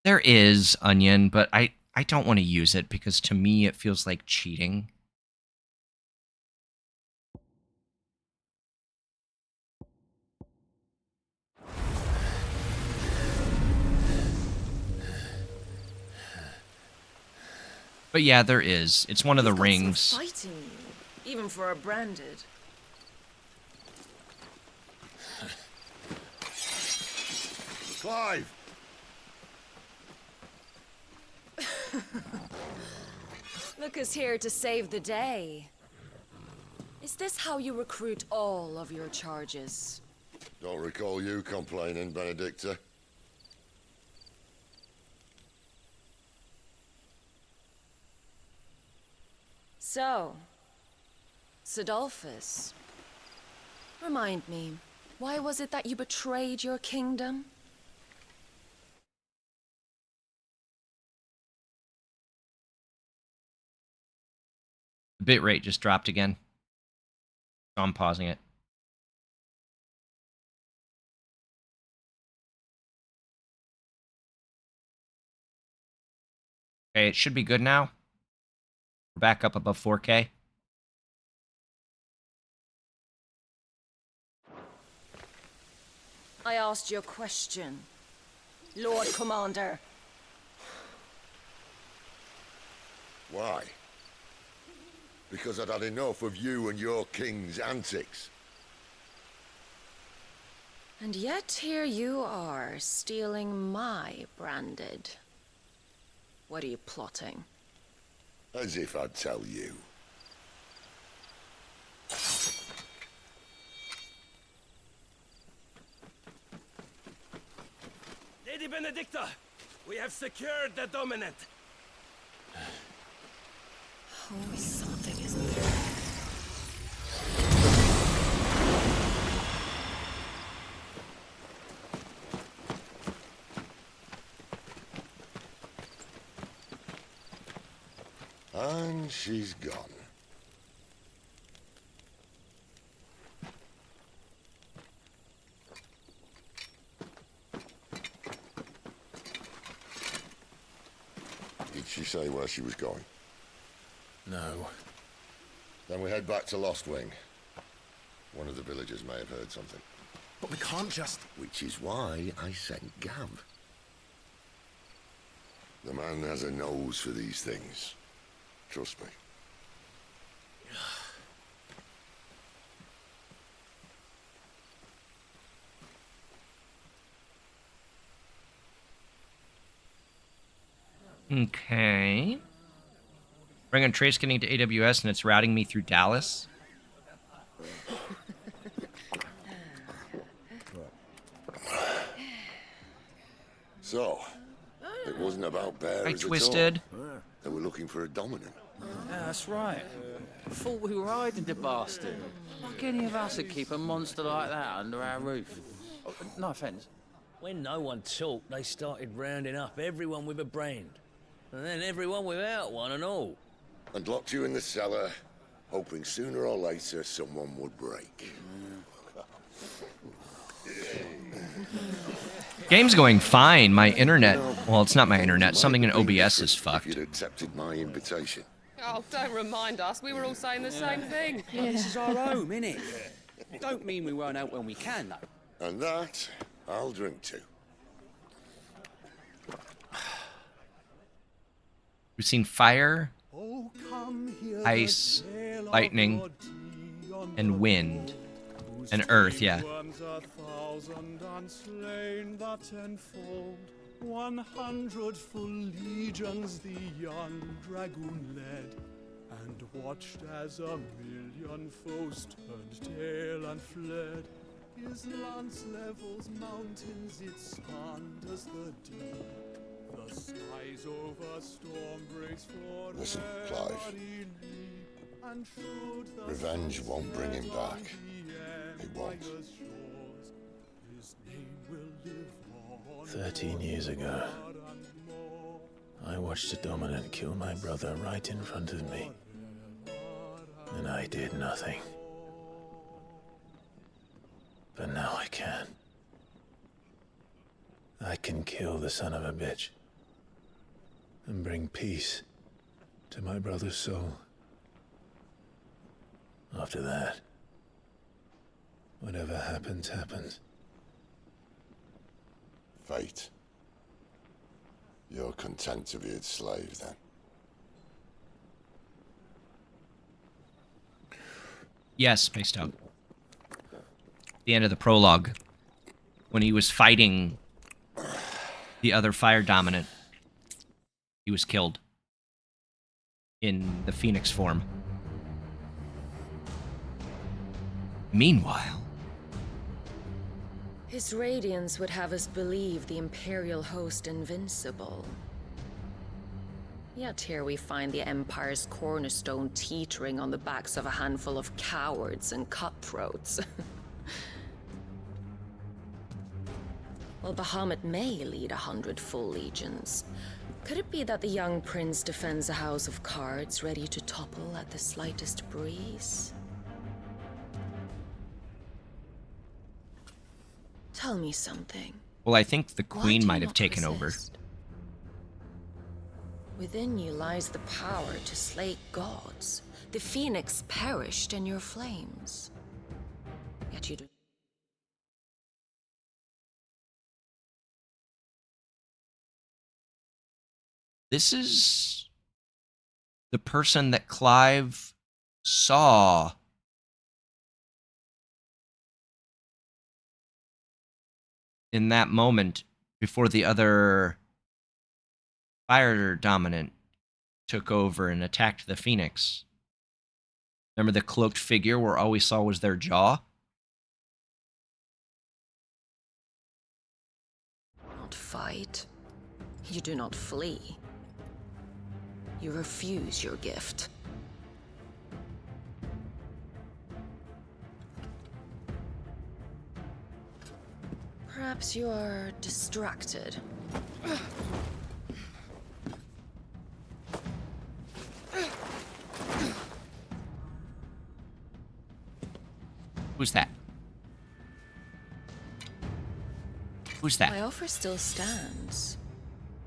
There is, Onion, but I don't want to use it because to me it feels like cheating. But yeah, there is. It's one of the rings. Fighting you, even for a branded. Clive! Look who's here to save the day. Is this how you recruit all of your charges? Don't recall you complaining, Benedicta. So, Sidolphus, remind me, why was it that you betrayed your kingdom? The bitrate just dropped again. So I'm pausing it. Okay, it should be good now. We're back up above 4K. I asked you a question, Lord Commander. Why? Because I'd had enough of you and your king's antics. And yet here you are, stealing my branded. What are you plotting? As if I'd tell you. Lady Benedicta, we have secured the dominant. Oh, something isn't there. And she's gone. Did she say where she was going? No. Then we head back to Lost Wing. One of the villagers may have heard something. But we can't just... Which is why I sent Gav. The man has a nose for these things. Trust me. Okay. Bring on trace getting to AWS and it's routing me through Dallas. So, it wasn't about bears I at twisted. all. They were looking for a dominant. Yeah, that's right. I thought we were hiding the bastard. Like any of us would keep a monster like that under our roof. Oh, no offence. When no one talked, they started rounding up everyone with a brand. And then everyone without one and all. And locked you in the cellar, hoping sooner or later someone would break. Game's going fine. My internet, well, it's not my internet. Something in OBS is fucked. If you'd accepted my invitation. Oh, don't remind us. We were all saying the same thing. Yeah, this is our home, innit? Don't mean we won't out when we can, though. And that, I'll drink to. We've seen fire, ice, lightning, and wind, and earth, yeah. 100 full legions the young dragoon led, and watched as 1,000,000 foes turned tail and fled. His lance levels mountains, it spanned as the deep. The skies over storm breaks for Listen, Clive. Revenge won't bring him back. It won't. 13 years ago, I watched a dominant kill my brother right in front of me, and I did nothing. But now I can. I can kill the son of a bitch and bring peace to my brother's soul. After that, whatever happens, happens. Fate. You're content to be its slave, then? Yes, spaced out. The end of the prologue, when he was fighting the other fire dominant, he was killed in the Phoenix form. Meanwhile, His radiance would have us believe the Imperial host invincible. Yet here we find the Empire's cornerstone teetering on the backs of a handful of cowards and cutthroats. Well, Bahamut may lead 100 full legions. Could it be that the young prince defends a house of cards ready to topple at the slightest breeze? Tell me something. well, I think the Why queen do you might have not taken resist? Within you lies the power to slay gods. The phoenix perished in your flames. Yet you do. This is the person that Clive saw in that moment before the other fire dominant took over and attacked the Phoenix. Remember the cloaked figure where all we saw was their jaw? Not fight. You do not flee. You refuse your gift. Perhaps you are distracted. Who's that? Who's that? My offer still stands.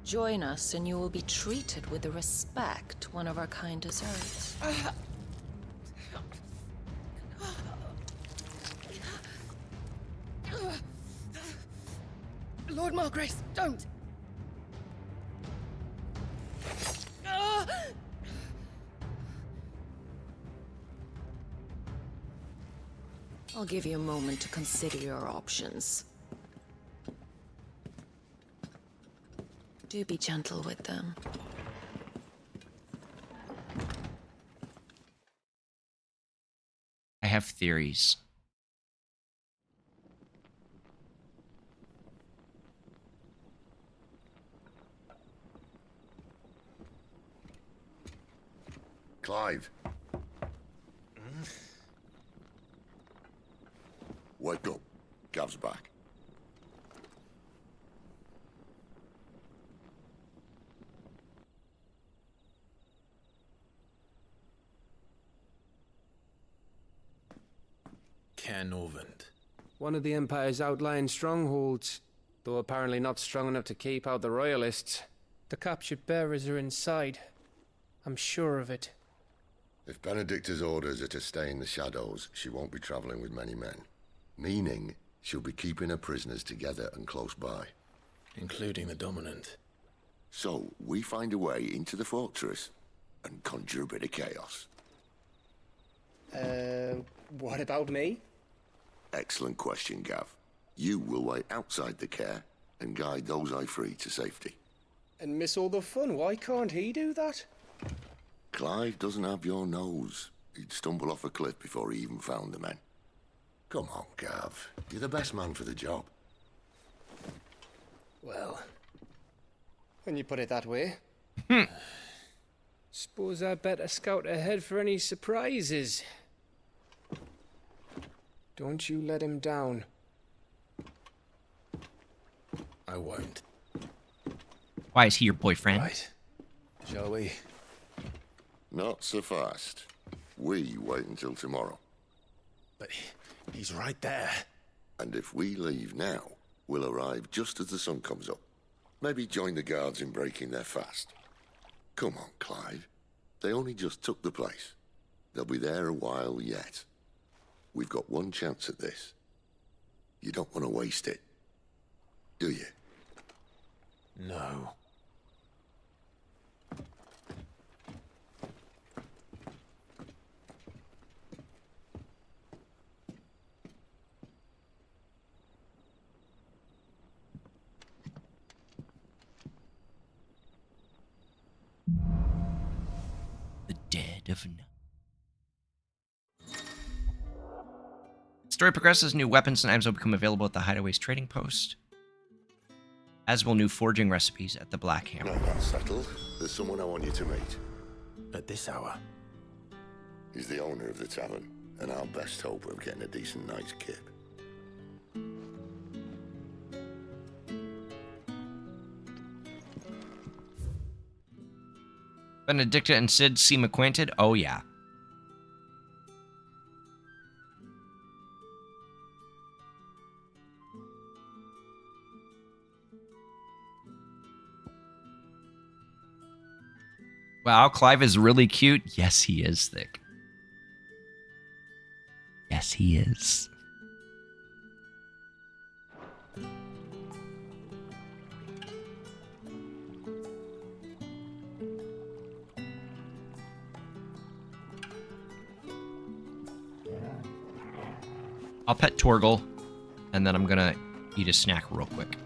Join us and you will be treated with the respect one of our kind deserves. Lord Margrace, don't! I'll give you a moment to consider your options. Do be gentle with them. I have theories. Clive. Wake up. Gav's back. Canovant. One of the Empire's outlying strongholds, though apparently not strong enough to keep out the Royalists. The captured bearers are inside. I'm sure of it. If Benedicta's orders are to stay in the shadows, she won't be traveling with many men. Meaning, she'll be keeping her prisoners together and close by. Including the dominant. So, we find a way into the fortress and conjure a bit of chaos. What about me? Excellent question, Gav. You will wait outside the care and guide those I free to safety. And miss all the fun. Why can't he do that? Clive doesn't have your nose. He'd stumble off a cliff before he even found the men. Come on, Gav. You're the best man for the job. Well, when you put it that way. Suppose I better scout ahead for any surprises. Don't you let him down. I won't. Why is he your boyfriend? Right. Shall we? Not so fast. We wait until tomorrow. But he's right there. And if we leave now, we'll arrive just as the sun comes up. Maybe join the guards in breaking their fast. Come on, Clive. They only just took the place. They'll be there a while yet. We've got one chance at this. You don't want to waste it, do you? No. The dead of night. Story progresses, new weapons and items will become available at the Hideaway's trading post, as will new forging recipes at the Black Hammer. Now that's settled. There's someone I want you to meet. At this hour? He's the owner of the tavern, and our best hope of getting a decent night's kip. Benedicta and Sid seem acquainted? Oh, yeah. Wow, Clive is really cute. Yes, he is, Thick. Yes, he is. I'll pet Torgal, and then I'm gonna eat a snack real quick.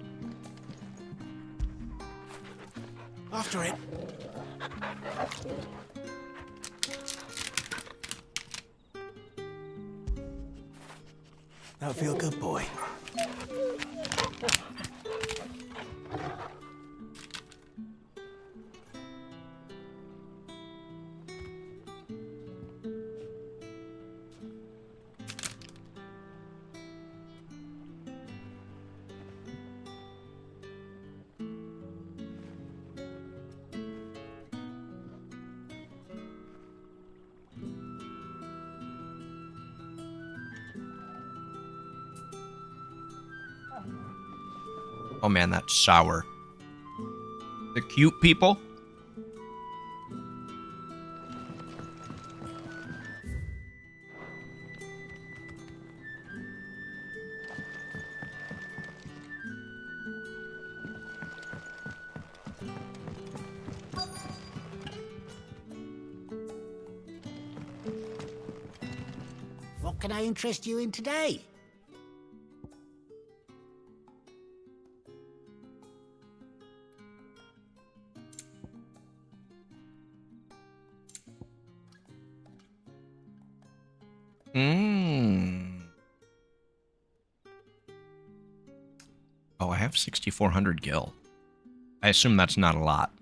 After it. That'll feel good, boy. Oh man, that's sour. The cute people? What can I interest you in today? Oh, I have 6,400 gil. I assume that's not a lot.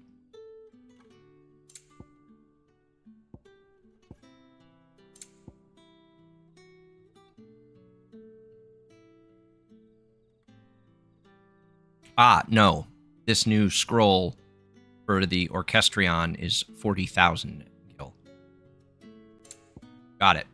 Ah, no. This new scroll for the Orchestrion is 40,000 gil. Got it.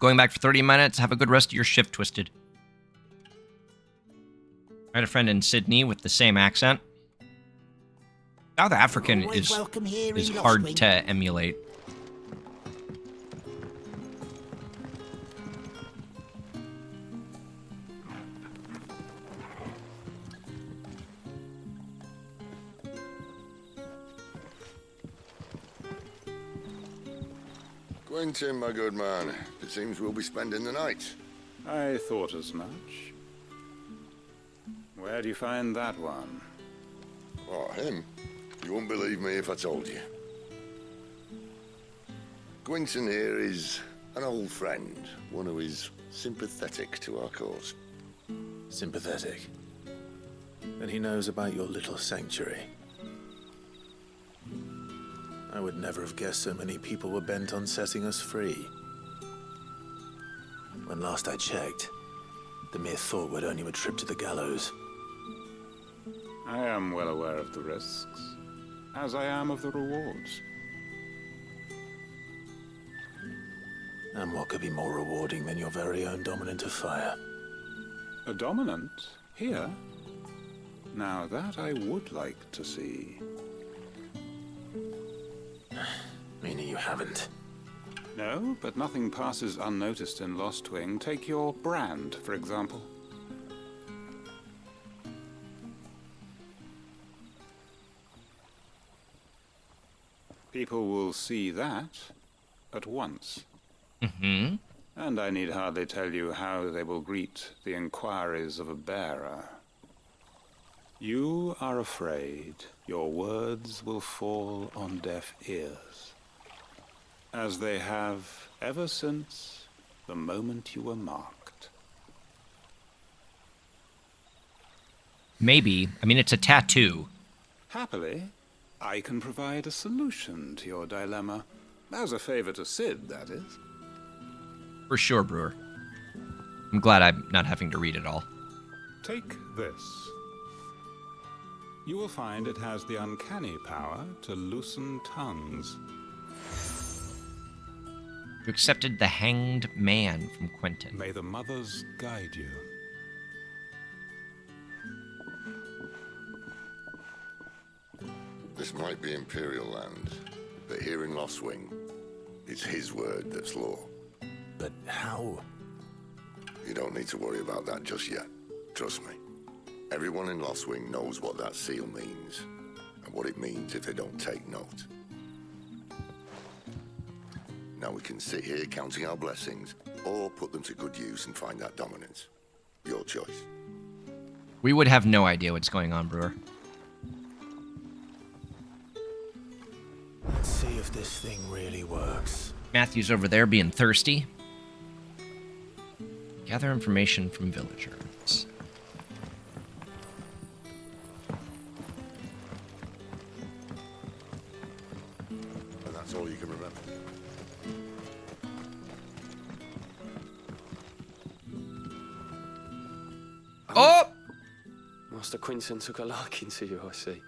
Going back for 30 minutes. Have a good rest of your shift, Twisted. I had a friend in Sydney with the same accent. South African Always is welcome here in hard Lost Wing. to emulate. Quentin, my good man. It seems we'll be spending the night. I thought as much. Where do you find that one? Oh, him? You wouldn't believe me if I told you. Quentin here is an old friend, one who is sympathetic to our cause. Sympathetic? Then he knows about your little sanctuary. I would never have guessed so many people were bent on setting us free. When last I checked, the mere thought would earn you a trip to the gallows. I am well aware of the risks, as I am of the rewards. And what could be more rewarding than your very own dominant of fire? A dominant? Here? Now that I would like to see. Meaning you haven't? No, but nothing passes unnoticed in Lost Wing. Take your brand, for example. People will see that at once. Mm-hmm. And I need hardly tell you how they will greet the inquiries of a bearer. You are afraid your words will fall on deaf ears, as they have ever since the moment you were marked. Maybe. I mean, it's a tattoo. Happily, I can provide a solution to your dilemma. As a favor to Sid, that is. For sure, Brewer. I'm glad I'm not having to read it all. Take this. You will find it has the uncanny power to loosen tongues. You accepted the hanged man from Quentin. May the mothers guide you. This might be Imperial land, but here in Lost Wing, it's his word that's law. But how? You don't need to worry about that just yet. Trust me. Everyone in Lost Wing knows what that seal means, and what it means if they don't take note. Now we can sit here counting our blessings, or put them to good use and find that dominance. Your choice. We would have no idea what's going on, Brewer. Let's see if this thing really works. Matthew's over there being thirsty. Gather information from villagers. And that's all you can remember. Oh! Master Quinton took a liking to you, I see.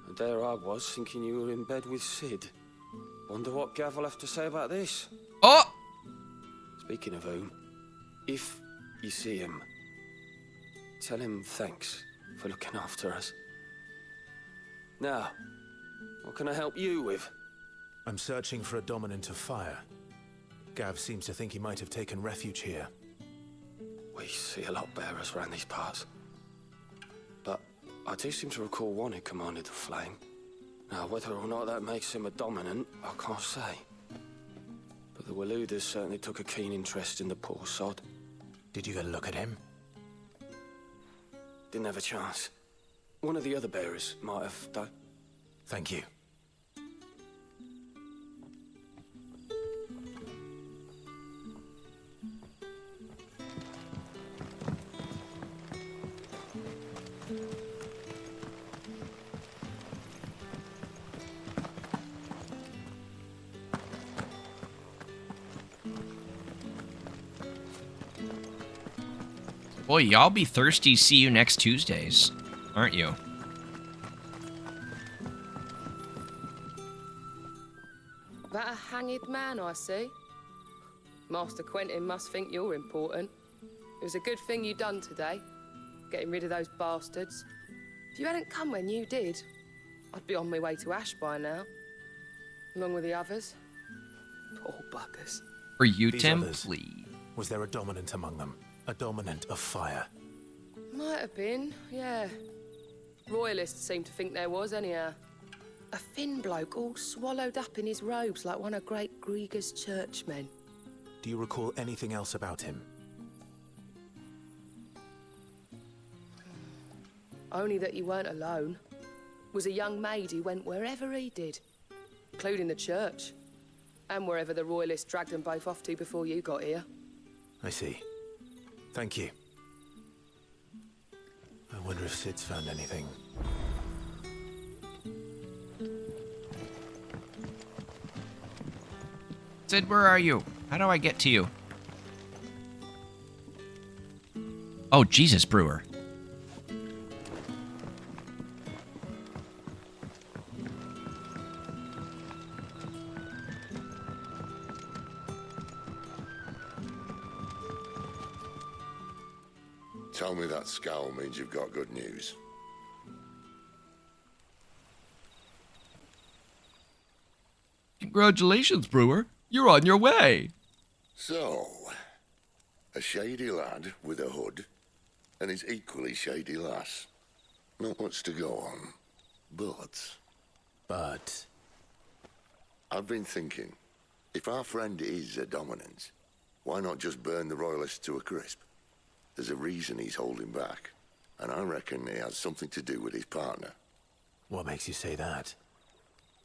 And there I was, thinking you were in bed with Sid. Wonder what Gav will have to say about this. Oh! Speaking of whom, if you see him, tell him thanks for looking after us. Now, what can I help you with? I'm searching for a dominant of fire. Gav seems to think he might have taken refuge here. We see a lot bearers around these parts. But I do seem to recall one who commanded the flame. Now, whether or not that makes him a dominant, I can't say. But the Waluders certainly took a keen interest in the poor sod. Did you get a look at him? Didn't have a chance. One of the other bearers might have, though. Thank you. Boy, y'all be thirsty. See you next Tuesdays, aren't you? That a hanged man, I see. Master Quentin must think you're important. It was a good thing you done today, getting rid of those bastards. If you hadn't come when you did, I'd be on my way to Ash by now, along with the others. Poor buggers. For you, These Tim, others, please. Was there a dominant among them? A dominant of fire? Might have been, yeah. Royalists seem to think there was, anyhow. A thin bloke all swallowed up in his robes like one of Great Grieger's churchmen. Do you recall anything else about him? Only that he weren't alone. Was a young maid who went wherever he did, including the church, and wherever the Royalists dragged them both off to before you got here. I see. Thank you. I wonder if Sid's found anything. Sid, where are you? How do I get to you? Oh, Jesus, Brewer. Tell me that scowl means you've got good news. Congratulations, Brewer. You're on your way. So, a shady lad with a hood, and his equally shady lass. Not much to go on, but... I've been thinking, if our friend is a dominant, why not just burn the Royalists to a crisp? There's a reason he's holding back, and I reckon he has something to do with his partner. What makes you say that?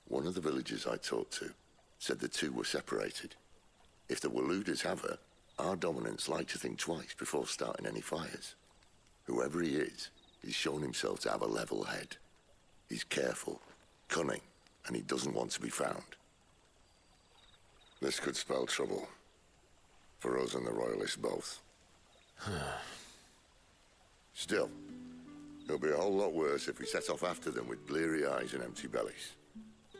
One of the villagers I talked to said the two were separated. If the Waluders have her, our dominants like to think twice before starting any fires. Whoever he is, he's shown himself to have a level head. He's careful, cunning, and he doesn't want to be found. This could spell trouble. For us and the Royalists both. Still, it'll be a whole lot worse if we set off after them with bleary eyes and empty bellies.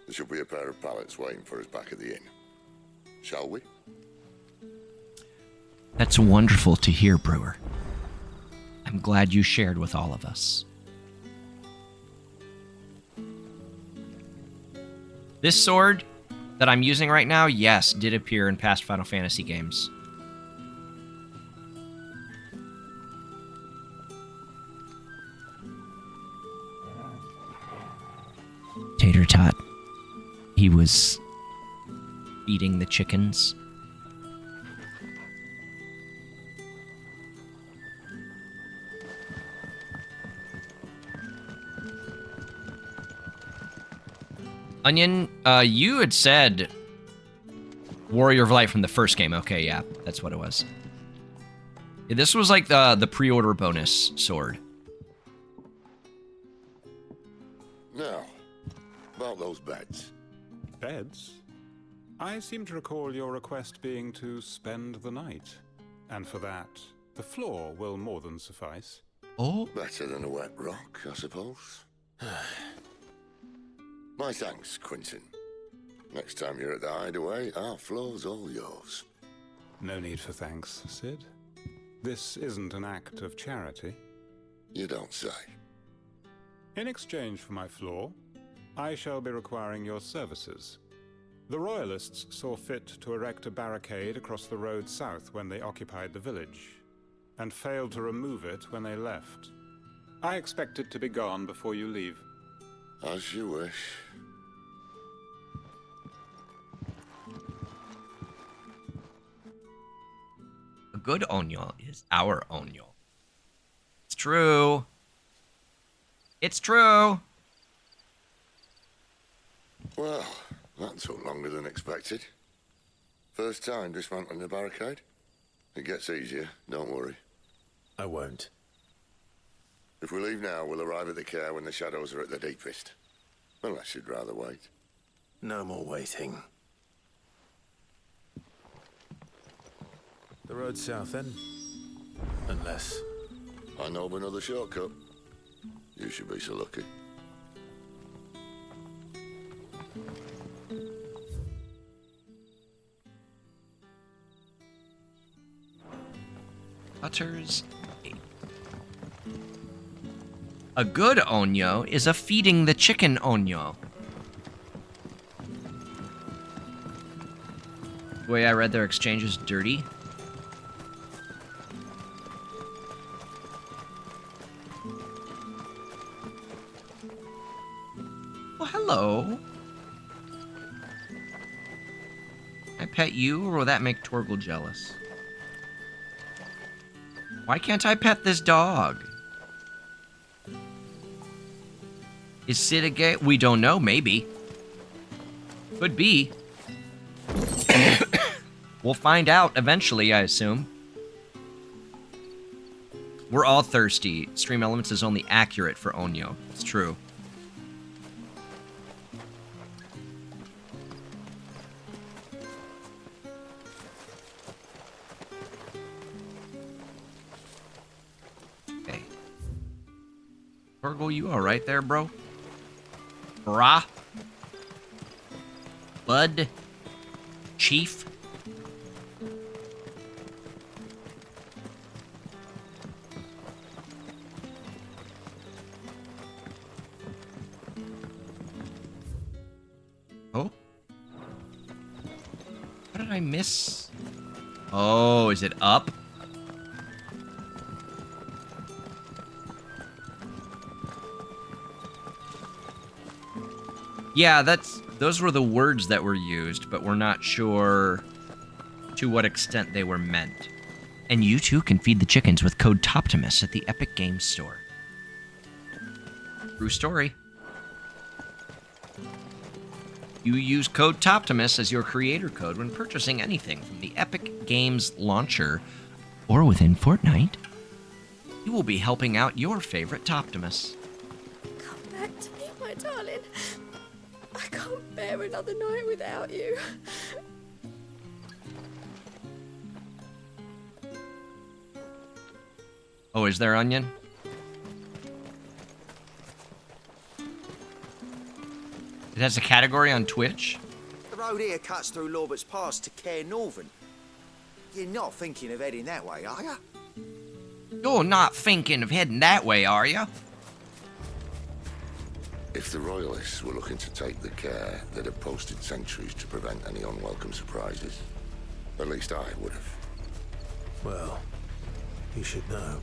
There should be a pair of pallets waiting for us back at the inn. Shall we? That's wonderful to hear, Brewer. I'm glad you shared with all of us. This sword that I'm using right now, yes, did appear in past Final Fantasy games. Tater Tot. He was feeding the chickens. Onion, you had said Warrior of Light from the first game. Okay, yeah, that's what it was. Yeah, this was like the pre-order bonus sword. Now, about those beds. Beds? I seem to recall your request being to spend the night. And for that, the floor will more than suffice. Oh? Better than a wet rock, I suppose. My thanks, Quentin. Next time you're at the hideaway, our floor's all yours. No need for thanks, Sid. This isn't an act of charity. You don't say. In exchange for my floor, I shall be requiring your services. The Royalists saw fit to erect a barricade across the road south when they occupied the village, and failed to remove it when they left. I expect it to be gone before you leave. As you wish. A good Onyo is our Onyo. It's true. It's true. Well, that took longer than expected. First time dismantling the barricade? It gets easier, don't worry. I won't. If we leave now, we'll arrive at the care when the shadows are at their deepest. Unless you'd rather wait. No more waiting. The road south, then? Unless... I know of another shortcut. You should be so lucky. kilometers. A good onyo is a feeding the chicken onyo. The way I read their exchange is dirty. Well, hello. I pet you, or will that make Torgal jealous? Why can't I pet this dog? Is Sid a gay? We don't know, maybe. Could be. We'll find out eventually, I assume. We're all thirsty. Stream Elements is only accurate for Onyo. It's true. Okay. Torgal, you alright there, bro? Brah? Bud? Chief? Oh? What did I miss? Oh, is it up? Yeah, those were the words that were used, but we're not sure to what extent they were meant. And you too can feed the chickens with code Toptimus at the Epic Games Store. True story. You use code Toptimus as your creator code when purchasing anything from the Epic Games launcher or within Fortnite. You will be helping out your favorite Toptimus. Come back to me, my darling. I can't bear another night without you. Oh, is there Onion? It has a category on Twitch? The road here cuts through Lorbert's Pass to Care Northern. You're not thinking of heading that way, are you? You're not thinking of heading that way, are you? If the Royalists were looking to take the care, they'd have posted sentries to prevent any unwelcome surprises. At least I would have. Well, you should know.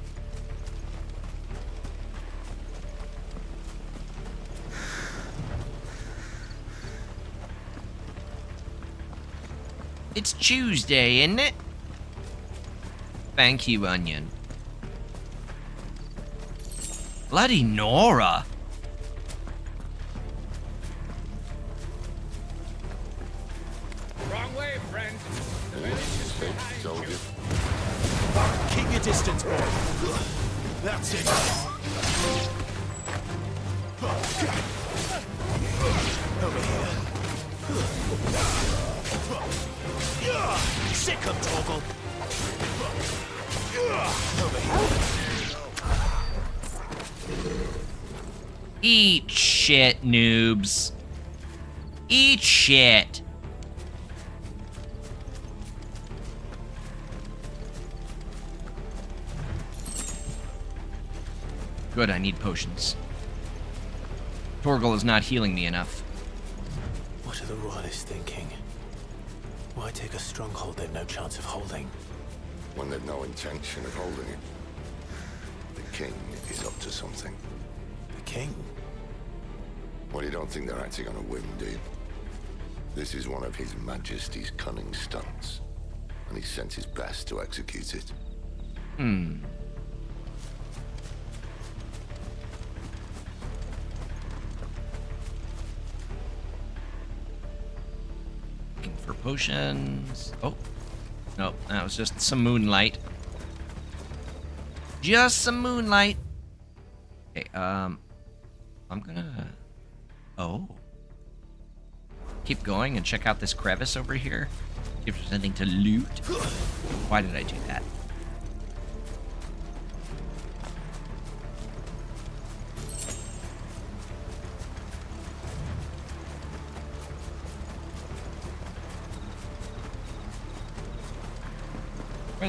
It's Tuesday, isn't it? Thank you, Onion. Bloody Nora! Wrong way, friend. The village is behind you. Keep your distance, boy. That's it. Over here. Sick of Torgal. Over here. Eat shit, noobs. Eat shit. Good, I need potions. Torgal is not healing me enough. What are the Royalists thinking? Why take a stronghold they've no chance of holding? When they've no intention of holding it. The king is up to something. The king? Well, you don't think they're acting on a whim, do you? This is one of His Majesty's cunning stunts, and he sent his best to execute it. Looking for potions. Oh. Nope, that was just some moonlight. Just some moonlight. Okay, I'm gonna... Oh. Keep going and check out this crevice over here. See if there's anything to loot. Why did I do that?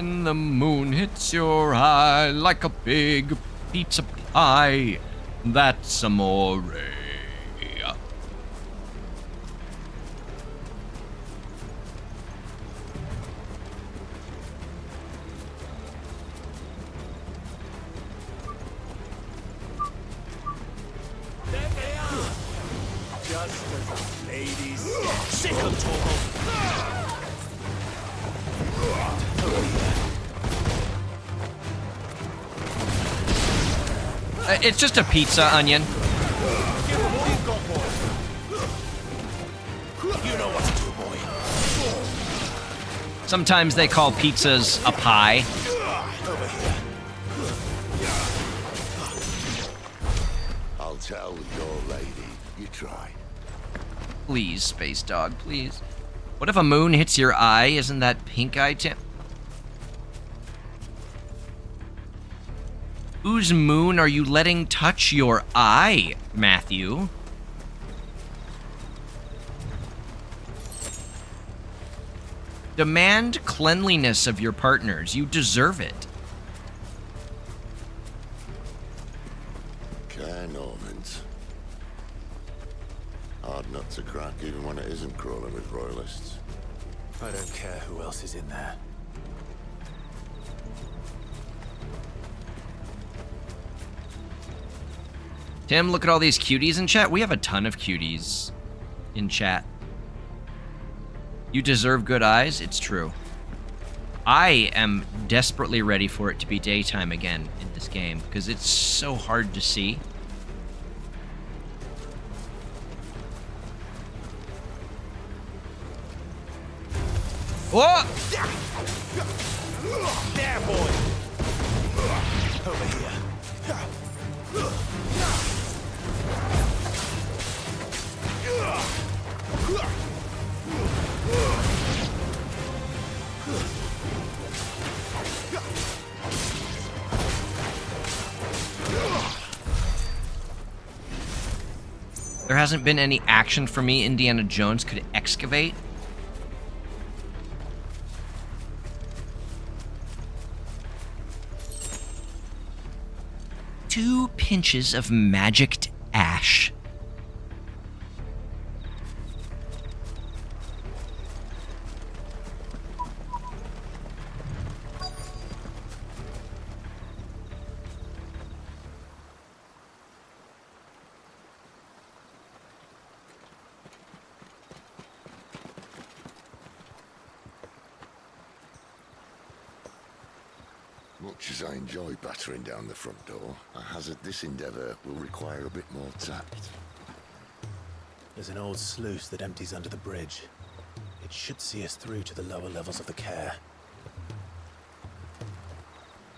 When the moon hits your eye like a big pizza pie, that's amore. Just as a lady's sick of trouble. It's just a pizza, Onion. You know what to do, boy. Sometimes they call pizzas a pie. Over here. I'll tell your lady. You try. Please, Space Dog, please. What if a moon hits your eye? Isn't that pink eye tip? Whose moon are you letting touch your eye, Matthew? Demand cleanliness of your partners. You deserve it. Care Normans. Hard nut to crack even when it isn't crawling with royalists. I don't care who else is in there. Tim, look at all these cuties in chat. We have a ton of cuties in chat. You deserve good eyes. It's true. I am desperately ready for it to be daytime again in this game because it's so hard to see. Whoa! There, boy. Over here. There hasn't been any action for me. Indiana Jones could excavate. Two pinches of magicked ash. Much as I enjoy battering down the front door, I hazard this endeavour will require a bit more tact. There's an old sluice that empties under the bridge. It should see us through to the lower levels of the care.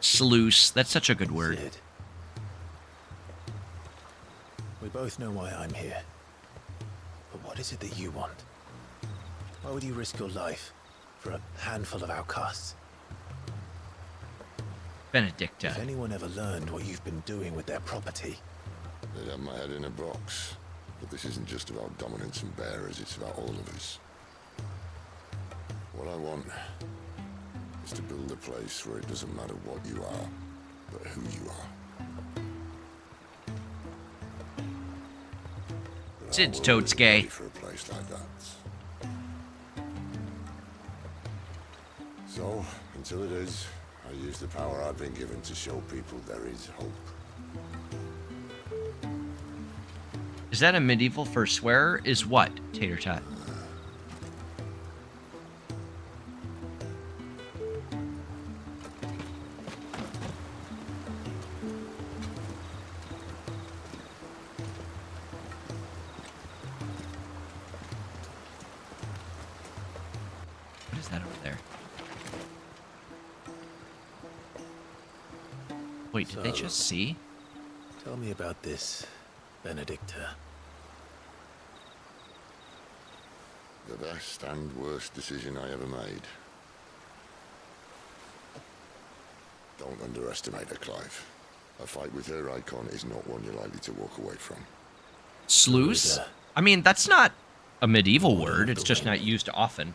Sluice. That's such a good word. Sid. We both know why I'm here. But what is it that you want? Why would you risk your life for a handful of outcasts? Benedicta. If anyone ever learned what you've been doing with their property... They'd have my head in a box. But this isn't just about dominance and bearers, it's about all of us. What I want is to build a place where it doesn't matter what you are, but who you are. But Sid's I totes wasn't gay. ready for a place like that. So, until it is, I use the power I've been given to show people there is hope. Is that a medieval for swear? Is what, Tater Tot? What is that over there? Wait, did they So, just see? Tell me about this, Benedicta. The best and worst decision I ever made. Don't underestimate her, Clive. A fight with her icon is not one you're likely to walk away from. Sluice? I mean, that's not a medieval word. It's just not used often.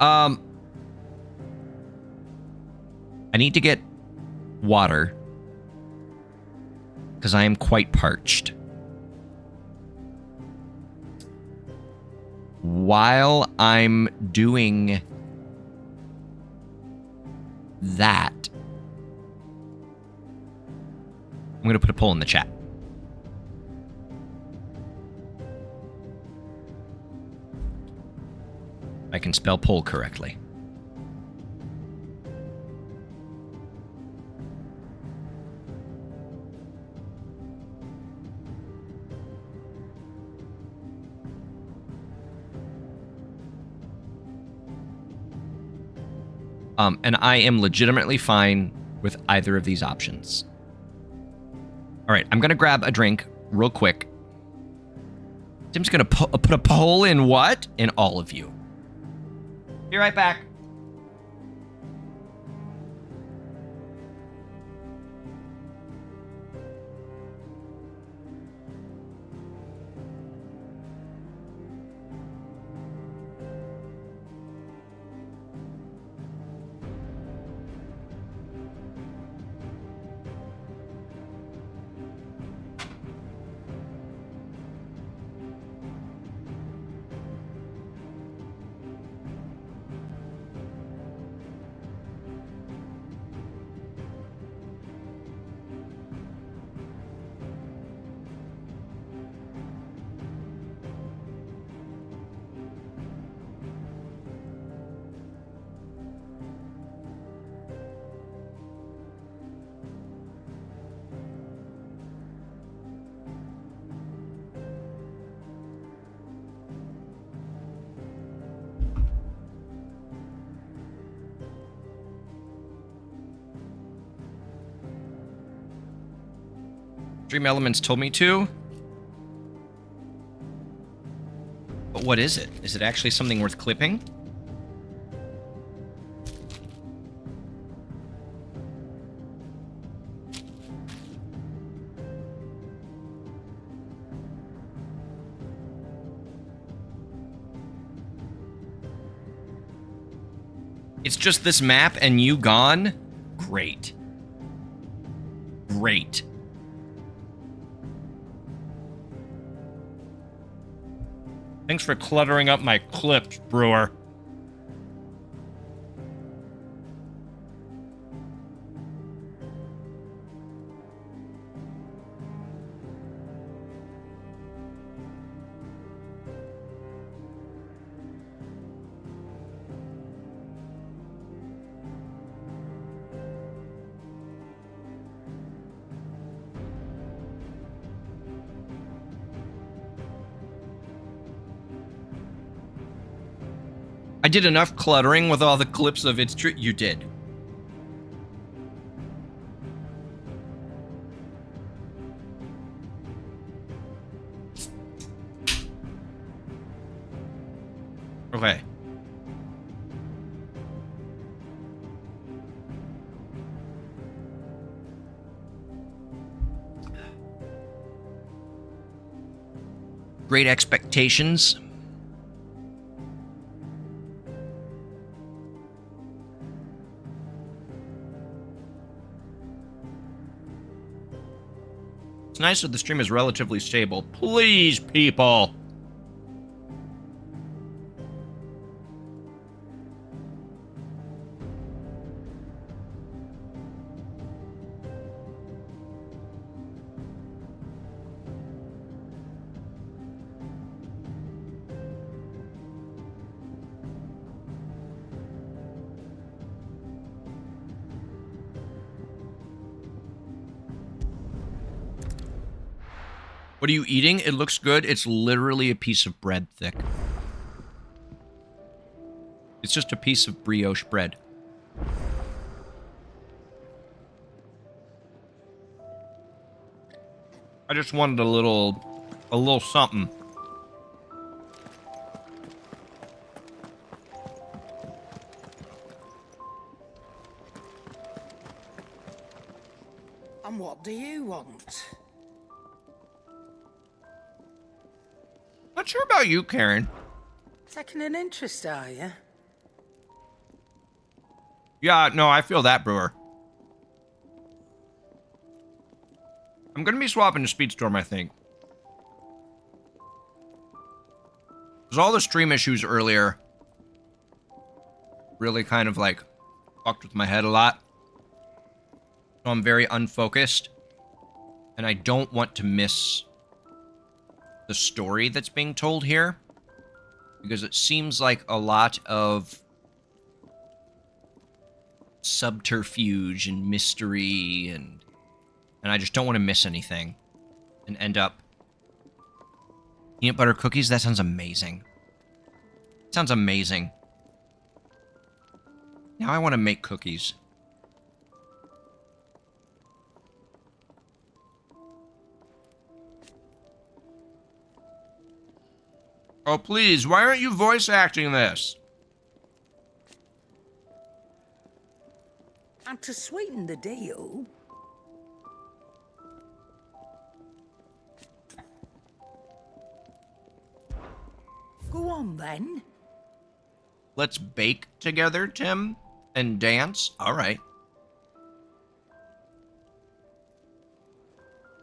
I need to get water because I am quite parched. While I'm doing that, I'm going to put a poll in the chat. I can spell poll correctly. And I am legitimately fine with either of these options. All right, I'm going to grab a drink real quick. Tim's going to put a poll in what? In all of you. Be right back. Dream Elements told me to. But what is it? Is it actually something worth clipping? It's just this map and you gone? Great. Great. Thanks for cluttering up my clips, Brewer. I did enough cluttering with all the clips of It's True. You did. Okay. Great Expectations. It's nice that the stream is relatively stable. Please, people. What are you eating? It looks good. It's literally a piece of bread thick. It's just a piece of brioche bread. I just wanted a little something. And what do you want? Not sure about you, Karen. Taking an interest, are you? Yeah, no, I feel that, Brewer. I'm going to be swapping to Speedstorm, I think. Because all the stream issues earlier really kind of, like, fucked with my head a lot. So I'm very unfocused. And I don't want to miss the story that's being told here. Because it seems like a lot of subterfuge and mystery, and I just don't want to miss anything and end up peanut butter cookies. That sounds amazing. Sounds amazing. Now I want to make cookies. Oh, please, why aren't you voice acting this? And to sweeten the deal, go on then. Let's bake together, Tim, and dance. All right.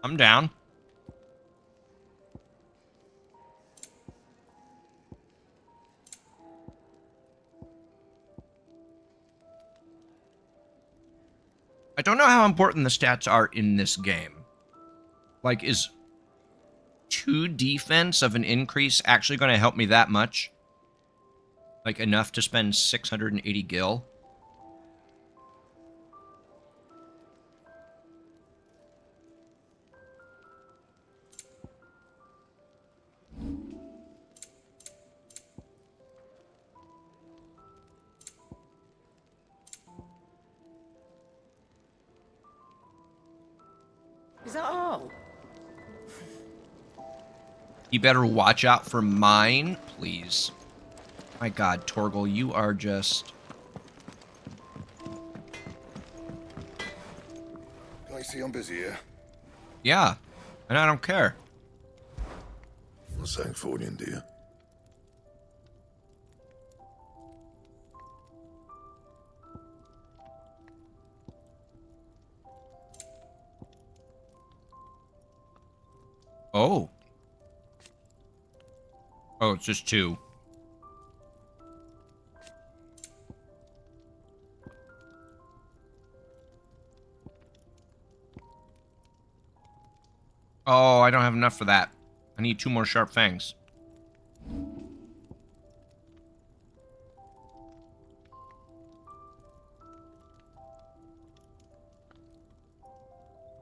I'm down. I don't know how important the stats are in this game. Like, is 2 defense of an increase actually going to help me that much? Like, enough to spend 680 gil? Is that all? You better watch out for mine, please. My god, Torgal, you are just... I see I'm busy here. Yeah, and I don't care. I'm saying Fordian, do you? Oh. Oh, it's just 2. Oh, I don't have enough for that. I need 2 more sharp fangs.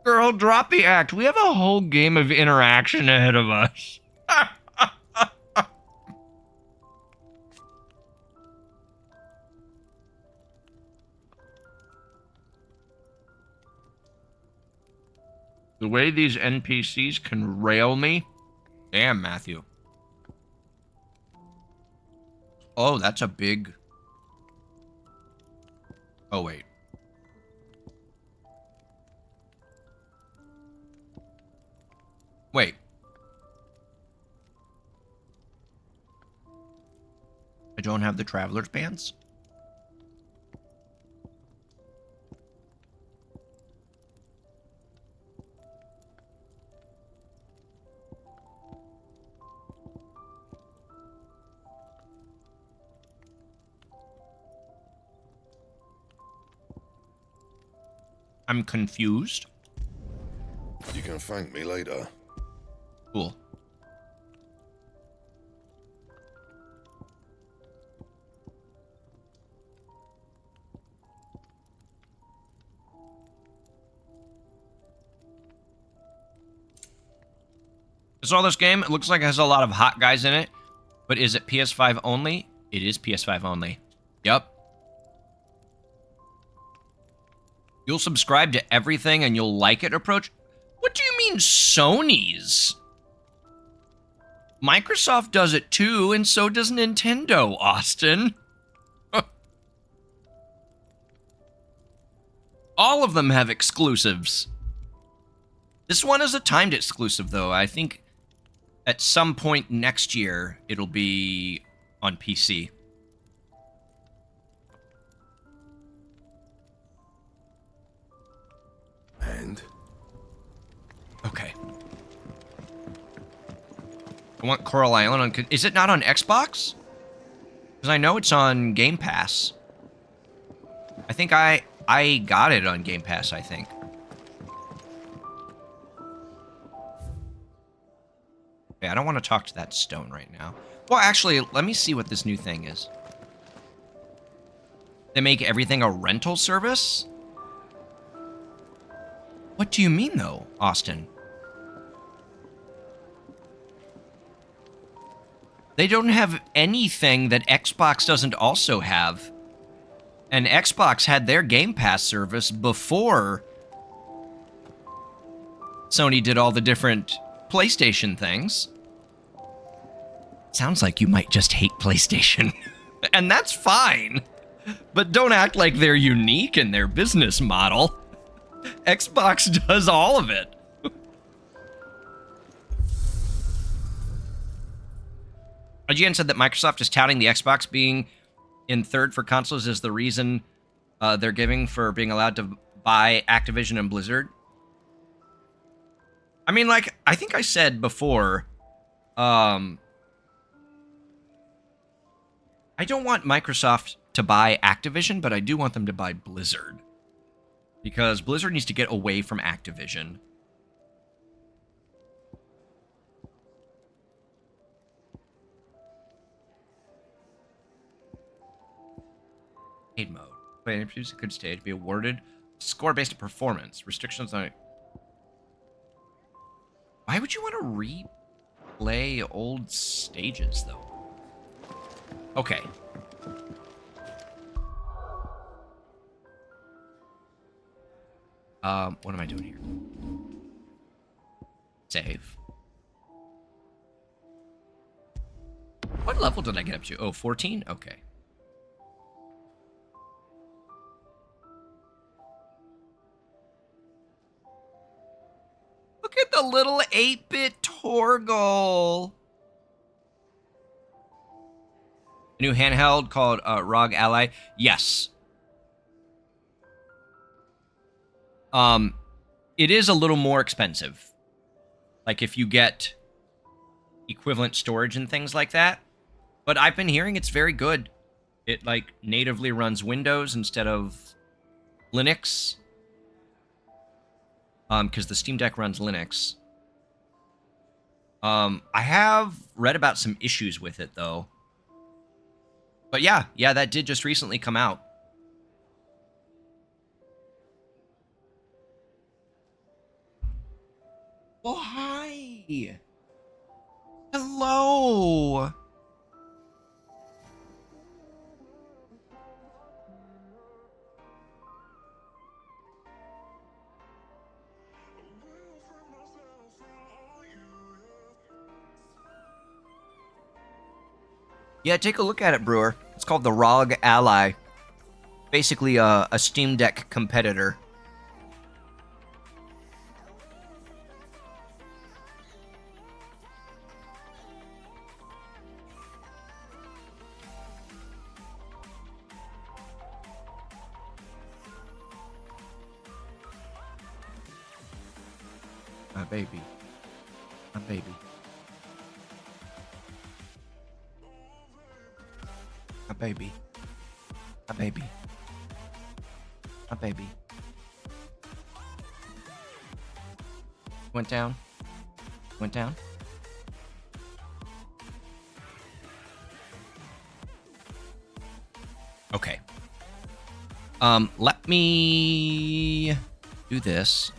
Girl, drop the act. We have a whole game of interaction ahead of us. The way these NPCs can rail me. Damn, Matthew. Oh, that's a big... Oh, wait. Wait. I don't have the Traveler's Bands? I'm confused. You can thank me later. Cool. I saw this game. It looks like it has a lot of hot guys in it. But is it PS5 only? It is PS5 only. Yep. You'll subscribe to everything and you'll like it approach? What do you mean Sony's? Microsoft does it too, and so does Nintendo, Austin. All of them have exclusives. This one is a timed exclusive, though. I think at some point next year, it'll be on PC. I want Coral Island on... Is it not on Xbox? Because I know it's on Game Pass. I think I got it on Game Pass, I think. Okay, I don't want to talk to that stone right now. Well, actually, let me see what this new thing is. They make everything a rental service? What do you mean, though, Austin? They don't have anything that Xbox doesn't also have. And Xbox had their Game Pass service before Sony did all the different PlayStation things. Sounds like you might just hate PlayStation. And that's fine. But don't act like they're unique in their business model. Xbox does all of it. IGN said that Microsoft is touting the Xbox being in third for consoles as the reason they're giving for being allowed to buy Activision and Blizzard. I mean, like, I think I said before, I don't want Microsoft to buy Activision, but I do want them to buy Blizzard. Because Blizzard needs to get away from Activision. Arcade mode. Play and produce a good stage. Be awarded score based on performance. Restrictions on it. Why would you want to replay old stages, though? Okay. What am I doing here? Save. What level did I get up to? Oh, 14? Okay. Look at the little 8-bit Torgal. A new handheld called ROG Ally. Yes. It is a little more expensive. Like if you get equivalent storage and things like that. But I've been hearing it's very good. It like natively runs Windows instead of Linux. Because the Steam Deck runs Linux. I have read about some issues with it though. But yeah, that did just recently come out. Oh, hi. Hello. Yeah, take a look at it, Brewer. It's called the ROG Ally. Basically a Steam Deck competitor. My baby. My baby. My baby. My baby. My baby. Went down. Went down. Okay. Let me do this.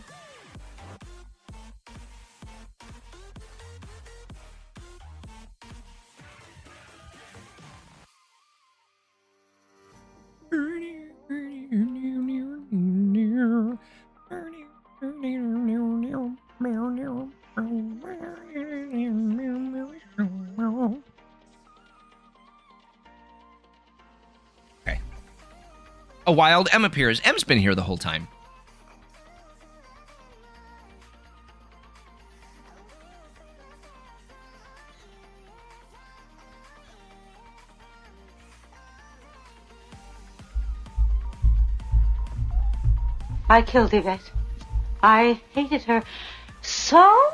Okay. A wild M appears. M's been here the whole time. I killed Yvette. I hated her so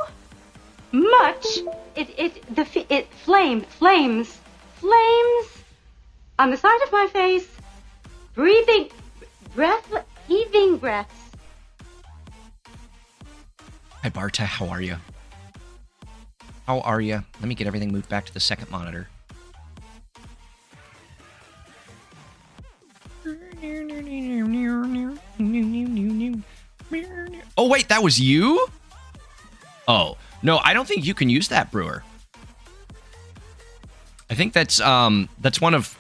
much. Flames on the side of my face, heaving breaths. Hi, Barta. How are you? How are you? Let me get everything moved back to the second monitor. Oh, wait, that was you? Oh, no, I don't think you can use that, Brewer. I think that's one of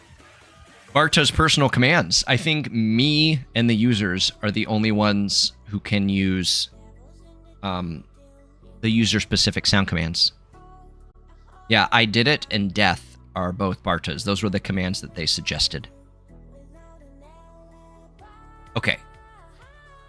Barta's personal commands. I think me and the users are the only ones who can use the user-specific sound commands. Yeah, I did it and death are both Barta's. Those were the commands that they suggested. Okay.